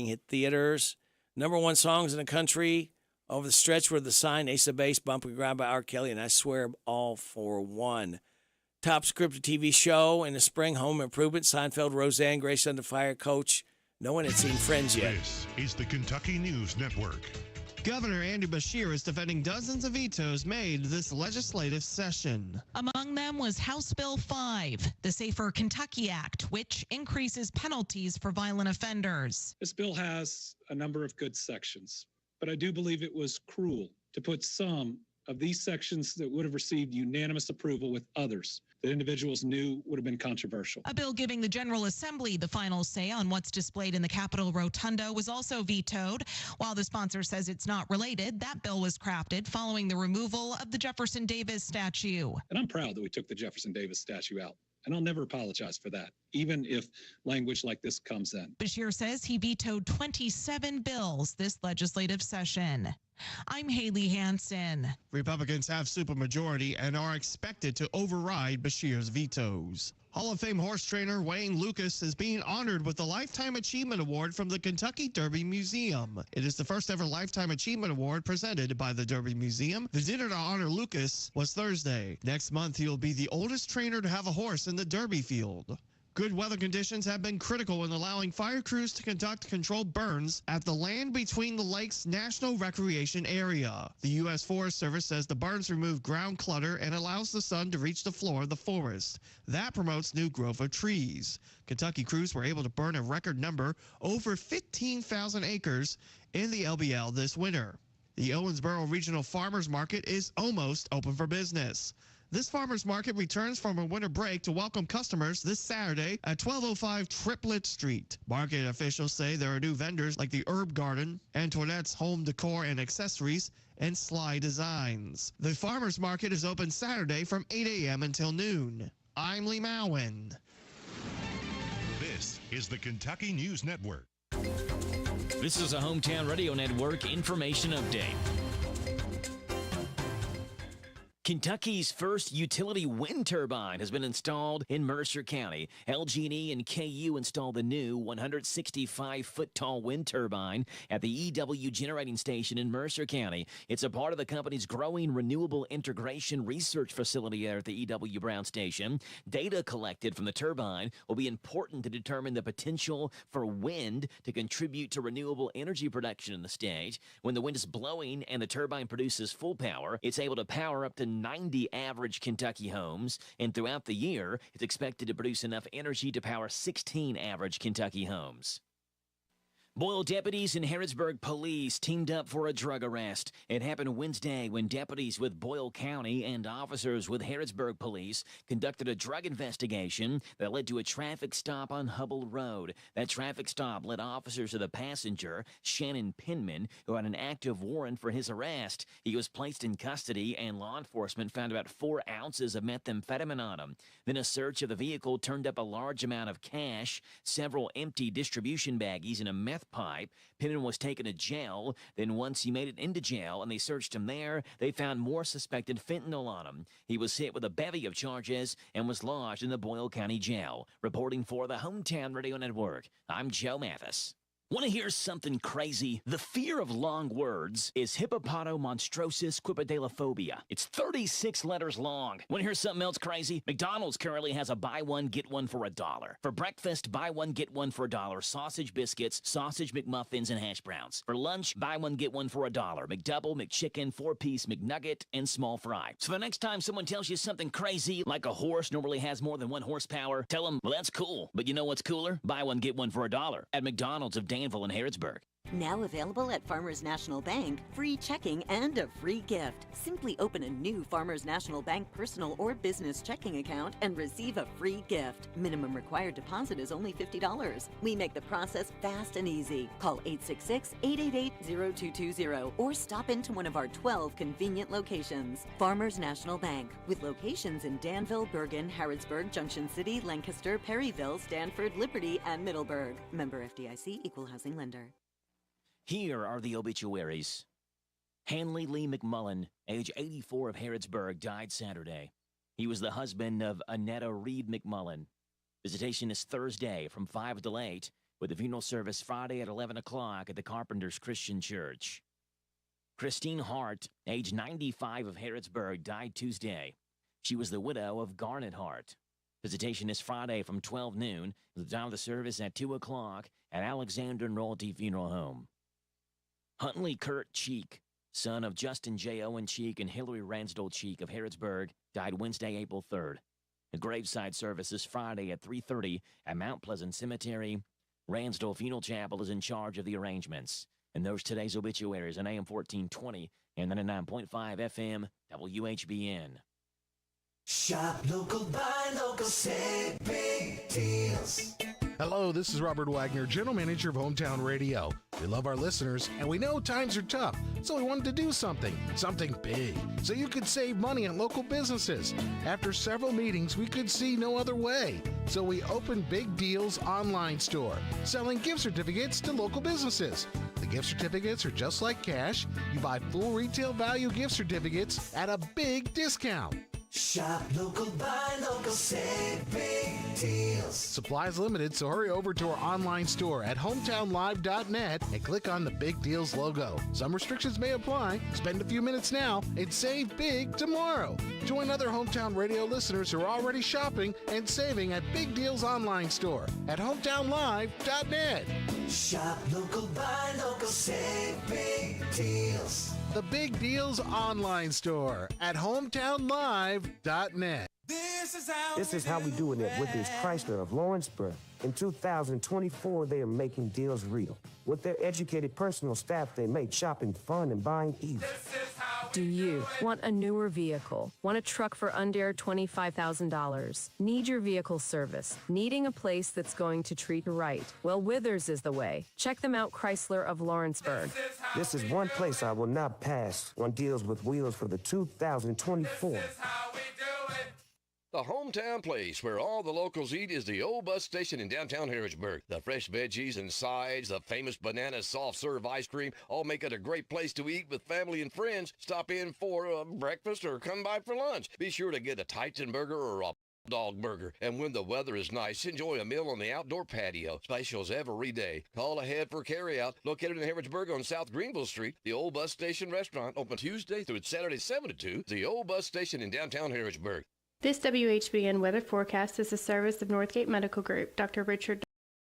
hit theaters. Number one songs in the country over the stretch were The Sign, Ace of Base, Bump and Grind by R. Kelly, and I Swear All for One. Top scripted TV show in the spring, Home Improvement, Seinfeld, Roseanne, Grace Under Fire, Coach. No one had seen Friends yet. This is the Kentucky News Network. Governor Andy Beshear is defending dozens of vetoes made this legislative session. Among them was House Bill 5, the Safer Kentucky Act, which increases penalties for violent offenders. This bill has a number of good sections, but I do believe it was cruel to put some of these sections that would have received unanimous approval with others that individuals knew would have been controversial. A bill giving the General Assembly the final say on what's displayed in the Capitol Rotunda was also vetoed. While the sponsor says it's not related, that bill was crafted following the removal of the Jefferson Davis statue. And I'm proud that we took the Jefferson Davis statue out. And I'll never apologize for that, even if language like this comes in. Bashir says he vetoed 27 bills this legislative session. I'm Haley Hansen. Republicans have supermajority and are expected to override Bashir's vetoes. Hall of Fame horse trainer Wayne Lucas is being honored with the Lifetime Achievement Award from the Kentucky Derby Museum. It is the first ever Lifetime Achievement Award presented by the Derby Museum. The dinner to honor Lucas was Thursday. Next month, he'll be the oldest trainer to have a horse in the Derby field. Good weather conditions have been critical in allowing fire crews to conduct controlled burns at the Land Between the Lakes National Recreation Area. The U.S. Forest Service says the burns remove ground clutter and allows the sun to reach the floor of the forest. That promotes new growth of trees. Kentucky crews were able to burn a record number, over 15,000 acres, in the LBL this winter. The Owensboro Regional Farmers Market is almost open for business. This farmers market returns from a winter break to welcome customers this Saturday at 1205 Triplet Street. Market officials say there are new vendors like the Herb Garden, Antoinette's Home Decor and Accessories, and Sly Designs. The farmers market is open Saturday from 8 a.m. until noon. I'm Lee Mowen. This is the Kentucky News Network. This is a Hometown Radio Network information update. Kentucky's first utility wind turbine has been installed in Mercer County. LG&E and KU installed the new 165-foot-tall wind turbine at the EW Generating Station in Mercer County. It's a part of the company's growing renewable integration research facility there at the EW Brown Station. Data collected from the turbine will be important to determine the potential for wind to contribute to renewable energy production in the state. When the wind is blowing and the turbine produces full power, it's able to power up to 90 average Kentucky homes, and throughout the year, it's expected to produce enough energy to power 16 average Kentucky homes. Boyle deputies and Harrodsburg police teamed up for a drug arrest. It happened Wednesday when deputies with Boyle County and officers with Harrodsburg police conducted a drug investigation that led to a traffic stop on Hubble Road. That traffic stop led officers to the passenger, Shannon Penman, who had an active warrant for his arrest. He was placed in custody, and law enforcement found about 4 ounces of methamphetamine on him. Then a search of the vehicle turned up a large amount of cash, several empty distribution baggies, and a meth pipe. Penman was taken to jail. Then once he made it into jail and they searched him there, they found more suspected fentanyl on him. He was hit with a bevy of charges and was lodged in the Boyle County Jail. Reporting for the Hometown Radio Network, I'm Joe Mathis. Want to hear something crazy? The fear of long words is hippopotomonstrosis quipadelaphobia. It's 36 letters long. Want to hear something else crazy? McDonald's currently has a buy one, get one for $1. For breakfast, buy one, get one for $1. Sausage biscuits, sausage McMuffins, and hash browns. For lunch, buy one, get one for $1. McDouble, McChicken, 4-piece McNugget, and small fry. So the next time someone tells you something crazy, like a horse normally has more than 1 horsepower, tell them, well, that's cool. But you know what's cooler? Buy one, get one for $1 at McDonald's of Danville and Harrodsburg. Now available at Farmers National Bank, free checking and a free gift. Simply open a new Farmers National Bank personal or business checking account and receive a free gift. Minimum required deposit is only $50. We make the process fast and easy. Call 866-888-0220 or stop into one of our 12 convenient locations. Farmers National Bank, with locations in Danville, Bergen, Harrodsburg, Junction City, Lancaster, Perryville, Stanford, Liberty, and Middleburg. Member FDIC, Equal Housing Lender. Here are the obituaries. Hanley Lee McMullen, age 84 of Harrodsburg, died Saturday. He was the husband of Annetta Reed McMullen. Visitation is Thursday from 5 till 8, with the funeral service Friday at 11 o'clock at the Carpenters Christian Church. Christine Hart, age 95 of Harrodsburg, died Tuesday. She was the widow of Garnet Hart. Visitation is Friday from 12 noon, with the time of the service at 2 o'clock at Alexander and Royalty Funeral Home. Huntley Kurt Cheek, son of Justin J. Owen Cheek and Hillary Ransdell Cheek of Harrodsburg, died Wednesday, April 3rd. The graveside service is Friday at 3:30 at Mount Pleasant Cemetery. Ransdell Funeral Chapel is in charge of the arrangements. And those today's obituaries on AM 1420 and 99.5 FM WHBN. Shop local, buy local, save big deals. Hello, this is Robert Wagner, General Manager of Hometown Radio. We love our listeners, and we know times are tough, so we wanted to do something big, so you could save money on local businesses. After several meetings, we could see no other way, so we opened Big Deals Online Store, selling gift certificates to local businesses. The gift certificates are just like cash. You buy full retail value gift certificates at a big discount. Shop local, buy local, save big deals. Supplies limited, so hurry over to our online store at hometownlive.net and click on the Big Deals logo. Some restrictions may apply. Spend a few minutes now and save big tomorrow. Join other Hometown Radio listeners who are already shopping and saving at Big Deals online store at hometownlive.net. Shop local, buy local, save big deals. The Big Deals online store at hometownlive.net. This is how we doing it with this Chrysler of Lawrenceburg. In 2024, they are making deals real. With their educated personal staff, they make shopping fun and buying easy. Do you want a newer vehicle? Want a truck for under $25,000? Need your vehicle service? Needing a place that's going to treat you right? Well, Withers is the way. Check them out, Chrysler of Lawrenceburg. This is one place I will not pass on deals with wheels for the 2024. The hometown place where all the locals eat is the old bus station in downtown Harrodsburg. The fresh veggies and sides, the famous banana soft serve ice cream, all make it a great place to eat with family and friends. Stop in for breakfast or come by for lunch. Be sure to get a Titan burger or a dog burger. And when the weather is nice, enjoy a meal on the outdoor patio. Specials every day. Call ahead for carryout. Located in Harrodsburg on South Greenville Street, the Old Bus Station Restaurant, open Tuesday through Saturday 7 to 2. The Old Bus Station in downtown Harrodsburg. This WHBN weather forecast is a service of Northgate Medical Group. Dr. Richard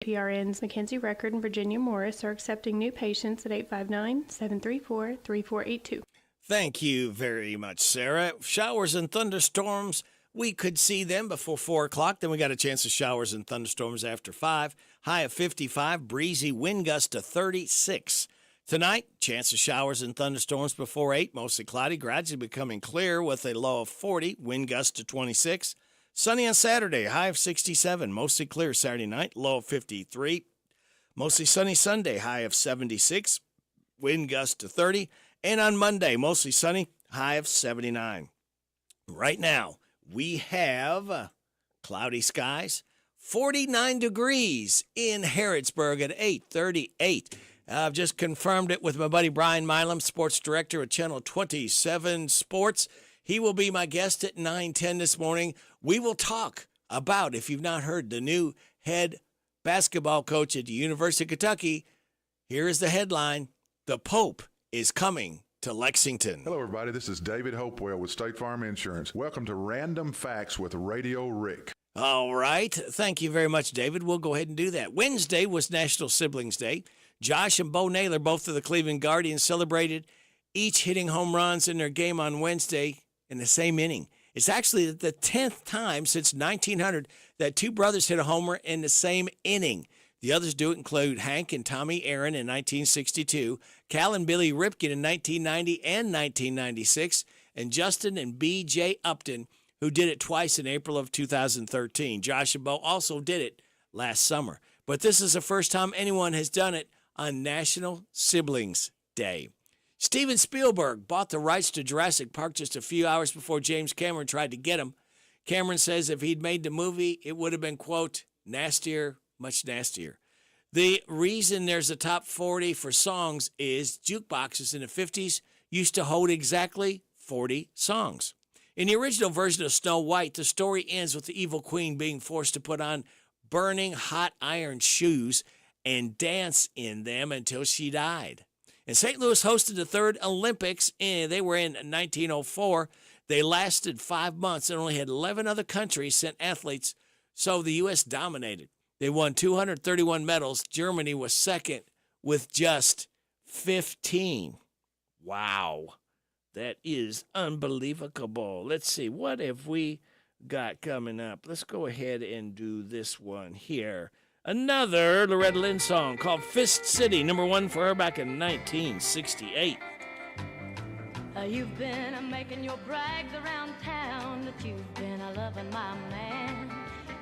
PRNs Mackenzie Record and Virginia Morris are accepting new patients at 859-734-3482. Thank you very much, Sarah. Showers and thunderstorms, we could see them before 4 o'clock. Then we got a chance of showers and thunderstorms after 5. High of 55, breezy, wind gust to 36. Tonight, chance of showers and thunderstorms before 8, mostly cloudy, gradually becoming clear with a low of 40, wind gust to 26. Sunny on Saturday, high of 67, mostly clear Saturday night, low of 53. Mostly sunny Sunday, high of 76, wind gust to 30. And on Monday, mostly sunny, high of 79. Right now, we have cloudy skies, 49 degrees in Harrodsburg at 8:38. I've just confirmed it with my buddy Brian Milam, sports director at Channel 27 Sports. He will be my guest at 9:10 this morning. We will talk about, if you've not heard, the new head basketball coach at the University of Kentucky. Here is the headline: The Pope is coming to Lexington. Hello, everybody. This is David Hopewell with State Farm Insurance. Welcome to Random Facts with Radio Rick. All right. Thank you very much, David. We'll go ahead and do that. Wednesday was National Siblings Day. Josh and Bo Naylor, both of the Cleveland Guardians, celebrated, each hitting home runs in their game on Wednesday in the same inning. It's actually the 10th time since 1900 that two brothers hit a homer in the same inning. The others do include Hank and Tommy Aaron in 1962, Cal and Billy Ripken in 1990 and 1996, and Justin and B.J. Upton, who did it twice in April of 2013. Josh and Bo also did it last summer. But this is the first time anyone has done it on National Siblings Day. Steven Spielberg bought the rights to Jurassic Park just a few hours before James Cameron tried to get him. Cameron says if he'd made the movie, it would have been, quote, nastier, much nastier. The reason there's a top 40 for songs is jukeboxes in the 50s used to hold exactly 40 songs. In the original version of Snow White, the story ends with the evil queen being forced to put on burning hot iron shoes and dance in them until she died. And St. Louis hosted the third Olympics, and they were in 1904. They lasted 5 months and only had 11 other countries sent athletes, so the U.S. dominated. They won 231 medals. Germany was second with just 15. Wow. That is unbelievable. Let's see, what have we got coming up? Let's go ahead and do this one here. Another Loretta Lynn song called Fist City, number 1 for her back in 1968. You've been making your brags around town that you've been loving my man.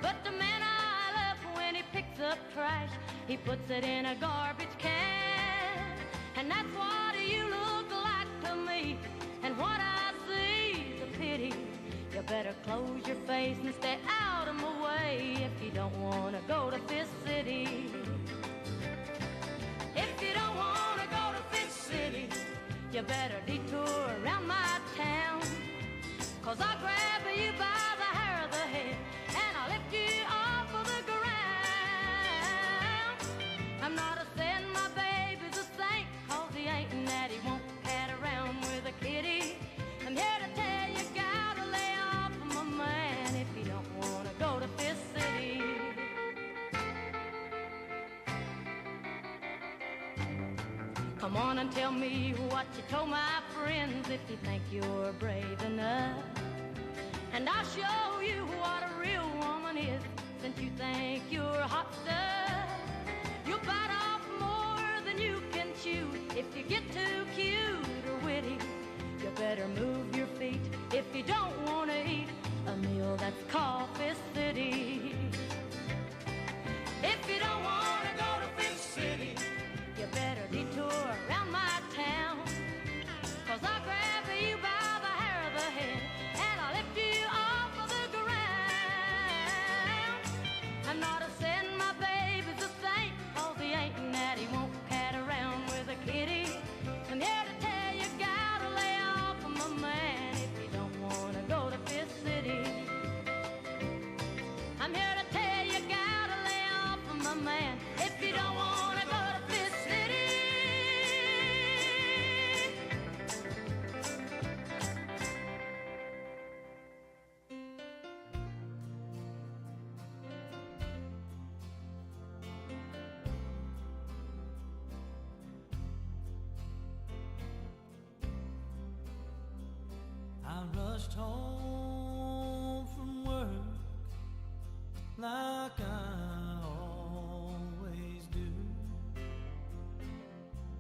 But the man I love, when he picks up trash, he puts it in a garbage can. And that's what you look like to me, and what I see's a pity. You better close your face and stay out of my way if you don't want to go to Fifth City. If you don't want to go to Fifth City, you better detour around my town. 'Cause I'll grab you by the hair of the head and I'll lift you off of the ground. I'm not a saying my baby's a saint, 'cause he ain't and that he won't cat around with a kitty. I'm here to tell you, gotta lay off of my man if you don't want to go to Fifth City. Come on and tell me what you told my friends if you think you're brave enough. And I'll show you what a real woman is, since you think you're hot stuff. You'll bite off more than you can chew if you get too cute or witty. You better move your feet if you don't want to eat a meal that's called Fifth City. If you don't want to go to Fifth City, you better detour around my town. 'Cause I'll grab you by the hair of the head and I'll lift you off of the ground. I'm not a saying my baby's a saint, 'cause he ain't and that he won't cat around with a kitty. I'm here to tell you, gotta lay off of my man if you don't want to go to Fifth City. I'm here to tell you, gotta lay off of my man if you don't want to go to Fifth City. I rushed home from work like I always do.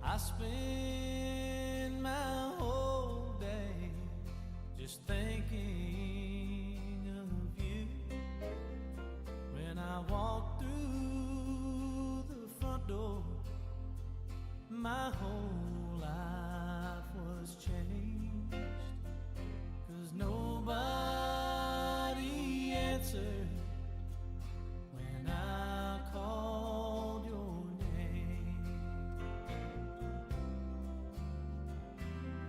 I spend my whole day just thinking of you. When I walk through the front door, my whole life was changed. 'Cause nobody answered when I called your name.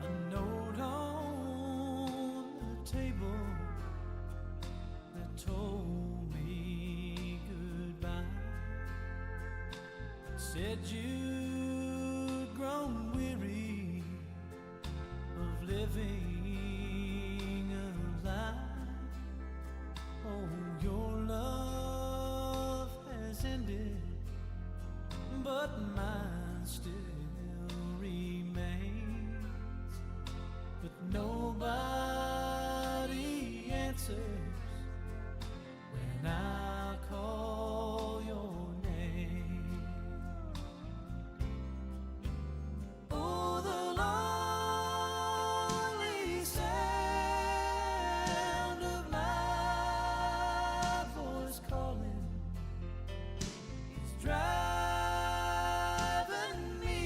A note on the table that told me goodbye said you'd grown weary of living a lie. Oh, your love has ended, but mine still remains. But nobody answers when I call your name. Oh, the lonely sound of my voice calling is driving me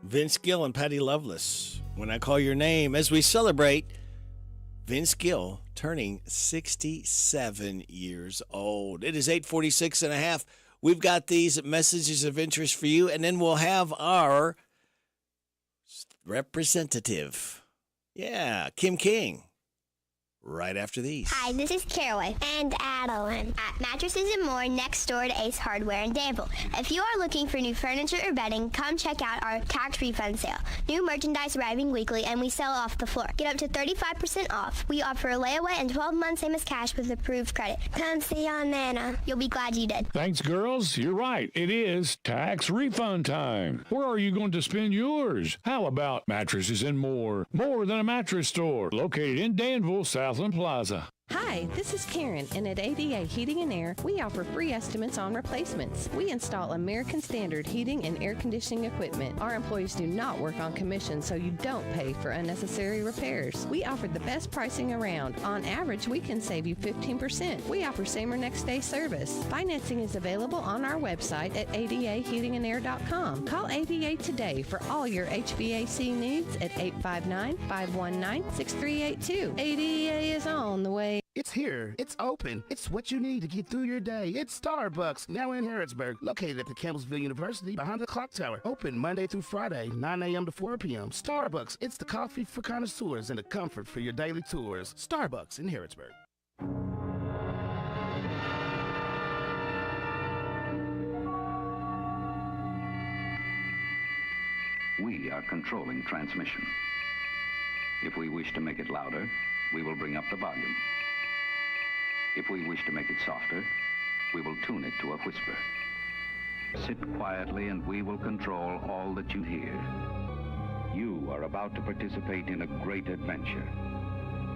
Vince Gill and Patty Loveless, When I Call Your Name, as we celebrate Vince Gill turning 67 years old. It is 8:46 and a half. We've got these messages of interest for you, and then we'll have our representative. Yeah, Kim King. Right after these. Hi, this is Caroline and Adeline at Mattresses and More next door to Ace Hardware in Danville. If you are looking for new furniture or bedding, come check out our tax refund sale. New merchandise arriving weekly and we sell off the floor. Get up to 35% off. We offer a layaway and 12 months same as cash with approved credit. Come see Aunt Nana. You'll be glad you did. Thanks, girls. You're right. It is tax refund time. Where are you going to spend yours? How about Mattresses and More? More than a mattress store. Located in Danville, Southland Plaza. Hi, this is Karen, and at ADA Heating and Air, we offer free estimates on replacements. We install American Standard heating and air conditioning equipment. Our employees do not work on commission, so you don't pay for unnecessary repairs. We offer the best pricing around. On average, we can save you 15%. We offer same or next day service. Financing is available on our website at adaheatingandair.com. Call ADA today for all your HVAC needs at 859-519-6382. ADA is on the way. It's here. It's open. It's what you need to get through your day. It's Starbucks, now in Harrodsburg, located at the Campbellsville University behind the clock tower. Open Monday through Friday, 9 a.m. to 4 p.m. Starbucks, it's the coffee for connoisseurs and the comfort for your daily tours. Starbucks in Harrodsburg. We are controlling transmission. If we wish to make it louder, we will bring up the volume. If we wish to make it softer, we will tune it to a whisper. Sit quietly and we will control all that you hear. You are about to participate in a great adventure.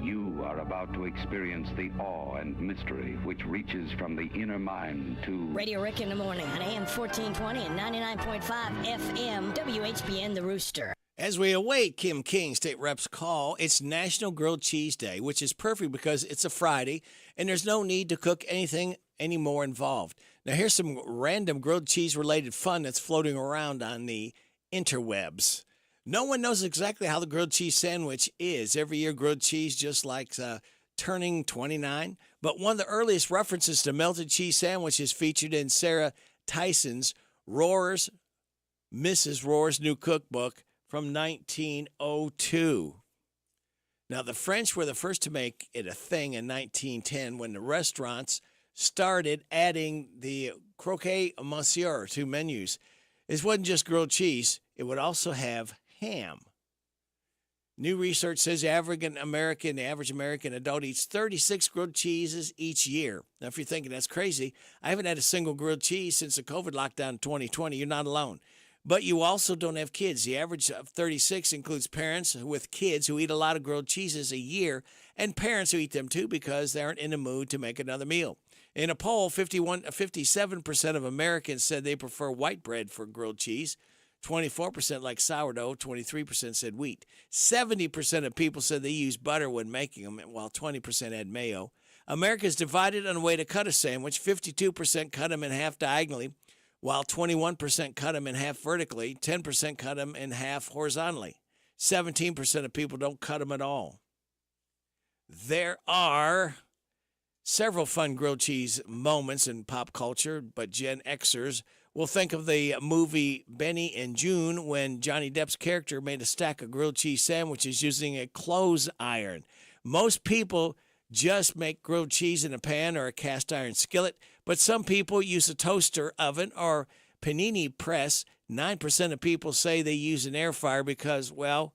You are about to experience the awe and mystery which reaches from the inner mind to... Radio Rick in the morning on AM 1420 and 99.5 FM, WHBN The Rooster. As we await Kim King, State Rep's call, it's National Grilled Cheese Day, which is perfect because it's a Friday and there's no need to cook anything any more involved. Now, here's some random grilled cheese-related fun that's floating around on the interwebs. No one knows exactly how the grilled cheese sandwich is. Every year, grilled cheese just likes turning 29. But one of the earliest references to melted cheese sandwich is featured in Sarah Tyson's Mrs. Rohr's New Cookbook from 1902. Now, the French were the first to make it a thing in 1910 when the restaurants started adding the croquet monsieur to menus. It wasn't just grilled cheese. It would also have ham. New research says the average American adult eats 36 grilled cheeses each year. Now, if you're thinking that's crazy, I haven't had a single grilled cheese since the COVID lockdown in 2020. You're not alone. But you also don't have kids. The average of 36 includes parents with kids who eat a lot of grilled cheeses a year and parents who eat them too because they aren't in the mood to make another meal. In a poll, 57% of Americans said they prefer white bread for grilled cheese. 24% like sourdough, 23% said wheat. 70% of people said they use butter when making them, while 20% add mayo. America's divided on a way to cut a sandwich. 52% cut them in half diagonally, while 21% cut them in half vertically, 10% cut them in half horizontally. 17% of people don't cut them at all. There are several fun grilled cheese moments in pop culture, but Gen Xers will think of the movie Benny and June when Johnny Depp's character made a stack of grilled cheese sandwiches using a clothes iron. Most people just make grilled cheese in a pan or a cast iron skillet, but some people use a toaster oven or panini press. 9% of people say they use an air fryer because, well,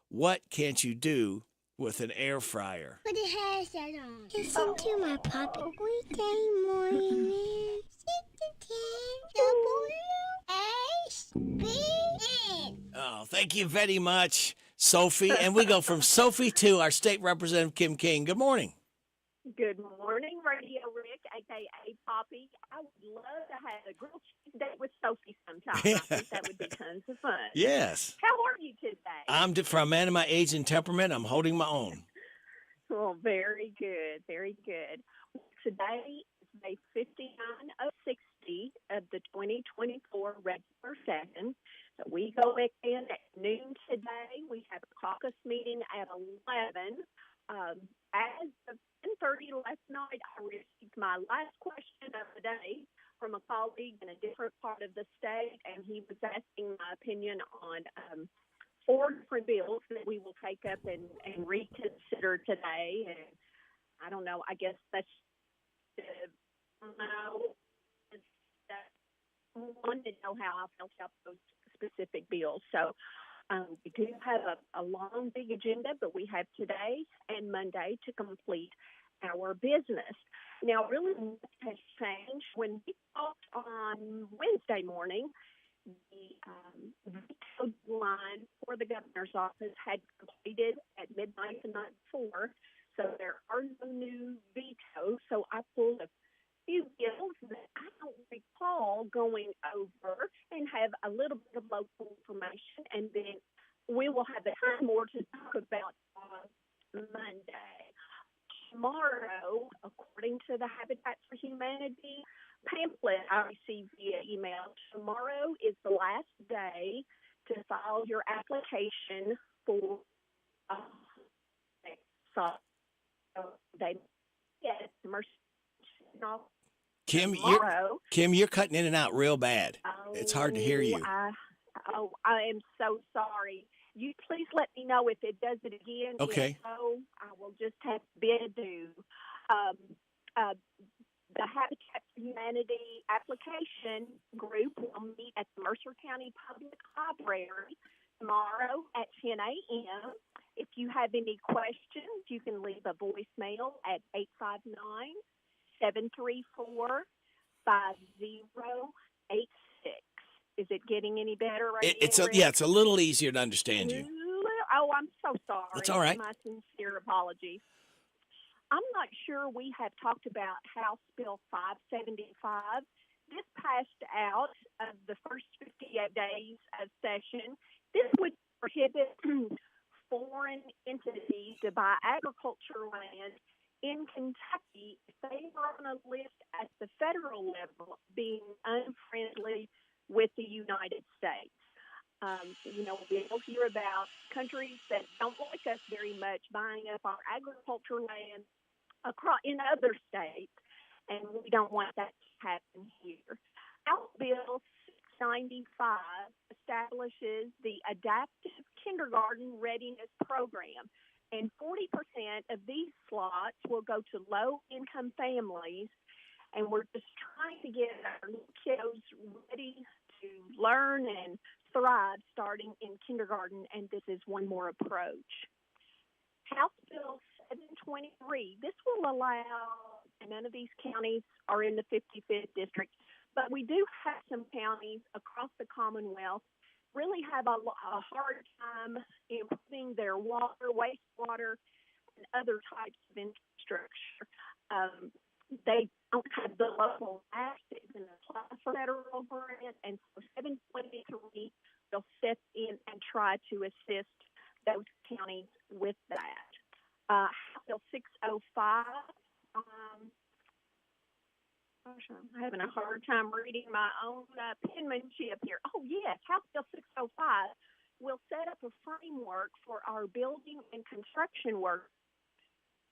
what can't you do with an air fryer? Put the headset on. Listen to my pop weekday morning. 6 to 10, WHBN. Oh, thank you very much, Sophie. And we go from Sophie to our state representative, Kim King. Good morning. Good morning, Radio Rick, a.k.a. Poppy. I would love to have a grilled cheese date with Sophie sometime. I think that would be tons of fun. Yes. How are you today? For a man of my age and temperament, I'm holding my own. Well, very good, very good. Today is day 59 of 60 3 of the 2024 regular session. So we go in at noon today. We have a caucus meeting at 11. As of 10:30 last night, I received my last question of the day from a colleague in a different part of the state, and he was asking my opinion on 4 different bills that we will take up and reconsider today. And I don't know, I guess that's wanted to know how I felt about those specific bills. So we do have a long, big agenda, but we have today and Monday to complete our business. Now, really, what has changed when we talked on Wednesday morning, the veto line for the governor's office had completed at midnight the night before, so there are no new vetoes. So I pulled a few bills that I don't recall going over and have a little bit of local information, and then we will have the time more to talk about on Monday. Tomorrow, according to the Habitat for Humanity pamphlet I received via email, tomorrow is the last day to file your application for Kim, you're cutting in and out real bad. It's hard to hear you. I am so sorry. You please let me know if it does it again. Okay. If so, I will just have to bid adieu. The Habitat for Humanity application group will meet at the Mercer County Public Library tomorrow at 10 a.m. If you have any questions, you can leave a voicemail at 859-734-5086. Is it getting any better right now? It's a little easier to understand you. Oh, I'm so sorry. That's all right. My sincere apologies. I'm not sure we have talked about House Bill 575. This passed out of the first 58 days of session. This would prohibit foreign entities to buy agricultural land in Kentucky if they were on a list at the federal level being unfriendly with the United States. We'll hear about countries that don't like us very much buying up our agricultural land in other states, and we don't want that to happen here. House Bill 695 establishes the Adaptive Kindergarten Readiness Program, and 40% of these slots will go to low-income families, and we're just trying to get our little kiddos ready to learn and thrive starting in kindergarten, and this is one more approach. House Bill 723, this will allow, none of these counties are in the 55th district, but we do have some counties across the Commonwealth really have a hard time improving their water, wastewater, and other types of infrastructure. They don't have the local assets and apply for federal grant, and so 723 will step in and try to assist those counties with that. House Bill 605. I'm having a hard time reading my own penmanship here. Oh, yes, House Bill 605 will set up a framework for our building and construction work,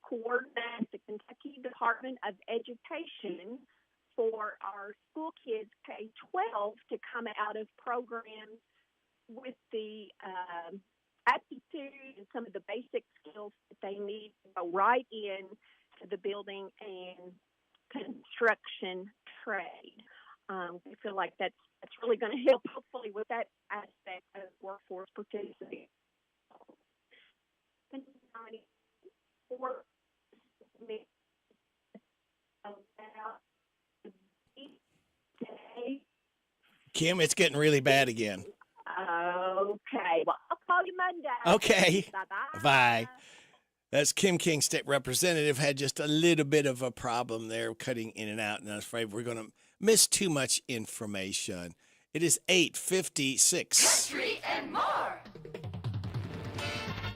coordinate the Kentucky Department of Education for our school kids K-12 to come out of programs with the aptitude and some of the basic skills that they need to go right in to the building and construction trade. We feel like that's really going to help, hopefully, with that aspect of workforce participation. Kim, it's getting really bad again. Okay. Well, I'll call you Monday. Okay. Bye-bye. Bye. That's Kim King, State Representative. Had just a little bit of a problem there, cutting in and out, and I was afraid we're going to miss too much information. It is 8:56. Country and more.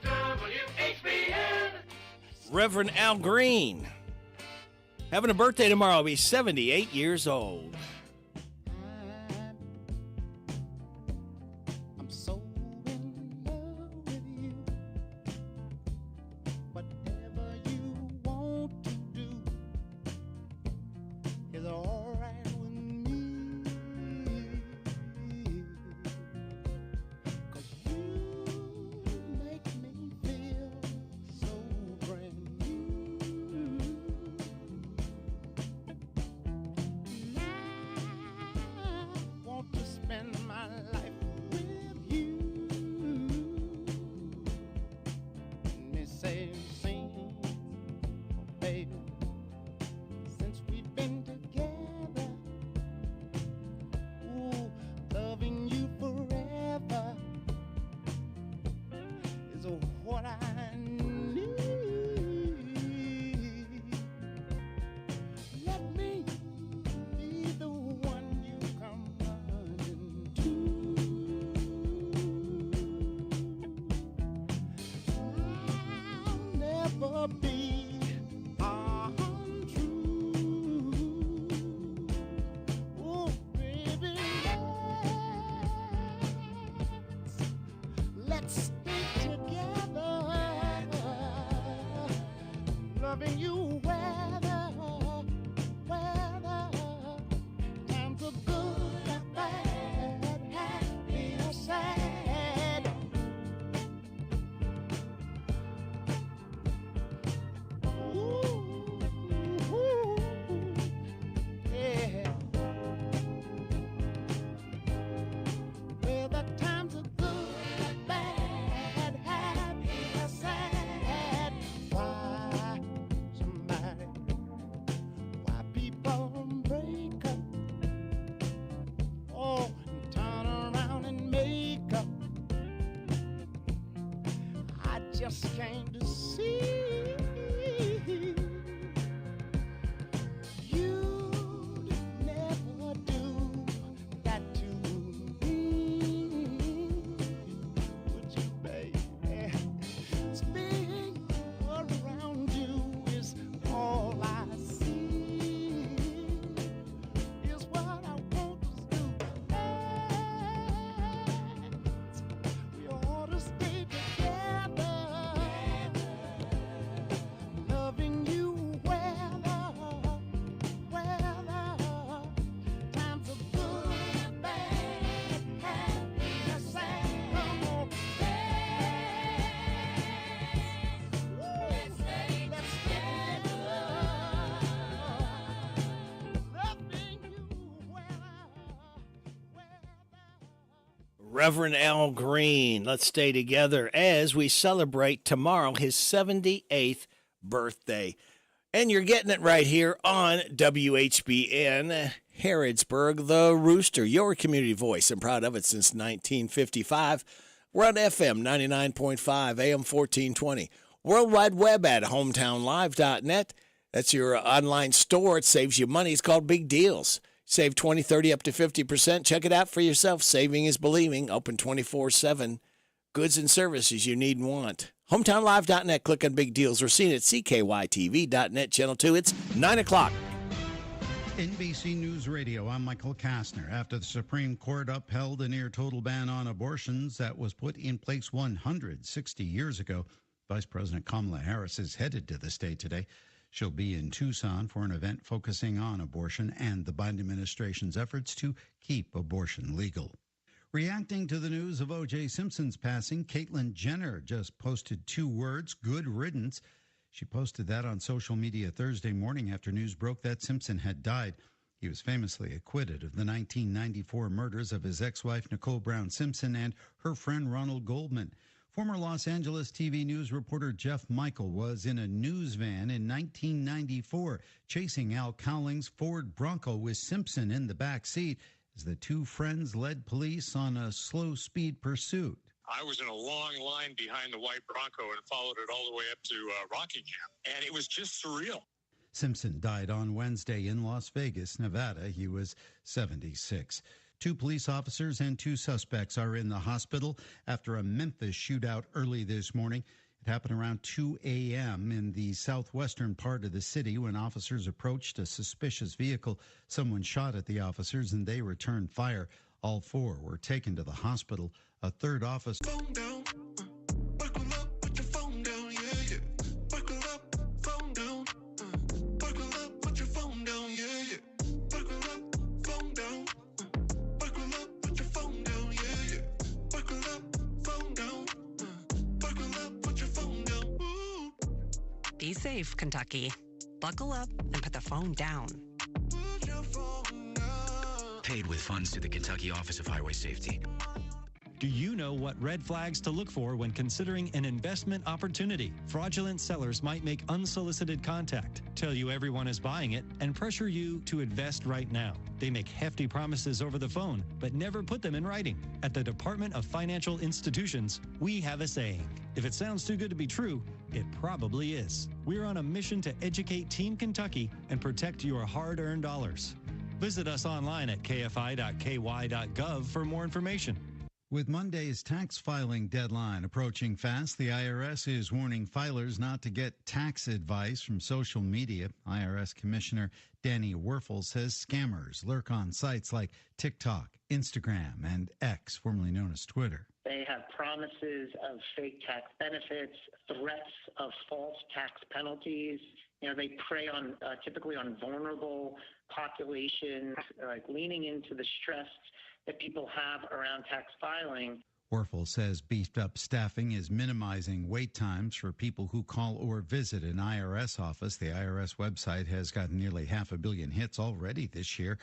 WHBN. Reverend Al Green having a birthday tomorrow. He'll be 78 years old. Let's stay together, loving you weather, times are good and bad, happy or sad. Ooh, yeah. Well, the times are good, bad, happy or sad. Why people break up? Oh, and turn around and make up. I just came to see you'd never do that to me, would you, baby? Spinning around you is all I see, is what I want to do. We ought to stay together, loving you weather, times are good, bad, happy or sad. Come on, let's stay together, loving you Reverend Al Green, let's stay together as we celebrate tomorrow his 78th birthday. And you're getting it right here on WHBN, Harrodsburg, the Rooster, your community voice. I'm proud of it since 1955. We're on FM 99.5, AM 1420. World Wide Web at hometownlive.net. That's your online store. It saves you money. It's called Big Deals. Save 20, 30, up to 50%. Check it out for yourself. Saving is believing. Open 24/7. Goods and services you need and want. HometownLive.net. Click on Big Deals. We're seeing it at CKYTV.net, Channel 2. It's 9 o'clock. NBC News Radio, I'm Michael Kastner. After the Supreme Court upheld a near total ban on abortions that was put in place 160 years ago, Vice President Kamala Harris is headed to the state today. She'll be in Tucson for an event focusing on abortion and the Biden administration's efforts to keep abortion legal. Reacting to the news of O.J. Simpson's passing, Caitlyn Jenner just posted 2 words, good riddance. She posted that on social media Thursday morning after news broke that Simpson had died. He was famously acquitted of the 1994 murders of his ex-wife Nicole Brown Simpson and her friend Ronald Goldman. Former Los Angeles TV news reporter Jeff Michael was in a news van in 1994 chasing Al Cowling's Ford Bronco with Simpson in the back seat as the 2 friends led police on a slow-speed pursuit. I was in a long line behind the white Bronco and followed it all the way up to Rockingham, and it was just surreal. Simpson died on Wednesday in Las Vegas, Nevada. He was 76. 2 police officers and 2 suspects are in the hospital after a Memphis shootout early this morning. It happened around 2 a.m. in the southwestern part of the city when officers approached a suspicious vehicle. Someone shot at the officers and they returned fire. All 4 were taken to the hospital. A 3rd officer. Be safe, Kentucky. Buckle up and put the phone down. Paid with funds to the Kentucky Office of Highway Safety. Do you know what red flags to look for when considering an investment opportunity? Fraudulent sellers might make unsolicited contact, tell you everyone is buying it, and pressure you to invest right now. They make hefty promises over the phone, but never put them in writing. At the Department of Financial Institutions, we have a saying. If it sounds too good to be true, it probably is. We're on a mission to educate Team Kentucky and protect your hard-earned dollars. Visit us online at kfi.ky.gov for more information. With Monday's tax filing deadline approaching fast, the IRS is warning filers not to get tax advice from social media. IRS Commissioner Danny Werfel says scammers lurk on sites like TikTok, Instagram, and X, formerly known as Twitter. They have promises of fake tax benefits, threats of false tax penalties. They prey on typically on vulnerable populations, like leaning into the stress that people have around tax filing. Werfel says beefed up staffing is minimizing wait times for people who call or visit an IRS office. The IRS website has gotten nearly 500 million hits already this year,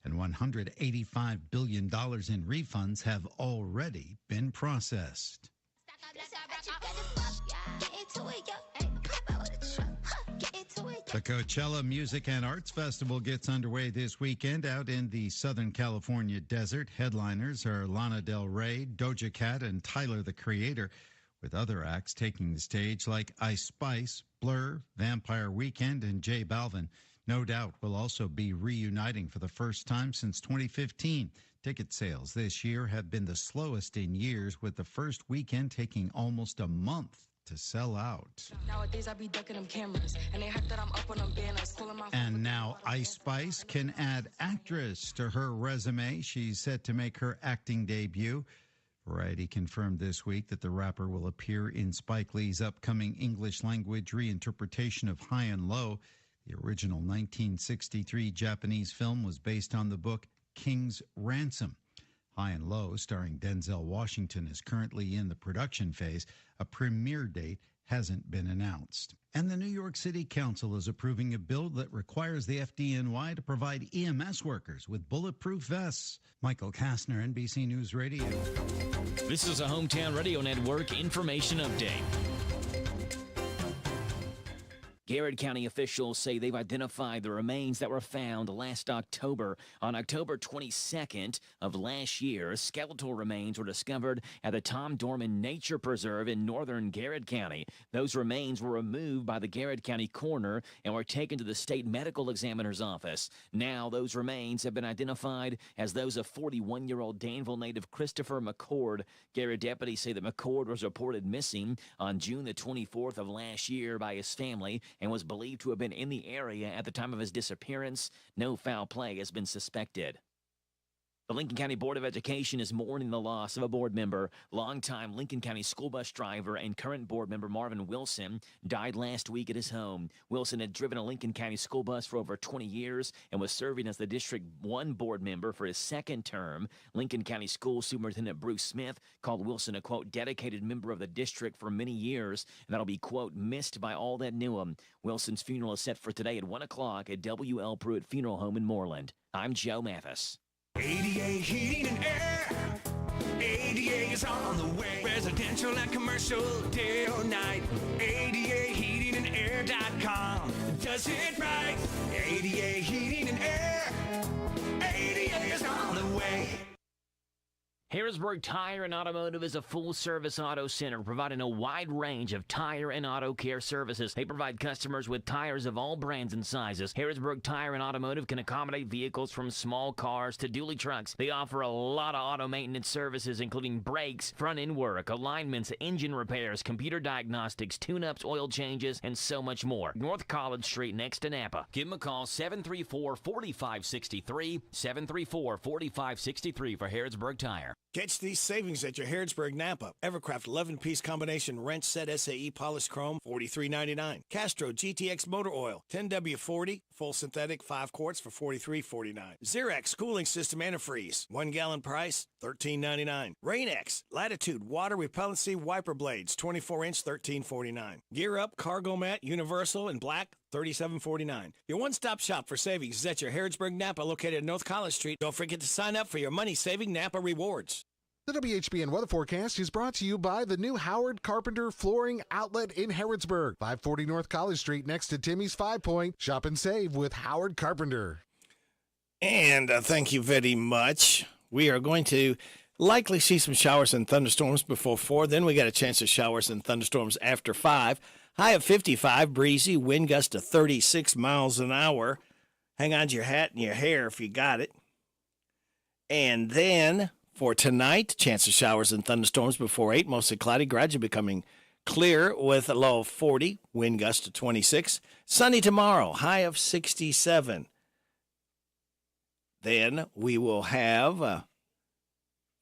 and $185 billion in refunds have already been processed. The Coachella Music and Arts Festival gets underway this weekend out in the Southern California desert. Headliners are Lana Del Rey, Doja Cat, and Tyler, the Creator, with other acts taking the stage like Ice Spice, Blur, Vampire Weekend, and J Balvin. No Doubt will also be reuniting for the first time since 2015. Ticket sales this year have been the slowest in years, with the first weekend taking almost a month to sell out. Nowadays I be ducking them cameras, and they hype that I'm up on them banners, pulling my. And now Ice Spice can add actress to her resume. She's set to make her acting debut. Variety confirmed this week that the rapper will appear in Spike Lee's upcoming English language reinterpretation of High and Low. The original 1963 Japanese film was based on the book King's Ransom. High and Low, starring Denzel Washington, is currently in the production phase. A premiere date hasn't been announced. And the New York City Council is approving a bill that requires the FDNY to provide EMS workers with bulletproof vests. Michael Kastner, NBC News Radio. This is a Hometown Radio Network information update. Garrett County officials say they've identified the remains that were found last October. On October 22nd of last year, skeletal remains were discovered at the Tom Dorman Nature Preserve in northern Garrett County. Those remains were removed by the Garrett County coroner and were taken to the state medical examiner's office. Now those remains have been identified as those of 41-year-old Danville native Christopher McCord. Garrett deputies say that McCord was reported missing on June the 24th of last year by his family and was believed to have been in the area at the time of his disappearance. No foul play has been suspected. The Lincoln County Board of Education is mourning the loss of a board member. Longtime Lincoln County school bus driver and current board member Marvin Wilson died last week at his home. Wilson had driven a Lincoln County school bus for over 20 years and was serving as the District 1 board member for his second term. Lincoln County School Superintendent Bruce Smith called Wilson a, quote, dedicated member of the district for many years, and that'll be, quote, missed by all that knew him. Wilson's funeral is set for today at 1 o'clock at W.L. Pruitt Funeral Home in Moreland. I'm Joe Mathis. ADA Heating and Air. ADA is on the way. Residential and commercial, day or night. ADAHeatingandAir.com does it right. ADA Heating and Air. ADA is on the way. Harrisburg Tire and Automotive is a full-service auto center providing a wide range of tire and auto care services. They provide customers with tires of all brands and sizes. Harrisburg Tire and Automotive can accommodate vehicles from small cars to dually trucks. They offer a lot of auto maintenance services, including brakes, front-end work, alignments, engine repairs, computer diagnostics, tune-ups, oil changes, and so much more. North College Street next to Napa. Give them a call, 734-4563, 734-4563 for Harrisburg Tire. Catch these savings at your Harrodsburg Napa. Evercraft 11-piece combination wrench set SAE polished chrome, $43.99. Castro GTX motor oil, 10W40, full synthetic, 5 quarts for $43.49. Xerox cooling system antifreeze, 1 gallon price, $13.99. Rain-X Latitude water repellency wiper blades, 24-inch, $13.49. Gear Up cargo mat, universal in black, $37.49. Your one-stop shop for savings is at your Harrodsburg Napa, located at North College Street. Don't forget to sign up for your money-saving Napa rewards. The WHBN weather forecast is brought to you by the new Howard Carpenter Flooring Outlet in Harrodsburg, 540 North College Street, next to Timmy's 5 Point. Shop and save with Howard Carpenter. And thank you very much. We are going to likely see some showers and thunderstorms before 4. Then we got a chance of showers and thunderstorms after 5. High of 55, breezy, wind gust to 36 miles an hour. Hang on to your hat and your hair if you got it. And then For tonight, chance of showers and thunderstorms before 8, mostly cloudy, gradually becoming clear with a low of 40, wind gust to 26. Sunny tomorrow, high of 67. Then we will have,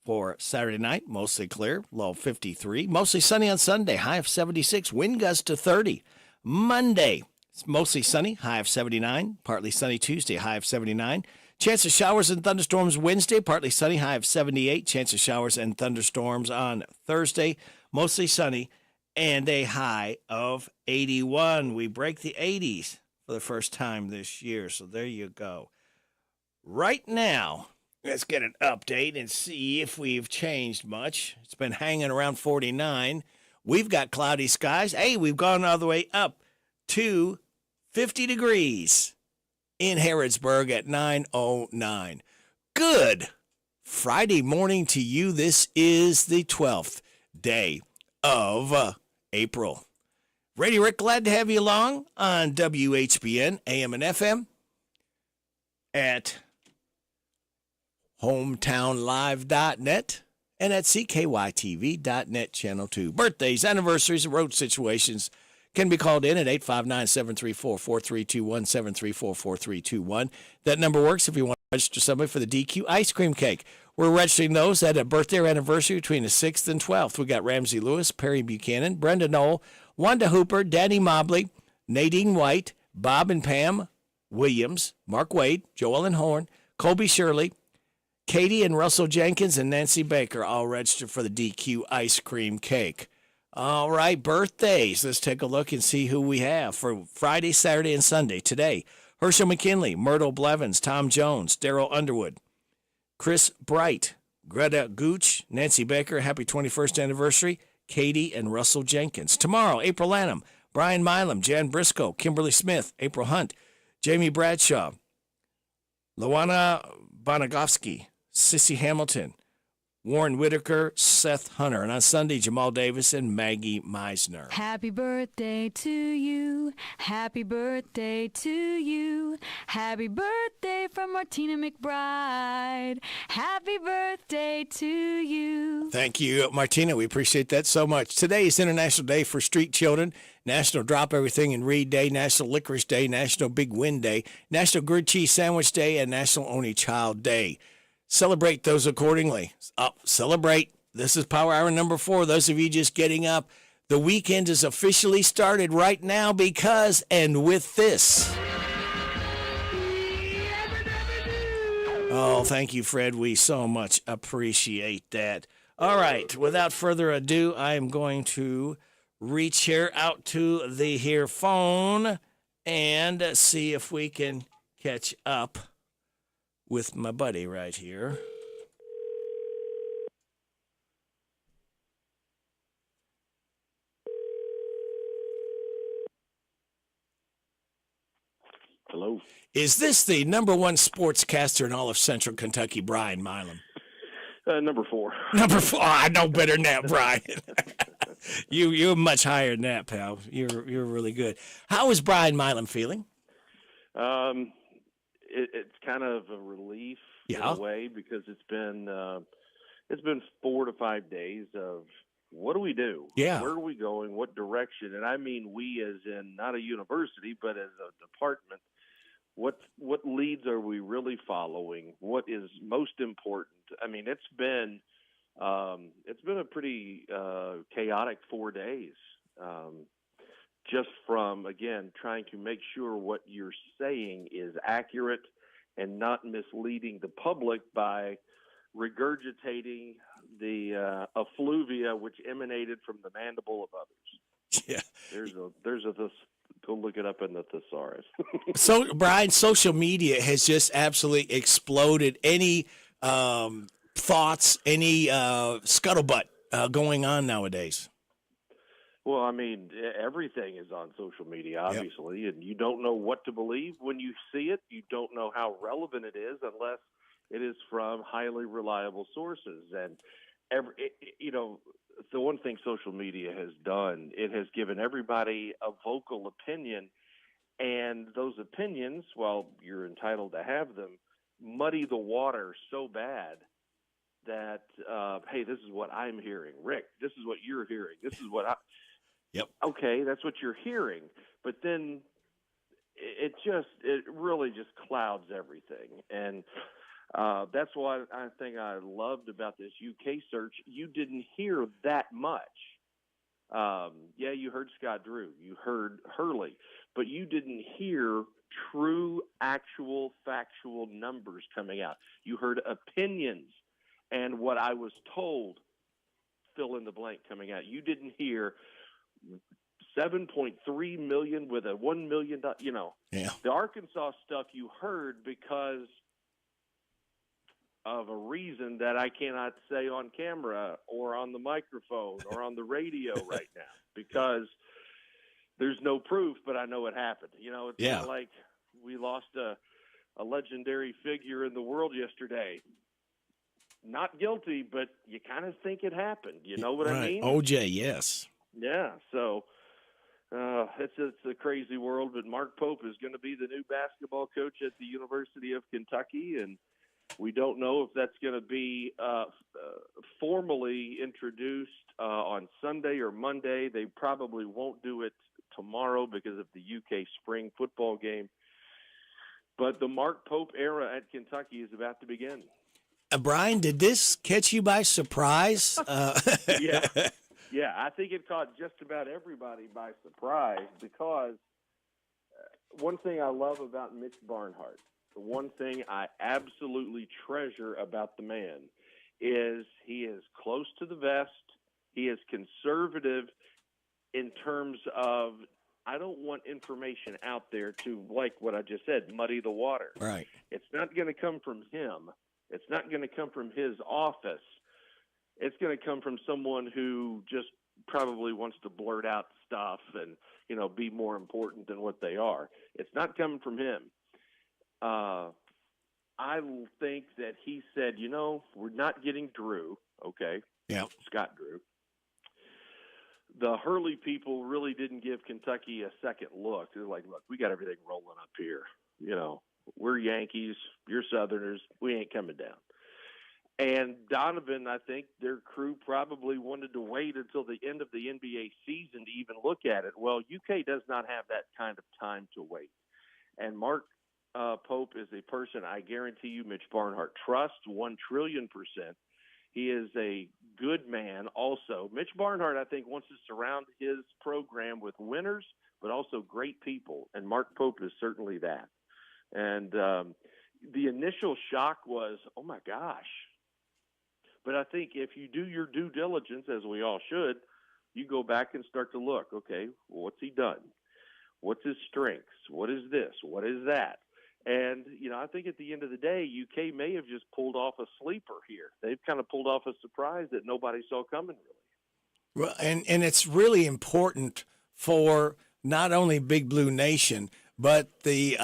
for Saturday night, mostly clear, low of 53. Mostly sunny on Sunday, high of 76, wind gust to 30. Monday, it's mostly sunny, high of 79. Partly sunny Tuesday, high of 79. Chance of showers and thunderstorms Wednesday, partly sunny, high of 78. Chance of showers and thunderstorms on Thursday, mostly sunny, and a high of 81. We break the 80s for the first time this year, so there you go. Right now, let's get an update and see if we've changed much. It's been hanging around 49. We've got cloudy skies. Hey, we've gone all the way up to 50 degrees in Harrodsburg at 9:09. Good Friday morning to you. This is the 12th day of April. Radio Rick, glad to have you along on WHBN, AM and FM at hometownlive.net and at CKYTV.net Channel 2. Birthdays, anniversaries, and road situations can be called in at 859-734-4321, 734-4321. That number works if you want to register somebody for the DQ ice cream cake. We're registering those at a birthday or anniversary between the 6th and 12th. We got Ramsey Lewis, Perry Buchanan, Brenda Knoll, Wanda Hooper, Danny Mobley, Nadine White, Bob and Pam Williams, Mark Wade, Joellen Horn, Colby Shirley, Katie and Russell Jenkins, and Nancy Baker all registered for the DQ ice cream cake. All right, birthdays. Let's take a look and see who we have for Friday, Saturday, and Sunday. Today, Herschel McKinley, Myrtle Blevins, Tom Jones, Daryl Underwood, Chris Bright, Greta Gooch, Nancy Baker, happy 21st anniversary, Katie and Russell Jenkins. Tomorrow, April Lanham, Brian Milam, Jan Briscoe, Kimberly Smith, April Hunt, Jamie Bradshaw, Luana Bonagovsky, Sissy Hamilton, Warren Whitaker, Seth Hunter, and on Sunday, Jamal Davis and Maggie Meisner. Happy birthday to you. Happy birthday to you. Happy birthday from Martina McBride. Happy birthday to you. Thank you, Martina. We appreciate that so much. Today is International Day for Street Children, National Drop Everything and Read Day, National Licorice Day, National Big Win Day, National Grilled Cheese Sandwich Day, and National Only Child Day. Celebrate those accordingly. Celebrate. This is Power Hour number 4. Those of you just getting up, the weekend is officially started right now because, and with this. Oh, thank you, Fred. We so much appreciate that. All right. Without further ado, I am going to reach here out to the here phone and see if we can catch up with my buddy right here. Hello. Is this the number one sportscaster in all of Central Kentucky, Brian Milam? Number 4. Number 4. Oh, I know better than that, Brian. You're much higher than that, pal. You're really good. How is Brian Milam feeling? It's kind of a relief in a way because it's been 4 to 5 days of what do we do? Yeah. Where are we going? What direction? And I mean we as in not a university, but as a department. What leads are we really following? What is most important? I mean, it's been a pretty chaotic 4 days. Just from, again, trying to make sure what you're saying is accurate and not misleading the public by regurgitating the effluvia which emanated from the mandible of others. Yeah. There's a go look it up in the thesaurus. So, Brian, social media has just absolutely exploded. Any thoughts, any scuttlebutt going on nowadays? Well, I mean, everything is on social media, obviously, and you don't know what to believe when you see it. You don't know how relevant it is unless it is from highly reliable sources. And the one thing social media has done, it has given everybody a vocal opinion, and those opinions, while you're entitled to have them, muddy the water so bad that, hey, this is what I'm hearing. Rick, this is what you're hearing. This is what Yep. Okay, that's what you're hearing. But then it really just clouds everything. And that's what I think I loved about this UK search. You didn't hear that much. Yeah, you heard Scott Drew. You heard Hurley. But you didn't hear true, actual, factual numbers coming out. You heard opinions and what I was told, fill in the blank, coming out. You didn't hear 7.3 million with a $1 million, Yeah. The Arkansas stuff you heard because of a reason that I cannot say on camera or on the microphone or on the radio right now, because there's no proof, but I know it happened. It's not like we lost a legendary figure in the world yesterday. Not guilty, but you kind of think it happened. You know what I mean? OJ, yes. Yeah, so it's a crazy world, but Mark Pope is going to be the new basketball coach at the University of Kentucky, and we don't know if that's going to be formally introduced on Sunday or Monday. They probably won't do it tomorrow because of the UK spring football game. But the Mark Pope era at Kentucky is about to begin. Brian, did this catch you by surprise? Yeah, I think it caught just about everybody by surprise because one thing I love about Mitch Barnhart, the one thing I absolutely treasure about the man is he is close to the vest. He is conservative in terms of, I don't want information out there to, like what I just said, muddy the water. Right. It's not going to come from him. It's not going to come from his office. It's going to come from someone who just probably wants to blurt out stuff and, be more important than what they are. It's not coming from him. I think that he said, we're not getting Drew. Okay. Yeah. Scott Drew. The Hurley people really didn't give Kentucky a second look. They're like, look, we got everything rolling up here. We're Yankees. You're Southerners. We ain't coming down. And Donovan, I think their crew probably wanted to wait until the end of the NBA season to even look at it. Well, UK does not have that kind of time to wait. And Mark Pope is a person I guarantee you Mitch Barnhart trusts 1 trillion%. He is a good man also. Mitch Barnhart, I think, wants to surround his program with winners, but also great people. And Mark Pope is certainly that. And the initial shock was, oh, my gosh. But I think if you do your due diligence, as we all should, you go back and start to look, okay, well, what's he done? What's his strengths? What is this? What is that? And, I think at the end of the day, UK may have just pulled off a sleeper here. They've kind of pulled off a surprise that nobody saw coming, really. Well, and it's really important for not only Big Blue Nation, but the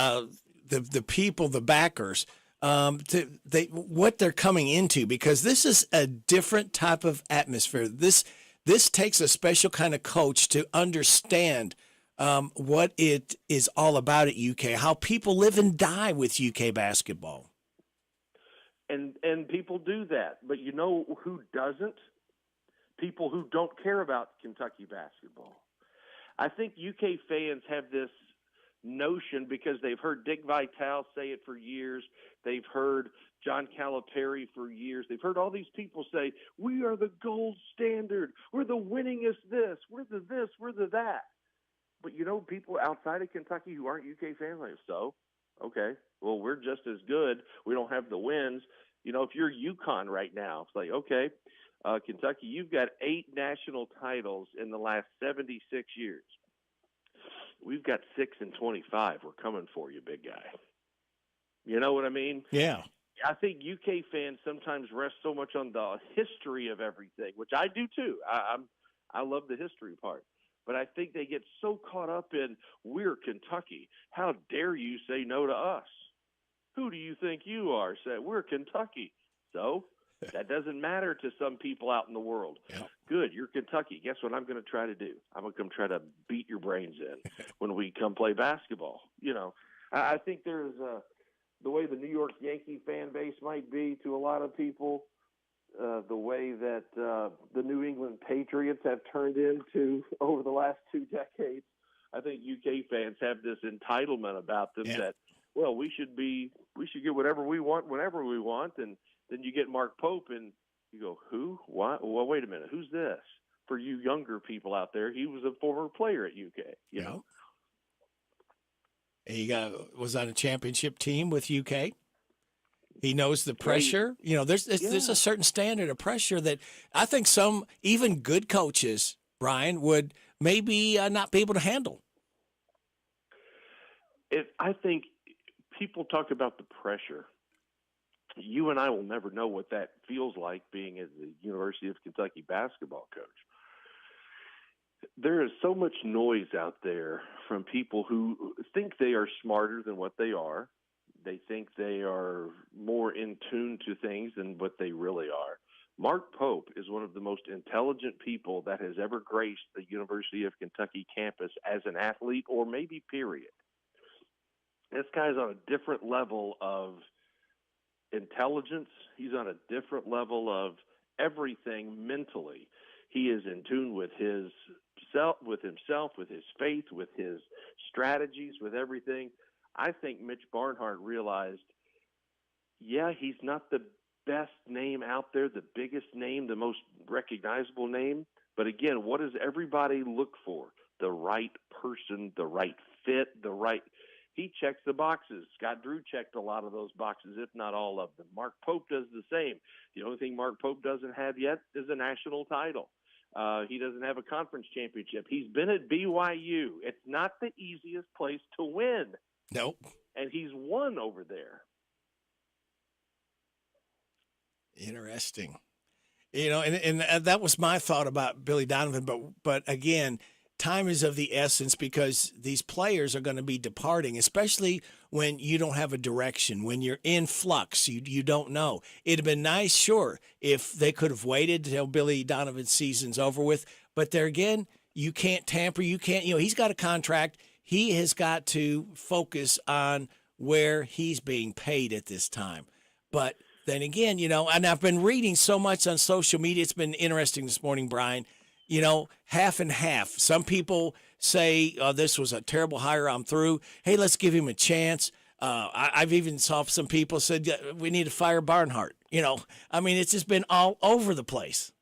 people, the backers, what they're coming into, because this is a different type of atmosphere. This takes a special kind of coach to understand what it is all about at UK, how people live and die with UK basketball. And people do that, but you know who doesn't? People who don't care about Kentucky basketball. I think UK fans have this notion because they've heard Dick Vitale say it for years. They've heard John Calipari for years. They've heard all these people say, we are the gold standard. We're the winningest this. We're the this. We're the that. But, people outside of Kentucky who aren't UK fans, like, so, okay, well, we're just as good. We don't have the wins. If you're UConn right now, it's like, okay, Kentucky, you've got 8 national titles in the last 76 years. We've got 6 and 25. We're coming for you, big guy. You know what I mean? Yeah. I think UK fans sometimes rest so much on the history of everything, which I do too. I love the history part. But I think they get so caught up in, we're Kentucky. How dare you say no to us? Who do you think you are? Say, we're Kentucky. So that doesn't matter to some people out in the world. Yeah. Good, you're Kentucky. Guess what I'm going to try to do? I'm going to come try to beat your brains in when we come play basketball. I think there's the way the New York Yankee fan base might be to a lot of people. that the New England Patriots have turned into over the last 2 decades. I think UK fans have this entitlement about them that, well, we should get whatever we want whenever we want, and then you get Mark Pope and you go, who? What? Well, wait a minute, who's this? For you younger people out there, he was a former player at UK. You know, he was on a championship team with UK. He knows the pressure. You know, there's a certain standard of pressure that I think some even good coaches, Brian, would maybe not be able to handle. I think people talk about the pressure. You and I will never know what that feels like being at the University of Kentucky basketball coach. There is so much noise out there from people who think they are smarter than what they are. They think they are more in tune to things than what they really are. Mark Pope is one of the most intelligent people that has ever graced the University of Kentucky campus as an athlete, or maybe period. This guy's on a different level of intelligence. He's on a different level of everything mentally. He is in tune with himself, with his faith, with his strategies, with everything. I think Mitch Barnhart realized, he's not the best name out there, the biggest name, the most recognizable name. But again, what does everybody look for? The right person, the right fit, he checks the boxes. Scott Drew checked a lot of those boxes, if not all of them. Mark Pope does the same. The only thing Mark Pope doesn't have yet is a national title. He doesn't have a conference championship. He's been at BYU. It's not the easiest place to win. Nope. And he's won over there. Interesting. You know, and that was my thought about Billy Donovan. But again, time is of the essence because these players are going to be departing, especially when you don't have a direction, when you're in flux, you don't know. It'd have been nice, sure, if they could have waited till Billy Donovan's season's over with. But there again, you can't tamper. You can't, he's got a contract. He has got to focus on where he's being paid at this time. But then again, and I've been reading so much on social media. It's been interesting this morning, Brian. Half and half. Some people say, this was a terrible hire, I'm through. Hey, let's give him a chance. I've even saw some people said, we need to fire Barnhart. It's just been all over the place.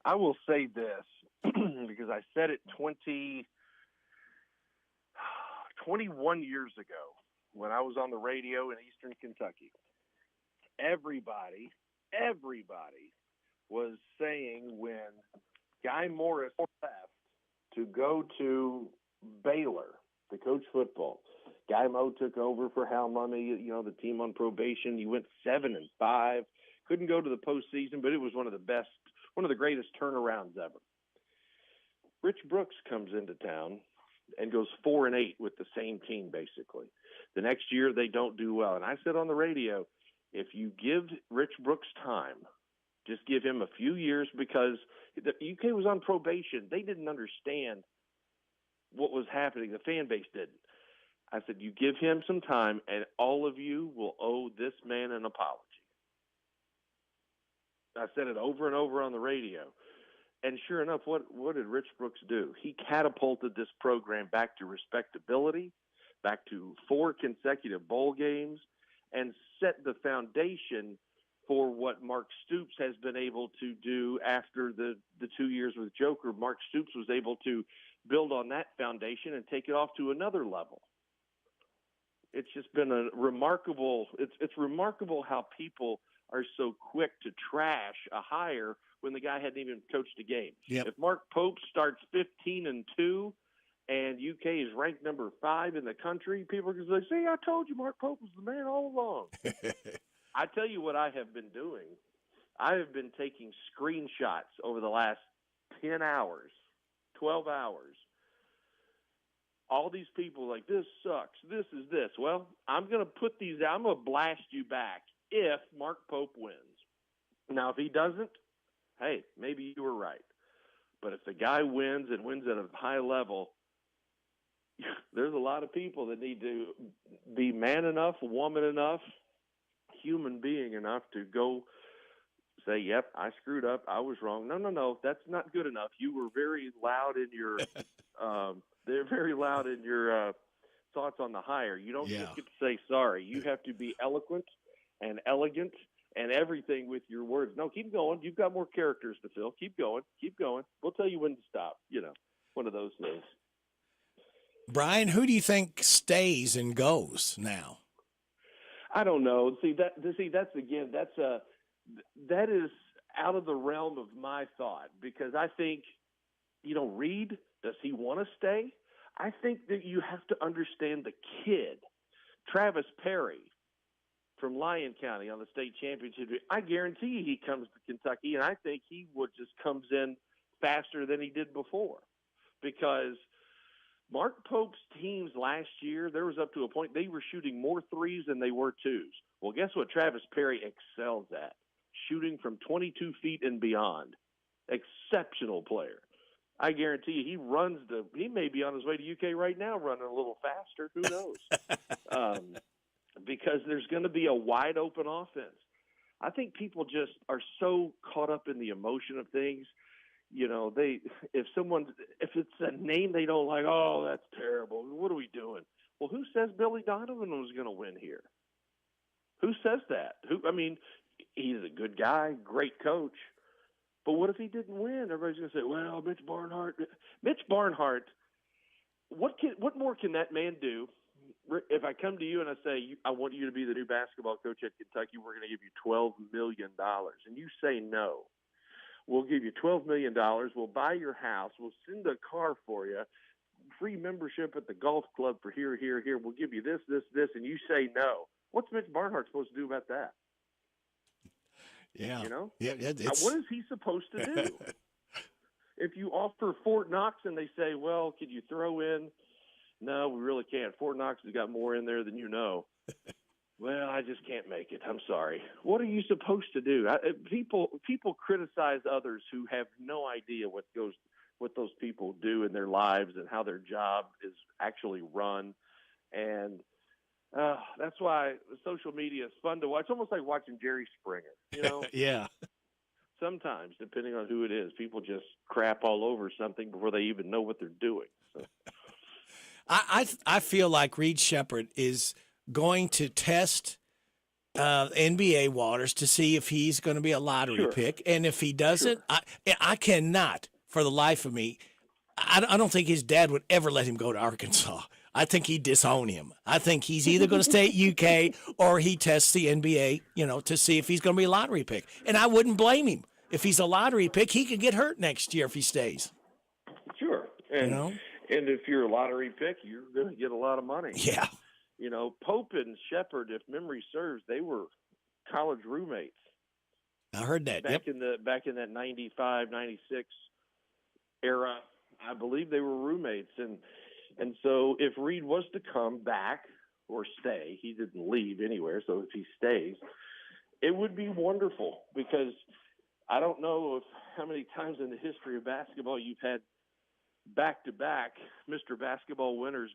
I will say this, because I said it 21 years ago when I was on the radio in Eastern Kentucky. Everybody was saying when Guy Morris left to go to Baylor to coach football, Guy Mo took over for Hal Mumme, the team on probation. He went 7-5, couldn't go to the postseason, but it was one of the greatest turnarounds ever. Rich Brooks comes into town and goes 4-8 with the same team, basically. The next year they don't do well. And I said on the radio, if you give Rich Brooks time, just give him a few years, because the UK was on probation. They didn't understand what was happening. The fan base didn't. I said, you give him some time, and all of you will owe this man an apology. I said it over and over on the radio. And sure enough, what did Rich Brooks do? He catapulted this program back to respectability, back to 4 consecutive bowl games, and set the foundation for what Mark Stoops has been able to do after the 2 years with Joker. Mark Stoops was able to build on that foundation and take it off to another level. It's just been a remarkable – it's remarkable how people are so quick to trash a hire when the guy hadn't even coached a game. Yep. If Mark Pope starts 15-2 and UK is ranked number 5 in the country, people are going to say, see, I told you Mark Pope was the man all along. I tell you what I have been doing. I have been taking screenshots over the last 10 hours, 12 hours. All these people like, this sucks, this is this. Well, I'm going to put these out. I'm going to blast you back if Mark Pope wins. Now, if he doesn't, hey, maybe you were right. But if the guy wins and wins at a high level, there's a lot of people that need to be man enough, woman enough, human being enough to go say, "Yep, I screwed up. I was wrong." No, that's not good enough. You were very loud in your they're very loud in your thoughts on the hire. You don't just get to say sorry. You have to be eloquent and elegant and everything with your words. No, keep going. You've got more characters to fill. Keep going. Keep going. We'll tell you when to stop. One of those things. Brian, who do you think stays and goes now? I don't know. That is out of the realm of my thought, because I think, Reed, does he want to stay? I think that you have to understand the kid, Travis Perry from Lyon County on the state championship. I guarantee you he comes to Kentucky, and I think he just comes in faster than he did before, because Mark Pope's teams last year, there was up to a point they were shooting more threes than they were twos. Well, guess what Travis Perry excels at? Shooting from 22 feet and beyond. Exceptional player. I guarantee you he may be on his way to UK right now running a little faster. Who knows? Because there's going to be a wide open offense. I think people just are so caught up in the emotion of things. If it's a name they don't like, oh, that's terrible. What are we doing? Well, who says Billy Donovan was going to win here? Who says that? He's a good guy, great coach. But what if he didn't win? Everybody's going to say, well, Mitch Barnhart, what more can that man do? If I come to you and I say, I want you to be the new basketball coach at Kentucky, we're going to give you $12 million. And you say no. We'll give you $12 million. We'll buy your house. We'll send a car for you. Free membership at the golf club for here. We'll give you this, and you say no. What's Mitch Barnhart supposed to do about that? Yeah. What is he supposed to do? If you offer Fort Knox and they say, well, could you throw in? No, we really can't. Fort Knox has got more in there than you know. Well, I just can't make it. I'm sorry. What are you supposed to do? People criticize others who have no idea what those people do in their lives and how their job is actually run. And that's why social media is fun to watch. It's almost like watching Jerry Springer, Yeah. Sometimes, depending on who it is, people just crap all over something before they even know what they're doing. So. I feel like Reed Sheppard is going to test NBA waters to see if he's going to be a lottery pick. And if he doesn't, I cannot, for the life of me, I don't think his dad would ever let him go to Arkansas. I think he'd disown him. I think he's either going to stay at UK or he tests the NBA, to see if he's going to be a lottery pick. And I wouldn't blame him. If he's a lottery pick, he could get hurt next year if he stays. Sure. And if you're a lottery pick, you're going to get a lot of money. Yeah. Pope and Sheppard, if memory serves, they were college roommates. I heard that. Back in that 95, 96 era, I believe they were roommates. And so if Reed was to come back or stay, he didn't leave anywhere, so if he stays, it would be wonderful, because I don't know how many times in the history of basketball you've had back-to-back Mr. Basketball winners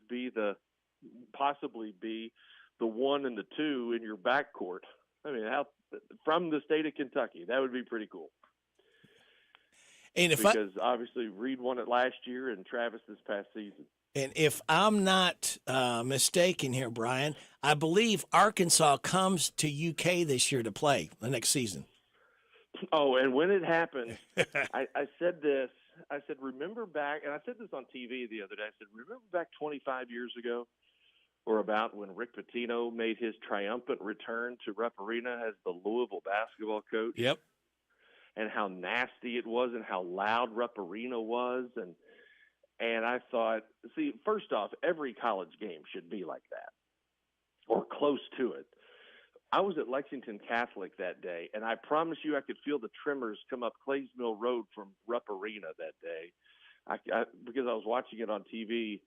possibly be the 1 and the 2 in your backcourt. From the state of Kentucky, that would be pretty cool. And because obviously Reed won it last year and Travis this past season. And if I'm not mistaken here, Brian, I believe Arkansas comes to UK this year to play the next season. Oh, and when it happened, I said this. I said, remember back, and I said this on TV the other day. I said, remember back 25 years ago, or about when Rick Pitino made his triumphant return to Rupp Arena as the Louisville basketball coach? Yep. And how nasty it was and how loud Rupp Arena was. And I thought, first off, every college game should be like that or close to it. I was at Lexington Catholic that day, and I promise you I could feel the tremors come up Clays Mill Road from Rupp Arena that day because I was watching it on TV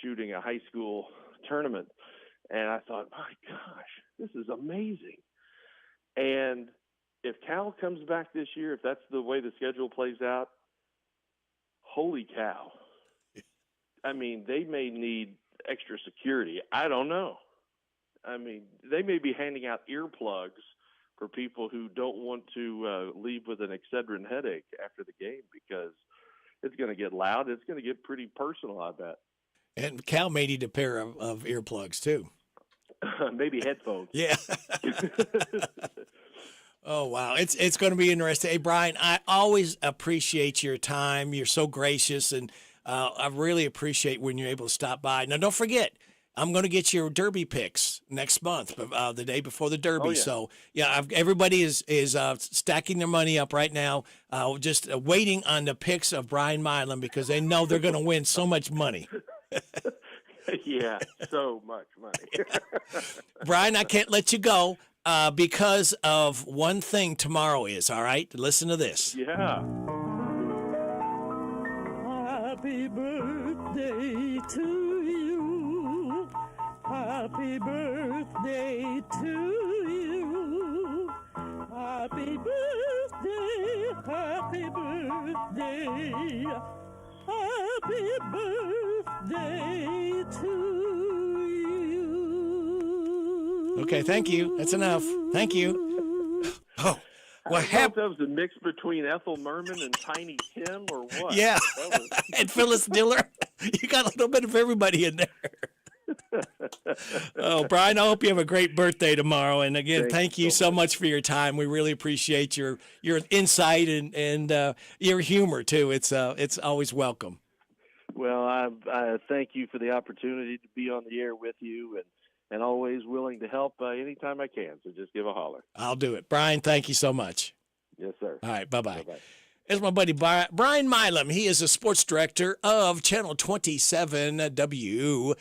shooting a high school tournament. And I thought, my gosh, this is amazing. And if Cal comes back this year, if that's the way the schedule plays out, holy cow. They may need extra security. I don't know. They may be handing out earplugs for people who don't want to leave with an Excedrin headache after the game, because it's going to get loud. It's going to get pretty personal, I bet. And Cal may need a pair of earplugs, too. Maybe headphones. Yeah. Oh, wow. It's going to be interesting. Hey, Brian, I always appreciate your time. You're so gracious, and I really appreciate when you're able to stop by. Now, don't forget, I'm going to get your Derby picks next month, the day before the Derby. Oh, yeah. So, yeah, everybody is stacking their money up right now, just waiting on the picks of Brian Milam because they know they're going to win so much money. Yeah, so much money. Brian, I can't let you go because of one thing tomorrow is, all right? Listen to this. Yeah. Happy birthday to you. Happy birthday to you. Happy birthday, happy birthday. Happy birthday to you. Okay, thank you. That's enough. Thank you. Oh, well, that was a mix between Ethel Merman and Tiny Tim, or what? Yeah, That was... and Phyllis Diller. You got a little bit of everybody in there. Oh, Brian, I hope you have a great birthday tomorrow. And again, thank you so much for your time. We really appreciate your insight and your humor too. It's always welcome. Well, I thank you for the opportunity to be on the air with you, and always willing to help anytime I can. So just give a holler. I'll do it. Brian, thank you so much. Yes, sir. All right, bye-bye. Bye-bye. It's my buddy Brian Milam. He is a sports director of Channel 27 WKYT.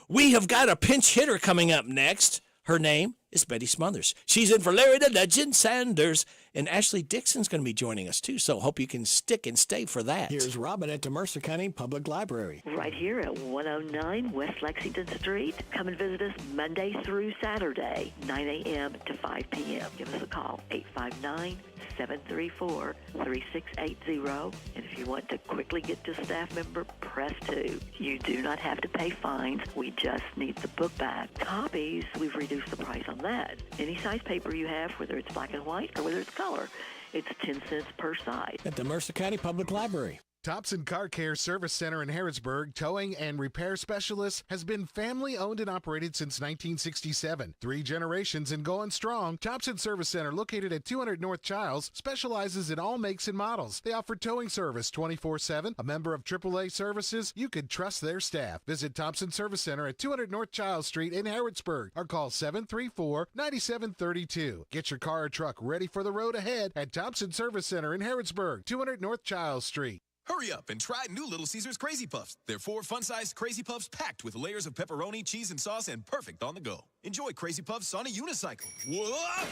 We have got a pinch hitter coming up next. Her name is Betty Smothers. She's in for Larry the Legend Sanders. And Ashley Dixon's going to be joining us, too, so hope you can stick and stay for that. Here's Robin at the Mercer County Public Library. Right here at 109 West Lexington Street. Come and visit us Monday through Saturday, 9 a.m. to 5 p.m. Give us a call, 859-734-3680. And if you want to quickly get to a staff member, press 2. You do not have to pay fines. We just need the book back. Copies, we've reduced the price on that. Any size paper you have, whether it's black and white or whether it's color, it's 10 cents per side. At the Mercer County Public Library. Thompson Car Care Service Center in Harrodsburg, towing and repair specialist, has been family-owned and operated since 1967. 3 generations and going strong. Thompson Service Center, located at 200 North Childs, specializes in all makes and models. They offer towing service 24/7. A member of AAA Services, you can trust their staff. Visit Thompson Service Center at 200 North Childs Street in Harrodsburg or call 734-9732. Get your car or truck ready for the road ahead at Thompson Service Center in Harrodsburg, 200 North Childs Street. Hurry up and try new Little Caesars Crazy Puffs. They're 4 fun-sized Crazy Puffs packed with layers of pepperoni, cheese, and sauce, and perfect on the go. Enjoy Crazy Puffs on a unicycle. Whoa!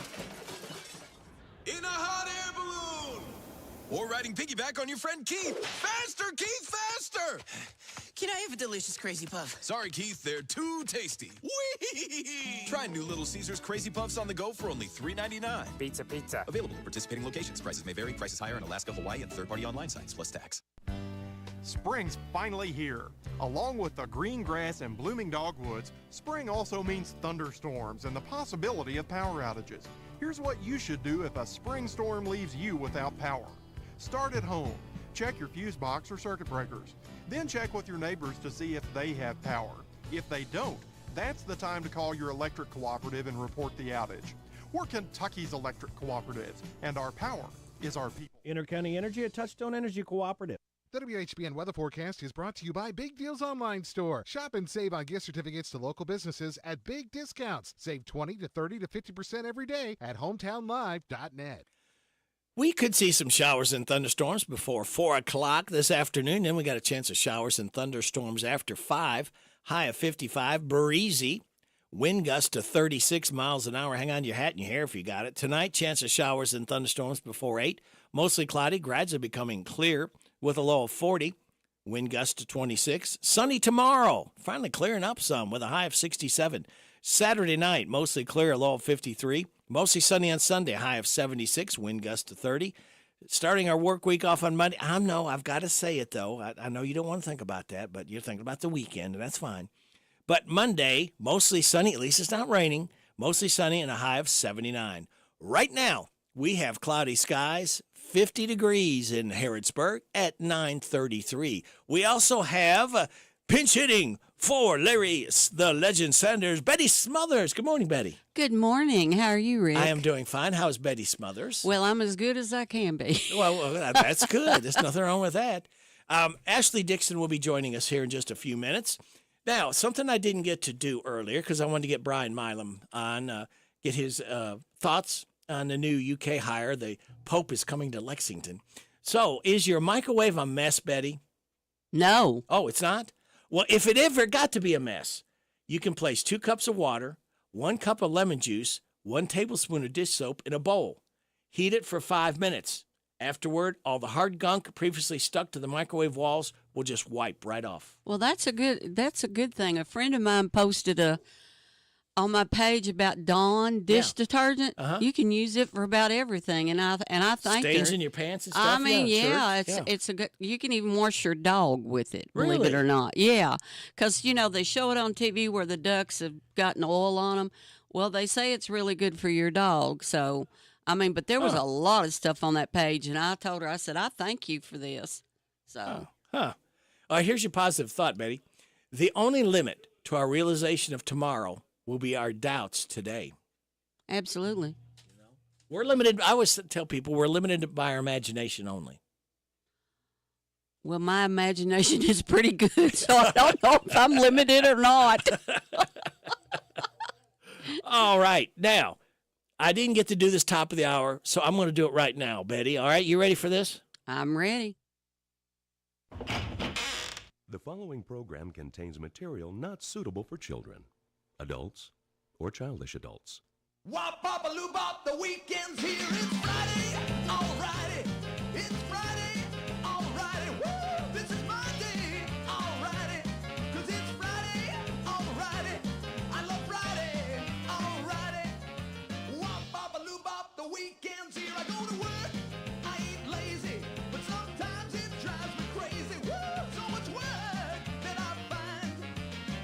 In a hot air balloon! Or riding piggyback on your friend Keith. Faster, Keith, faster! Can I have a delicious Crazy Puff? Sorry, Keith, they're too tasty. Whee! Try new Little Caesars Crazy Puffs on the go for only $3.99. Pizza, pizza. Available at participating locations. Prices may vary. Prices higher in Alaska, Hawaii, and third-party online sites, plus tax. Spring's finally here. Along with the green grass and blooming dogwoods, spring also means thunderstorms and the possibility of power outages. Here's what you should do if a spring storm leaves you without power. Start at home. Check your fuse box or circuit breakers. Then check with your neighbors to see if they have power. If they don't, that's the time to call your electric cooperative and report the outage. We're Kentucky's electric cooperatives, and our power is our people. Intercounty Energy, a Touchstone Energy Cooperative. The WHBN weather forecast is brought to you by Big Deals Online Store. Shop and save on gift certificates to local businesses at big discounts. Save 20 to 30 to 50% every day at hometownlive.net. We could see some showers and thunderstorms before 4 o'clock this afternoon. Then we got a chance of showers and thunderstorms after 5. High of 55, breezy. Wind gust to 36 miles an hour. Hang on to your hat and your hair if you got it. Tonight, chance of showers and thunderstorms before 8. Mostly cloudy, gradually becoming clear with a low of 40. Wind gust to 26. Sunny tomorrow, finally clearing up some with a high of 67. Saturday night, mostly clear, a low of 53. Mostly sunny on Sunday, high of 76. Wind gust to 30. Starting our work week off on Monday. I've got to say it, though. I know you don't want to think about that, but you're thinking about the weekend, and that's fine. But Monday, mostly sunny. At least it's not raining. Mostly sunny and a high of 79. Right now, we have cloudy skies, 50 degrees in Harrodsburg at 9:33. We also have pinch hitting for Larry the Legend Sanders, Betty Smothers. Good morning, Betty. Good morning. How are you, Rick? I am doing fine. How's Betty Smothers? Well, I'm as good as I can be. Well, that's good. There's nothing wrong with that. Ashley Dixon will be joining us here in just a few minutes. Now, something I didn't get to do earlier because I wanted to get Brian Milam on, get his thoughts on the new UK hire. The Pope is coming to Lexington. So, is your microwave a mess, Betty? No. Oh, it's not? Well, if it ever got to be a mess, you can place 2 cups of water, 1 cup of lemon juice, 1 tablespoon of dish soap in a bowl. Heat it for 5 minutes. Afterward, all the hard gunk previously stuck to the microwave walls will just wipe right off. Well, that's a good thing. A friend of mine posted on my page about Dawn dish detergent. You can use it for about everything, and I thank her. Stains in your pants and stuff. I mean, sure. it's a good. You can even wash your dog with it. Really? Believe it or not, yeah. Because they show it on TV where the ducks have gotten oil on them. Well, they say it's really good for your dog. So, I mean, but there was a lot of stuff on that page, and I told her, I said, I thank you for this. So, All right, here's your positive thought, Betty. The only limit to our realization of tomorrow will be our doubts today. Absolutely. We're limited. I always tell people we're limited by our imagination only. Well, my imagination is pretty good, so I don't know if I'm limited or not. All right. Now, I didn't get to do this top of the hour, so I'm going to do it right now, Betty. All right, you ready for this? I'm ready. The following program contains material not suitable for children, adults, or childish adults. Wop, bop, a loo, bop, the weekend's here. It's Friday, alrighty. It's Friday, alrighty. Woo, this is my day, alrighty. 'Cause it's Friday, alrighty. I love Friday, alrighty. Wop, bop, a loo, bop, the weekend's here. I go to work, I ain't lazy, but sometimes it drives me crazy. Woo, so much work that I find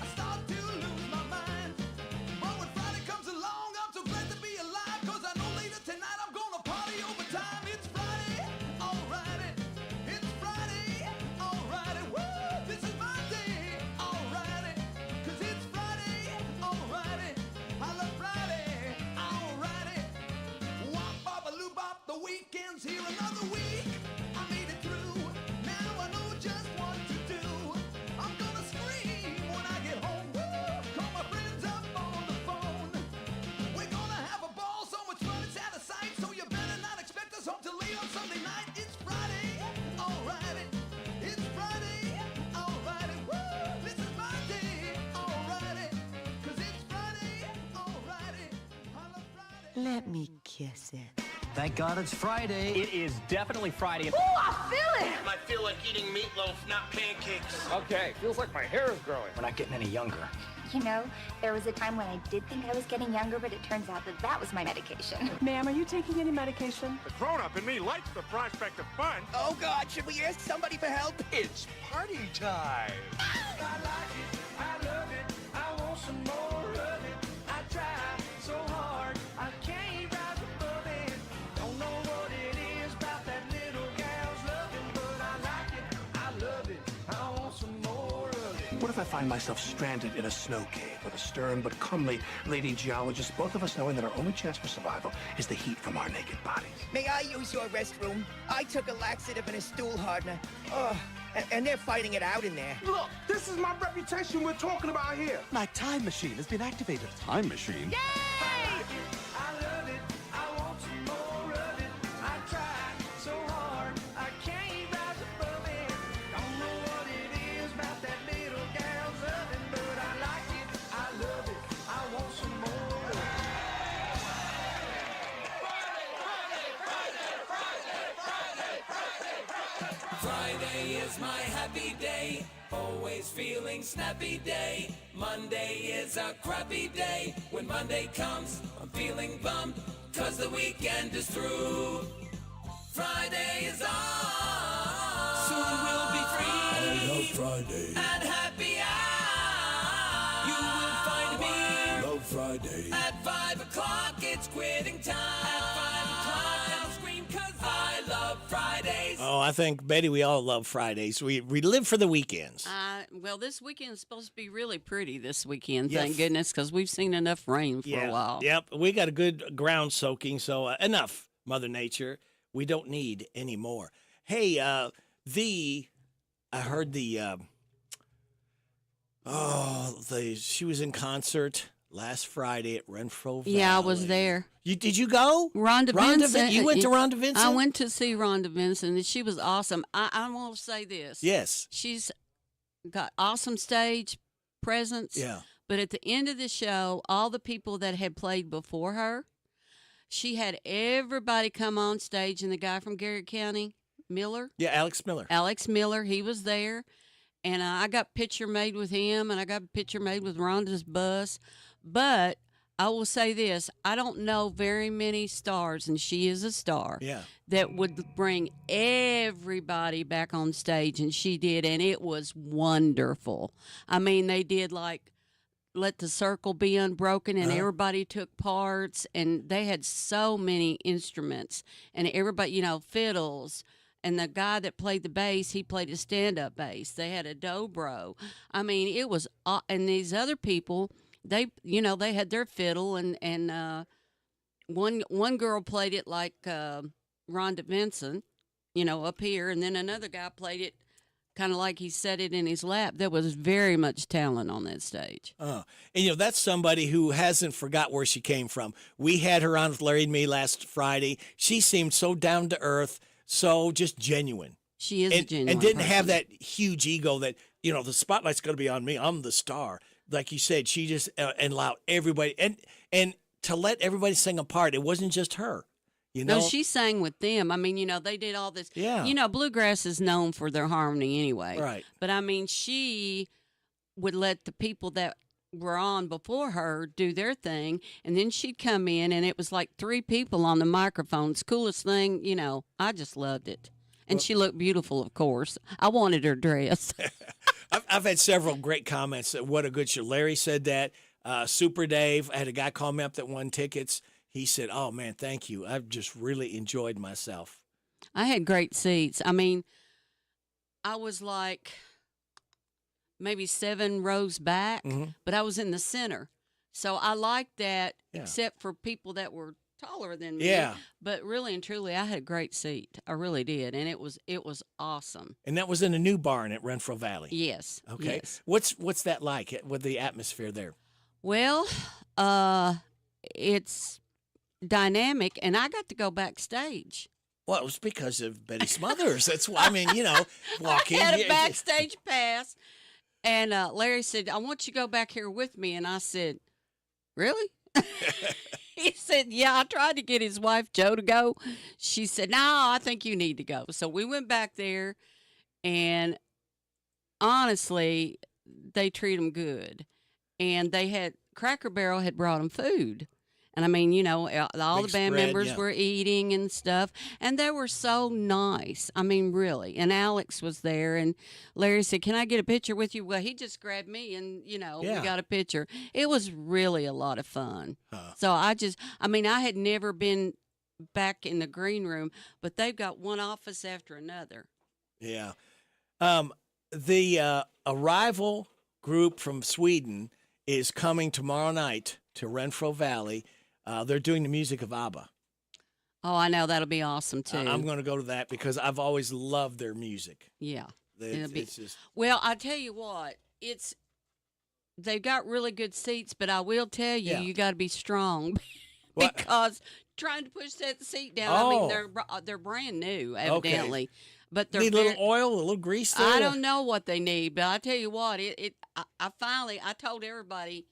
I start to lose my mind. But when Friday comes along, I'm so glad to be alive, 'cause I know later tonight I'm gonna party overtime. It's Friday, alrighty. It's Friday, alrighty. Woo, this is my day, alrighty. 'Cause it's Friday, alrighty. I love Friday, alrighty. Wop, bop, a loo, bop, the weekend's here. Another week, I made it through. Now I know just what to do. I'm gonna scream when I get home. Woo, call my friends up on the phone. We're gonna have a ball, so much fun it's out of sight. So you better not expect us home till late on Sunday night. It's Friday, alrighty. It's Friday, alrighty. Woo, this is my day, alrighty. 'Cause it's Friday, alrighty. I love Friday. Let me kiss it. Thank God it's Friday. It is definitely Friday. Ooh, I feel it! I feel like eating meatloaf, not pancakes. Okay, feels like my hair is growing. We're not getting any younger. You know, there was a time when I did think I was getting younger, but it turns out that was my medication. Ma'am, are you taking any medication? The grown-up in me likes the prospect of fun. Oh, God, should we ask somebody for help? It's party time. I like it, I love it, I want some more of it. I try so hard, I can't rise above it. Don't know what it is about that little gal's loving, but I like it, I love it, I want some more of it. What if I find myself stranded in a snow cave with a stern but comely lady geologist, both of us knowing that our only chance for survival is the heat from our naked bodies? May I use your restroom? I took a laxative and a stool hardener. Oh, and they're fighting it out in there. Look, this is my reputation we're talking about here. My time machine has been activated. Time machine? I like it, I love it, I want some more of it. I try so hard, I can't rise above it. Don't know what it is about that little gal's loving, but I like it, I love it, I want some more of it. Friday is my happy day, always feeling snappy day. Monday is a crappy day. When Monday comes, I'm feeling bummed, 'cause the weekend is through. Friday is on, soon we'll be free. I love Friday. And happy hour, you will find me Love Friday. at 5 time. At 5 o'clock, I'll scream 'cause I love Fridays. Oh, I think, Betty, we all love Fridays. We live for the weekends. Well, this weekend is supposed to be really pretty this weekend, Yes. thank goodness, because we've seen enough rain for a while. Yep, we got a good ground soaking, so enough, Mother Nature. We don't need any more. Hey, I heard she was in concert last Friday at Renfro Valley. Yeah, I was there. Did you go? Rhonda Vincent. You went to Rhonda Vincent? I went to see Rhonda Vincent, and she was awesome. I want to say this. Yes. She's got awesome stage presence. Yeah. But at the end of the show, all the people that had played before her, she had everybody come on stage, and the guy from Garrett County, Miller. Yeah, Alex Miller. Alex Miller, he was there. And I got a picture made with him, and I got a picture made with Rhonda's bus. But I will say this, I don't know very many stars, and she is a star, that would bring everybody back on stage, and she did, and it was wonderful. I mean, they did like Let the Circle Be Unbroken, and everybody took parts, and they had so many instruments, and everybody, fiddles. And the guy that played the bass, he played a stand-up bass. They had a dobro. I mean, it was, and these other people, they had their fiddle, and one girl played it like Rhonda Vincent, up here, and then another guy played it kind of like he set it in his lap. There was very much talent on that stage. And that's somebody who hasn't forgot where she came from. We had her on with Larry and me last Friday. She seemed so down to earth. So just genuine. She is a genuine and didn't person. have that huge ego that, the spotlight's going to be on me. I'm the star. Like you said, she just and allowed everybody and to let everybody sing a part. It wasn't just her. No, she sang with them. I mean, they did all this. Yeah. Bluegrass is known for their harmony anyway. Right. But I mean, she would let the people that were on before her do their thing, and then she'd come in, and it was like 3 people on the microphone. It's the coolest thing, I just loved it. And she looked beautiful, of course. I wanted her dress. I've had several great comments. What a good show. Larry said that. Super Dave, I had a guy call me up that won tickets. He said, "Oh, man, thank you. I've just really enjoyed myself." I had great seats. I mean, I was like maybe 7 rows back, but I was in the center. So I liked that, except for people that were taller than me. Yeah. But really and truly, I had a great seat. I really did, and it was awesome. And that was in a new barn at Renfro Valley. Yes. Okay. Yes. What's that like with the atmosphere there? Well, it's dynamic, and I got to go backstage. Well, it was because of Betty Smothers. That's why, walk in. I had a backstage pass. And Larry said, "I want you to go back here with me." And I said, "Really?" He said, "Yeah, I tried to get his wife, Jo, to go." She said, "No, I think you need to go." So we went back there, and honestly, they treat them good. And Cracker Barrel had brought them food. And I mean, all Big the band spread, members yeah. were eating and stuff. And they were so nice. I mean, really. And Alex was there. And Larry said, "Can I get a picture with you?" Well, he just grabbed me and, we got a picture. It was really a lot of fun. So I had never been back in the green room, but they've got one office after another. Yeah. The Arrival group from Sweden is coming tomorrow night to Renfro Valley. They're doing the music of ABBA. Oh, I know. That'll be awesome, too. I'm going to go to that because I've always loved their music. Yeah. It's just... Well, I tell you what, they've got really good seats, but I will tell you, you got to be strong because trying to push that seat down, I mean, they're brand new, evidently. Okay. But they're need a little oil, a little grease there? I don't know what they need, but I tell you what, I told everybody,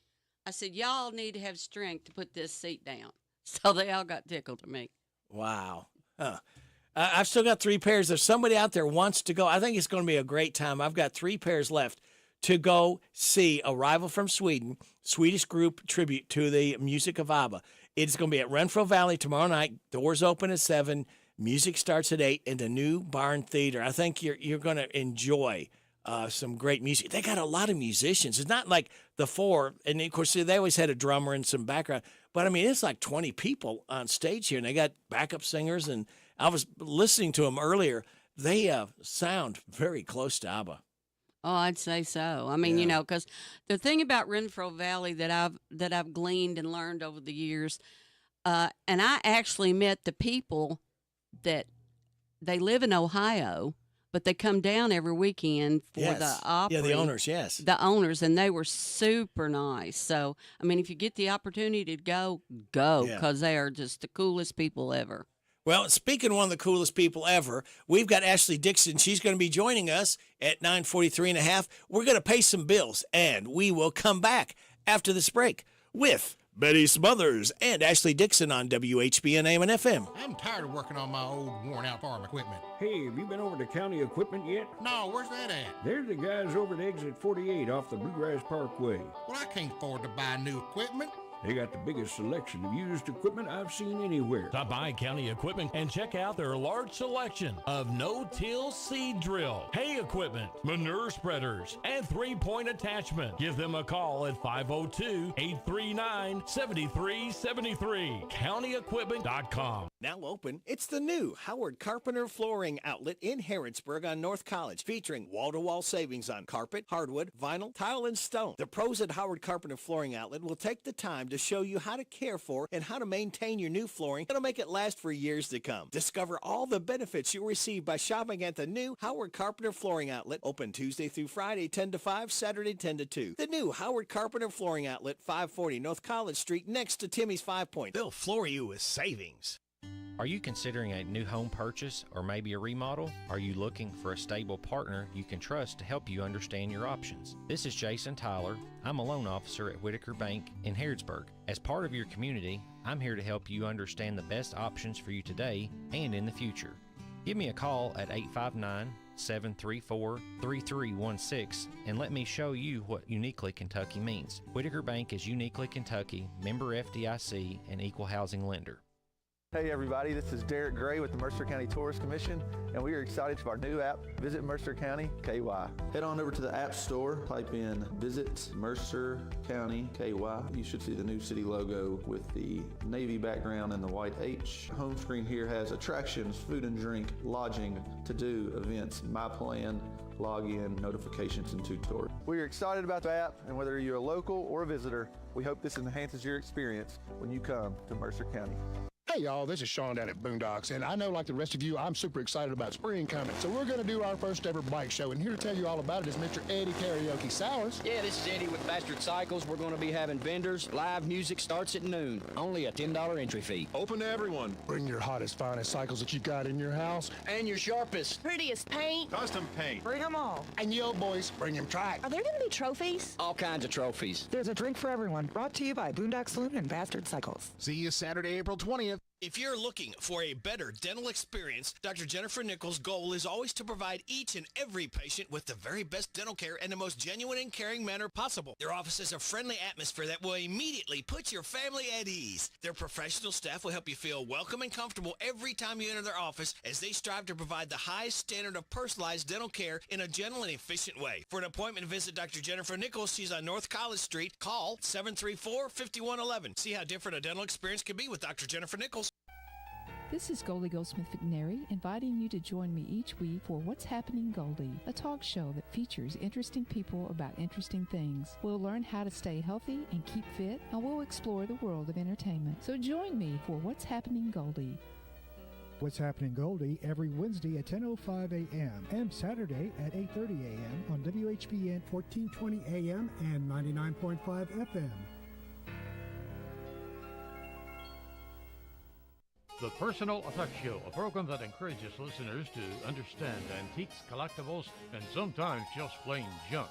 I said, y'all need to have strength to put this seat down. So they all got tickled at me. Wow. I've still got 3 pairs. If somebody out there wants to go, I think it's going to be a great time. I've got 3 pairs left to go see Arrival from Sweden, Swedish group tribute to the music of ABBA. It's going to be at Renfro Valley tomorrow night. Doors open at 7. Music starts at 8 in the new Barn Theater. I think you're going to enjoy some great music. They got a lot of musicians. It's not like the 4, and of course they always had a drummer and some background, But, I mean, it's like 20 people on stage here, and they got backup singers. And I was listening to them earlier. They sound very close to ABBA. Oh, I'd say so. I mean, because the thing about Renfro Valley that I've gleaned and learned over the years, and I actually met the people that they live in Ohio, but they come down every weekend for the Opry. Yeah, the owners, yes. The owners, and they were super nice. So, I mean, if you get the opportunity to go, because they are just the coolest people ever. Well, speaking of one of the coolest people ever, we've got Ashley Dixon. She's going to be joining us at 9:43.5. We're going to pay some bills, and we will come back after this break with Betty Smothers and Ashley Dixon on WHBN AM and FM. I'm tired of working on my old worn-out farm equipment. Hey, have you been over to County Equipment yet? No, where's that at? They're the guys over at Exit 48 off the Bluegrass Parkway. Well, I can't afford to buy new equipment. They got the biggest selection of used equipment I've seen anywhere. Stop by County Equipment and check out their large selection of no-till seed drill, hay equipment, manure spreaders, and three-point attachment. Give them a call at 502-839-7373. CountyEquipment.com. Now open, it's the new Howard Carpenter Flooring Outlet in Harrodsburg on North College, featuring wall-to-wall savings on carpet, hardwood, vinyl, tile, and stone. The pros at Howard Carpenter Flooring Outlet will take the time to show you how to care for and how to maintain your new flooring that'll make it last for years to come. Discover all the benefits you'll receive by shopping at the new Howard Carpenter Flooring Outlet, open Tuesday through Friday 10 to 5, Saturday 10 to 2. The new Howard Carpenter Flooring Outlet, 540 North College Street, next to Timmy's 5 Point. They'll floor you with savings. Are you considering a new home purchase or maybe a remodel? Are you looking for a stable partner you can trust to help you understand your options? This is Jason Tyler. I'm a loan officer at Whitaker Bank in Harrodsburg. As part of your community, I'm here to help you understand the best options for you today and in the future. Give me a call at 859-734-3316 and let me show you what Uniquely Kentucky means. Whitaker Bank is Uniquely Kentucky, member FDIC, and equal housing lender. Hey everybody, this is Derek Gray with the Mercer County Tourist Commission, and we are excited for our new app, Visit Mercer County KY. Head on over to the App Store, type in Visit Mercer County KY. You should see the new city logo with the navy background and the white H. Home screen here has attractions, food and drink, lodging, to-do, events, my plan, login, notifications, and tutorials. We are excited about the app, and whether you're a local or a visitor, we hope this enhances your experience when you come to Mercer County. Hey y'all, this is Sean down at Boondocks, and I know like the rest of you, I'm super excited about spring coming. So we're going to do our first ever bike show, and here to tell you all about it is Mr. Eddie Karaoke Sowers. Yeah, this is Eddie with Bastard Cycles. We're going to be having vendors. Live music starts at noon. Only a $10 entry fee. Open to everyone. Bring your hottest, finest cycles that you got in your house. And your sharpest. Prettiest paint. Custom paint. Bring them all. And yo boys, bring them track. Are there going to be trophies? All kinds of trophies. There's a drink for everyone. Brought to you by Boondock Saloon and Bastard Cycles. See you Saturday, April 20th. If you're looking for a better dental experience, Dr. Jennifer Nichols' goal is always to provide each and every patient with the very best dental care in the most genuine and caring manner possible. Their office has a friendly atmosphere that will immediately put your family at ease. Their professional staff will help you feel welcome and comfortable every time you enter their office as they strive to provide the highest standard of personalized dental care in a gentle and efficient way. For an appointment, visit Dr. Jennifer Nichols. She's on North College Street. Call 734-5111. See how different a dental experience can be with Dr. Jennifer Nichols. This is Goldie Goldsmith McNary, inviting you to join me each week for What's Happening Goldie, a talk show that features interesting people about interesting things. We'll learn how to stay healthy and keep fit, and we'll explore the world of entertainment. So join me for What's Happening Goldie. What's Happening Goldie every Wednesday at 10:05 a.m. and Saturday at 8:30 a.m. on WHBN 1420 a.m. and 99.5 FM. The Personal Effects Show, a program that encourages listeners to understand antiques, collectibles, and sometimes just plain junk.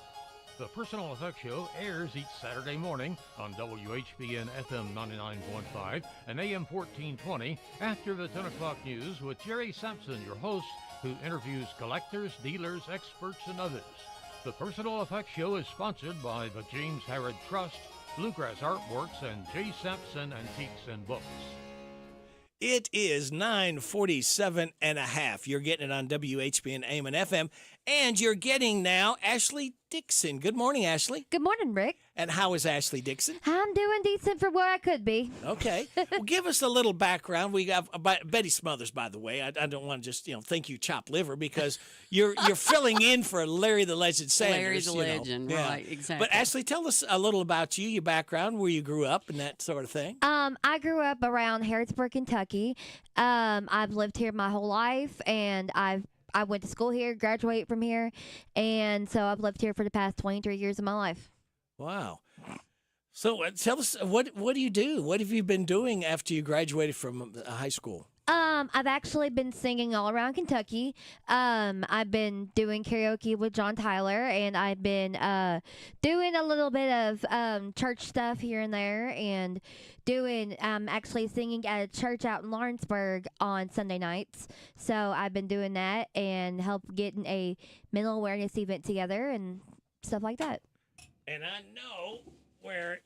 The Personal Effects Show airs each Saturday morning on WHBN FM 99.5 and AM 1420 after the 10 o'clock news with Jerry Sampson, your host, who interviews collectors, dealers, experts, and others. The Personal Effects Show is sponsored by the James Harrod Trust, Bluegrass Artworks, and J. Sampson Antiques and Books. It is 9:47 and a half. You're getting it on WHBN AM and FM. And you're getting now Ashley Dixon. Good morning, Ashley. Good morning, Rick. And how is Ashley Dixon? I'm doing decent for where I could be. Okay. Well, give us a little background. We got Betty Smothers, by the way. I don't want to just think you chop liver because you're filling in for Larry the Legend Sanders. Larry the Legend, right? Exactly. But Ashley, tell us a little about you, your background, where you grew up, and that sort of thing. I grew up around Harrisburg, Kentucky. I've lived here my whole life, and I went to school here, graduated from here, and so I've lived here for the past 23 years of my life. Wow. So tell us, what do you do? What have you been doing after you graduated from high school? I've actually been singing all around Kentucky. I've been doing karaoke with John Tyler, and I've been doing a little bit of church stuff here and there, and doing actually singing at a church out in Lawrenceburg on Sunday nights. So I've been doing that and help getting a mental awareness event together and stuff like that. And I know where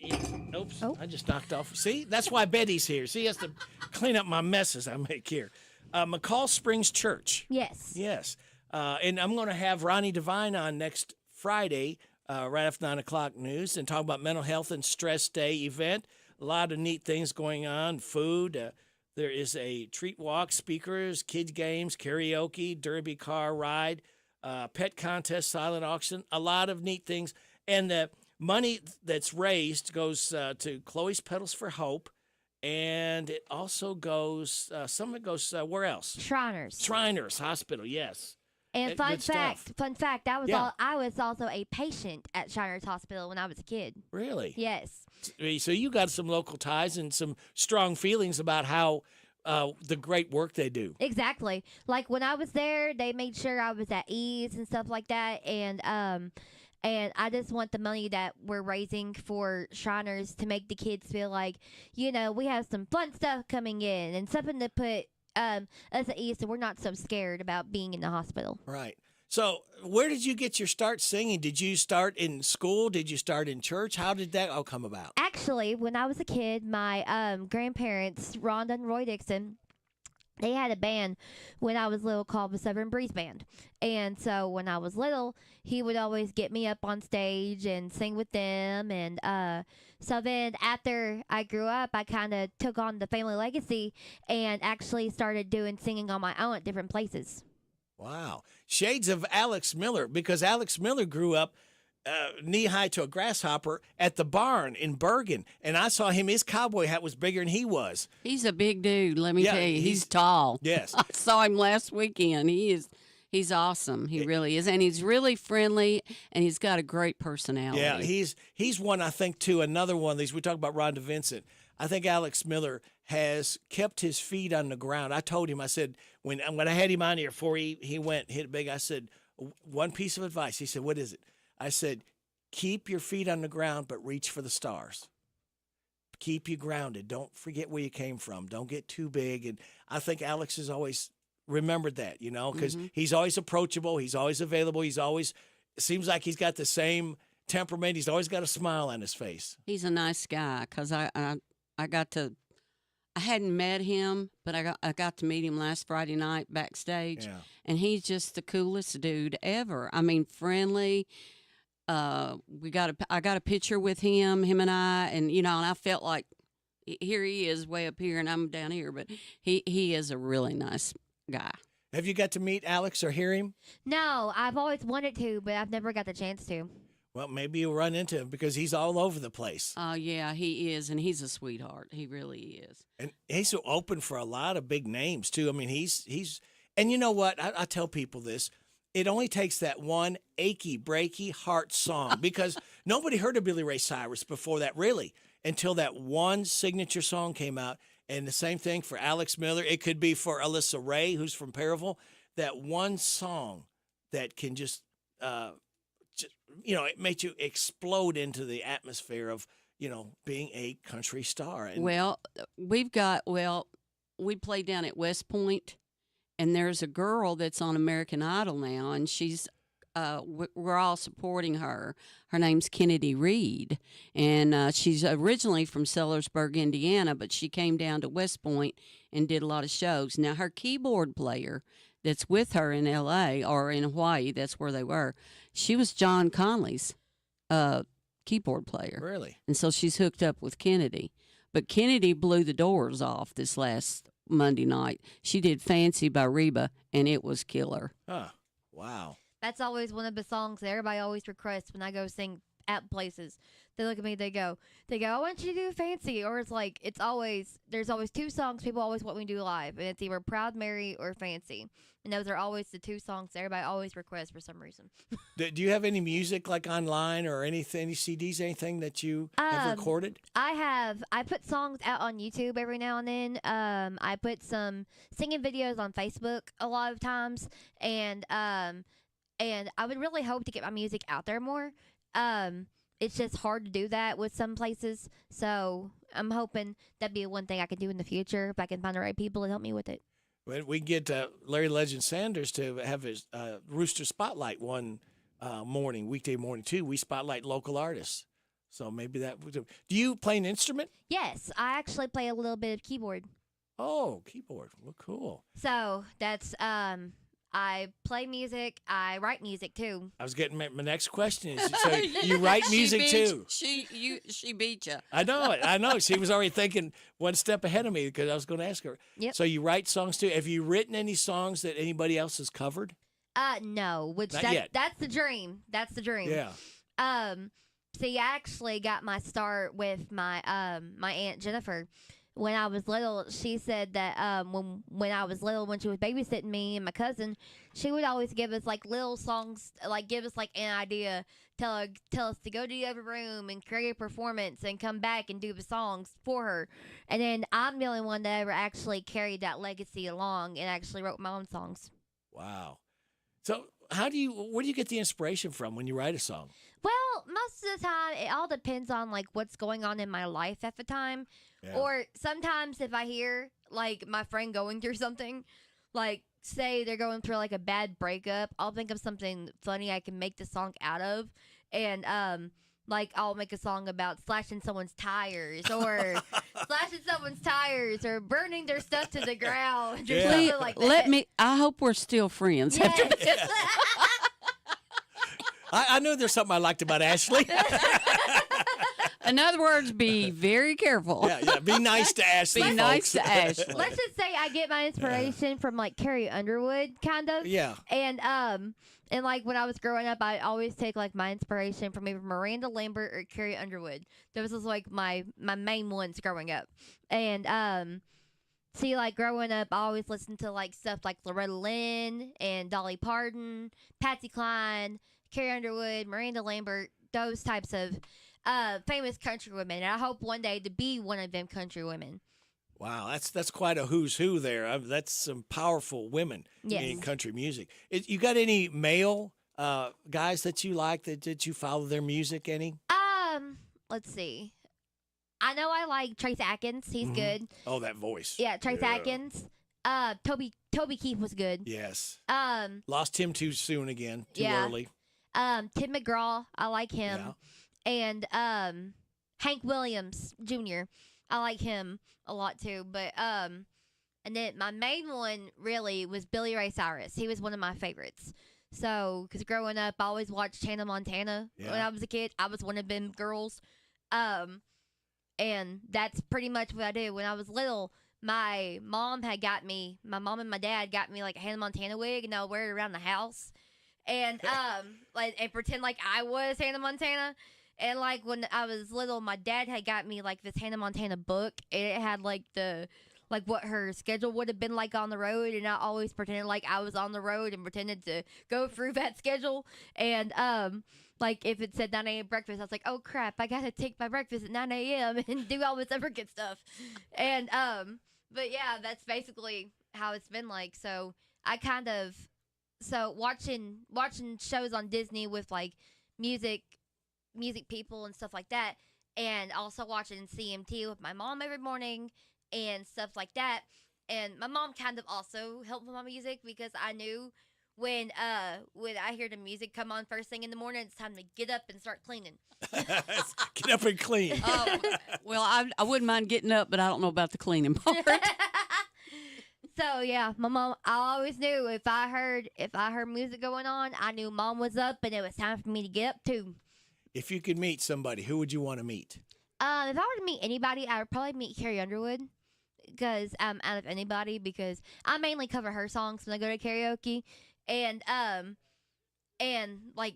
oops, I just knocked off. See, that's why Betty's here. She has to clean up my messes I make here. McCall Springs Church. Yes. Yes. And I'm going to have Ronnie Devine on next Friday, right after 9 o'clock news, and talk about Mental Health and Stress Day event. A lot of neat things going on, food. There is a treat walk, speakers, kids games, karaoke, derby car ride, pet contest, silent auction, a lot of neat things. And the money that's raised goes to Chloe's Petals for Hope, and it also goes, some of it goes, where else? Shriners Hospital, yes. And fun fact, I was also a patient at Shriners Hospital when I was a kid. Really? Yes. So you got some local ties and some strong feelings about how the great work they do. Exactly. Like when I was there, they made sure I was at ease and stuff like that, and I just want the money that we're raising for Shriners to make the kids feel like, we have some fun stuff coming in and something to put us at ease so we're not so scared about being in the hospital. Right. So where did you get your start singing? Did you start in school? Did you start in church? How did that all come about? Actually, when I was a kid, my grandparents, Rhonda and Roy Dixon, they had a band when I was little called the Southern Breeze Band. And so when I was little, he would always get me up on stage and sing with them. And so then after I grew up, I kind of took on the family legacy and actually started doing singing on my own at different places. Wow. Shades of Alex Miller, because Alex Miller grew up knee-high to a grasshopper at the barn in Bergen. And I saw him, his cowboy hat was bigger than he was. He's a big dude, let me tell you. He's tall. Yes. I saw him last weekend. He's awesome. He really is. And he's really friendly, and he's got a great personality. Yeah, he's one, I think, too, another one of these. We talk about Rhonda Vincent. I think Alex Miller has kept his feet on the ground. I told him, I said, when I had him on here before he went, hit it big, I said, one piece of advice. He said, what is it? I said, keep your feet on the ground, but reach for the stars. Keep you grounded. Don't forget where you came from. Don't get too big. And I think Alex has always remembered that, because he's always approachable. He's always available. It seems like he's got the same temperament. He's always got a smile on his face. He's a nice guy because I hadn't met him, but I got to meet him last Friday night backstage, and he's just the coolest dude ever. I mean, friendly. I got a picture with him and I, and and I felt like here he is way up here and I'm down here, but he is a really nice guy. Have you got to meet Alex or hear him? No, I've always wanted to, but I've never got the chance to. Well, maybe you'll run into him because he's all over the place. Oh, yeah, he is, and he's a sweetheart. He really is. And he's so open for a lot of big names, too. I mean, he's and you know what? I tell people this. It only takes that one achy, breaky heart song because nobody heard of Billy Ray Cyrus before that, really, until that one signature song came out. And the same thing for Alex Miller. It could be for Alyssa Ray, who's from Perryville. That one song that can just it makes you explode into the atmosphere of, being a country star. And we played down at West Point, and there's a girl that's on American Idol now, and she's we're all supporting her. Her name's Kennedy Reed, and she's originally from Sellersburg, Indiana, but she came down to West Point and did a lot of shows. Now, her keyboard player that's with her in L.A. or in Hawaii, that's where they were, she was John Conley's keyboard player. Really? And so she's hooked up with Kennedy. But Kennedy blew the doors off this last Monday night. She did Fancy by Reba, and it was killer. Huh. Wow. That's always one of the songs that everybody always requests when I go sing at places. They look at me, they go, I want you to do Fancy. Or there's always two songs people always want me to do live. And it's either Proud Mary or Fancy. And those are always the two songs that everybody always requests for some reason. Do you have any music like online or anything, any CDs, anything that you have recorded? I put songs out on YouTube every now and then. I put some singing videos on Facebook a lot of times. And I would really hope to get my music out there more. It's just hard to do that with some places. So I'm hoping that'd be one thing I could do in the future if I can find the right people to help me with it. We get Larry Legend Sanders to have his Rooster Spotlight one morning, weekday morning too. We spotlight local artists. So maybe that would do. Do you play an instrument? Yes, I actually play a little bit of keyboard. Oh, keyboard. Well, cool. So that's I play music. I write music too. I was getting my next question is so you write music too. She beat you. I know it. I know. She was already thinking one step ahead of me because I was going to ask her. Yep. So you write songs too. Have you written any songs that anybody else has covered? No. Not yet. That's the dream. That's the dream. Yeah. See, I actually got my start with my my Aunt Jennifer. When I was little, she said that when I was little, when she was babysitting me and my cousin, she would always give us like little songs, like give us like an idea, tell us to go to the other room and create a performance and come back and do the songs for her. And then I'm the only one that ever actually carried that legacy along and actually wrote my own songs. Wow. So where do you get the inspiration from when you write a song? Well, most of the time, it all depends on like what's going on in my life at the time. Yeah. Or sometimes if I hear like my friend going through something, like say they're going through like a bad breakup, I'll think of something funny I can make the song out of. And like I'll make a song about slashing someone's tires or burning their stuff to the ground or something like that. I hope we're still friends after this. I knew there's something I liked about Ashley. In other words, be very careful. Yeah. Be nice to Ashley. Be nice to Ashley. Let's just say I get my inspiration from like Carrie Underwood, kind of. Yeah. And like when I was growing up, I always take like my inspiration from either Miranda Lambert or Carrie Underwood. Those was like my main ones growing up. And see, like growing up, I always listened to like stuff like Loretta Lynn and Dolly Parton, Patsy Cline, Carrie Underwood, Miranda Lambert, those types of famous country women. And I hope one day to be one of them country women. Wow, that's quite a who's who there. That's some powerful women in country music. You got any male guys that you like that you follow their music any? Let's see. I know I like Trace Atkins. He's good. Oh, that voice. Yeah, Trace Atkins. Toby Keith was good. Yes. Lost him too soon again. Too early. Tim McGraw. I like him. Yeah. And Hank Williams Jr. I like him a lot too. But and then my main one really was Billy Ray Cyrus. He was one of my favorites. So, because growing up, I always watched Hannah Montana when I was a kid. I was one of them girls. And that's pretty much what I did. When I was little, my mom and my dad got me like a Hannah Montana wig, and I'll wear it around the house. And and pretend like I was Hannah Montana. And like when I was little, my dad had got me like this Hannah Montana book, and it had like what her schedule would have been like on the road, and I always pretended like I was on the road and pretended to go through that schedule. And like if it said 9 a.m. breakfast, I was like, oh crap, I gotta take my breakfast at 9 a.m. and do all this other good stuff. And but yeah, that's basically how it's been like. So I kind of watching shows on Disney with like music people and stuff like that, and also watching CMT with my mom every morning and stuff like that. And my mom kind of also helped with my music because I knew when I hear the music come on first thing in the morning, it's time to get up and start cleaning. Get up and clean. Well, I wouldn't mind getting up, but I don't know about the cleaning part. So yeah, my mom. I always knew if I heard music going on, I knew Mom was up, and it was time for me to get up too. If you could meet somebody, who would you want to meet? If I were to meet anybody, I would probably meet Carrie Underwood. Because out of anybody, because I mainly cover her songs when I go to karaoke, and like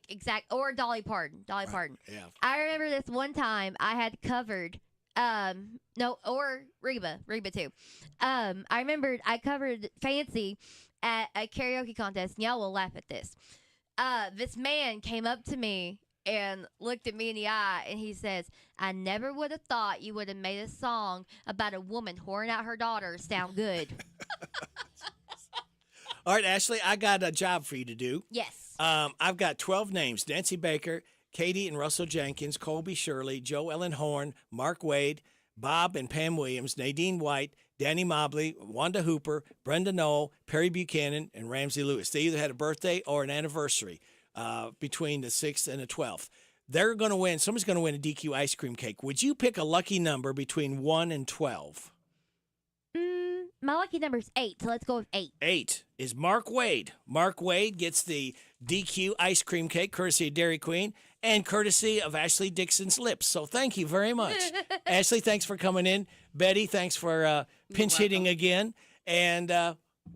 or Dolly Parton. Yeah. I remember this one time I had covered or Reba too. I remembered I covered Fancy at a karaoke contest, and y'all will laugh at this. This man came up to me and looked at me in the eye, and he says, "I never would have thought you would have made a song about a woman whoring out her daughter sound good." All right, Ashley, I got a job for you to do. Yes. I've got 12 names: Nancy Baker, Katie and Russell Jenkins, Colby Shirley, Joe Ellen Horn, Mark Wade, Bob and Pam Williams, Nadine White, Danny Mobley, Wanda Hooper, Brenda Knoll, Perry Buchanan, and Ramsey Lewis. They either had a birthday or an anniversary between the 6th and the 12th. They're going to win. Someone's going to win a DQ ice cream cake. Would you pick a lucky number between 1 and 12? My lucky number is 8, so let's go with 8. 8 is Mark Wade. Mark Wade gets the DQ ice cream cake, courtesy of Dairy Queen, and courtesy of Ashley Dixon's Lips. So thank you very much. Ashley, thanks for coming in. Betty, thanks for pinch hitting again. And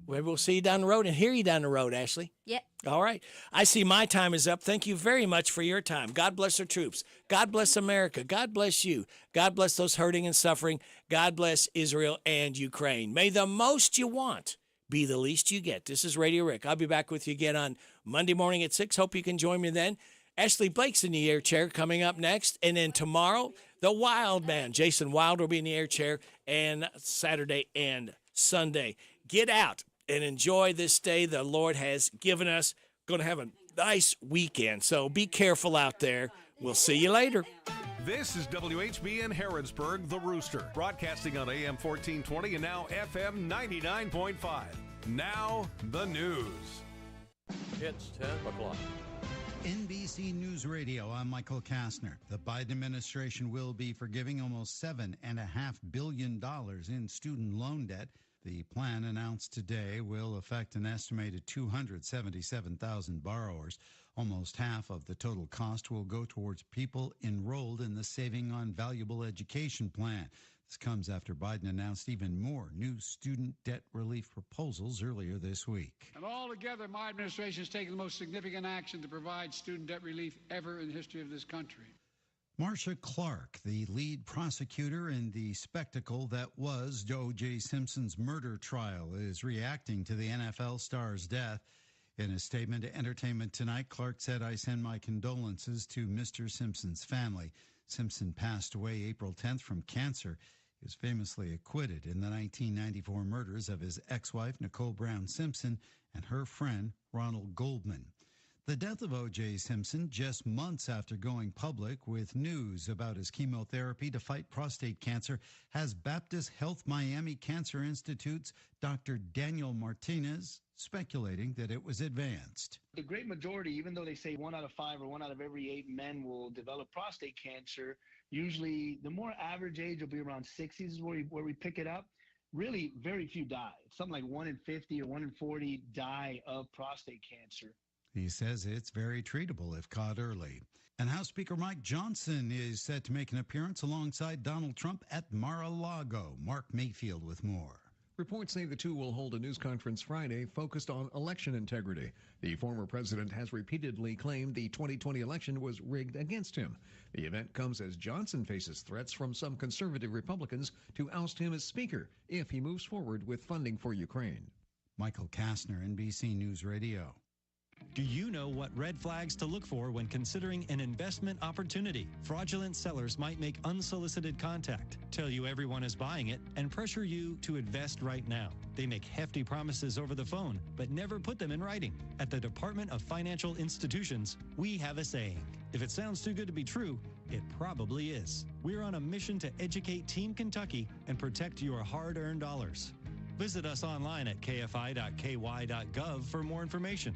maybe we'll see you down the road and hear you down the road, Ashley. Yep. All right. I see my time is up. Thank you very much for your time. God bless our troops. God bless America. God bless you. God bless those hurting and suffering. God bless Israel and Ukraine. May the most you want be the least you get. This is Radio Rick. I'll be back with you again on Monday morning at 6. Hope you can join me then. Ashley Blake's in the air chair coming up next. And then tomorrow, the Wild Man, Jason Wild, will be in the air chair, and Saturday and Sunday. Get out and enjoy this day the Lord has given us. Going to have a nice weekend, so be careful out there. We'll see you later. This is WHBN Harrodsburg, The Rooster, broadcasting on AM 1420 and now FM 99.5. Now, the news. It's 10 o'clock. NBC News Radio, I'm Michael Kastner. The Biden administration will be forgiving almost $7.5 billion in student loan debt. The plan announced today will affect an estimated 277,000 borrowers. Almost half of the total cost will go towards people enrolled in the Saving on Valuable Education plan. This comes after Biden announced even more new student debt relief proposals earlier this week. And altogether, my administration has taken the most significant action to provide student debt relief ever in the history of this country. Marcia Clark, the lead prosecutor in the spectacle that was O.J. Simpson's murder trial, is reacting to the NFL star's death. In a statement to Entertainment Tonight, Clark said, "I send my condolences to Mr. Simpson's family." Simpson passed away April 10th from cancer. He was famously acquitted in the 1994 murders of his ex-wife, Nicole Brown Simpson, and her friend, Ronald Goldman. The death of O.J. Simpson just months after going public with news about his chemotherapy to fight prostate cancer has Baptist Health Miami Cancer Institute's Dr. Daniel Martinez speculating that it was advanced. The great majority, even though they say 1 out of 5 or 1 out of every 8 men will develop prostate cancer, usually the more average age will be around 60s is where we pick it up. Really, very few die. Something like 1 in 50 or 1 in 40 die of prostate cancer. He says it's very treatable if caught early. And House Speaker Mike Johnson is set to make an appearance alongside Donald Trump at Mar-a-Lago. Mark Mayfield with more. Reports say the two will hold a news conference Friday focused on election integrity. The former president has repeatedly claimed the 2020 election was rigged against him. The event comes as Johnson faces threats from some conservative Republicans to oust him as speaker if he moves forward with funding for Ukraine. Michael Kastner, NBC News Radio. Do you know what red flags to look for when considering an investment opportunity? Fraudulent sellers might make unsolicited contact, tell you everyone is buying it, and pressure you to invest right now. They make hefty promises over the phone, but never put them in writing. At the Department of Financial Institutions, we have a saying. If it sounds too good to be true, it probably is. We're on a mission to educate Team Kentucky and protect your hard-earned dollars. Visit us online at kfi.ky.gov for more information.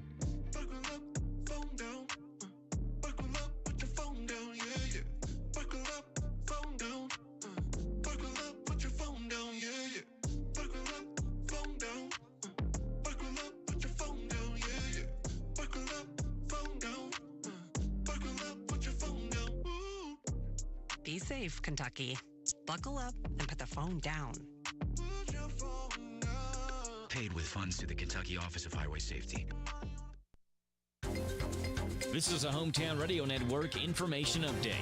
Be safe, Kentucky. Buckle up and put the phone down. Paid with funds to the Kentucky Office of Highway Safety. This is a Hometown Radio Network information update.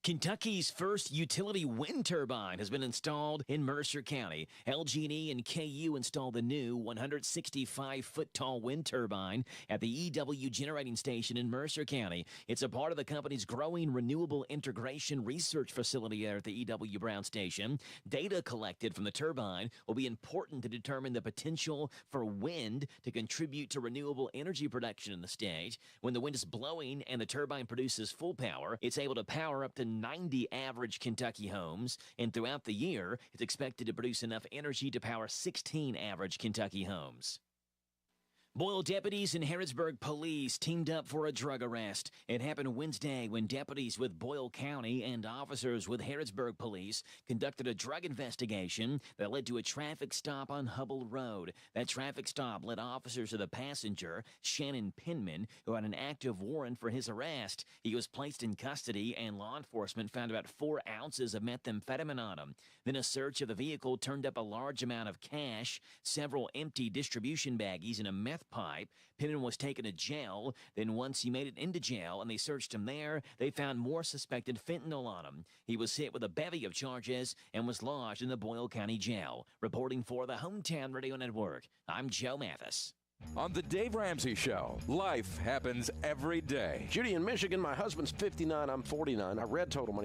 Kentucky's first utility wind turbine has been installed in Mercer County. LG&E and KU installed the new 165-foot-tall wind turbine at the EW generating station in Mercer County. It's a part of the company's growing renewable integration research facility there at the EW Brown Station. Data collected from the turbine will be important to determine the potential for wind to contribute to renewable energy production in the state. When the wind is blowing and the turbine produces full power, it's able to power up to 90 average Kentucky homes, and throughout the year, it's expected to produce enough energy to power 16 average Kentucky homes. Boyle deputies and Harrodsburg police teamed up for a drug arrest. It happened Wednesday when deputies with Boyle County and officers with Harrodsburg police conducted a drug investigation that led to a traffic stop on Hubble Road. That traffic stop led officers to the passenger, Shannon Penman, who had an active warrant for his arrest. He was placed in custody, and law enforcement found about 4 ounces of methamphetamine on him. Then a search of the vehicle turned up a large amount of cash, several empty distribution baggies, and a meth pipe. Penman was taken to jail. Then once he made it into jail and they searched him there, they found more suspected fentanyl on him. He was hit with a bevy of charges and was lodged in the Boyle County Jail. Reporting for the Hometown Radio Network, I'm Joe Mathis. On the Dave Ramsey Show, life happens every day. Judy in Michigan, my husband's 59, I'm 49. I read Total Money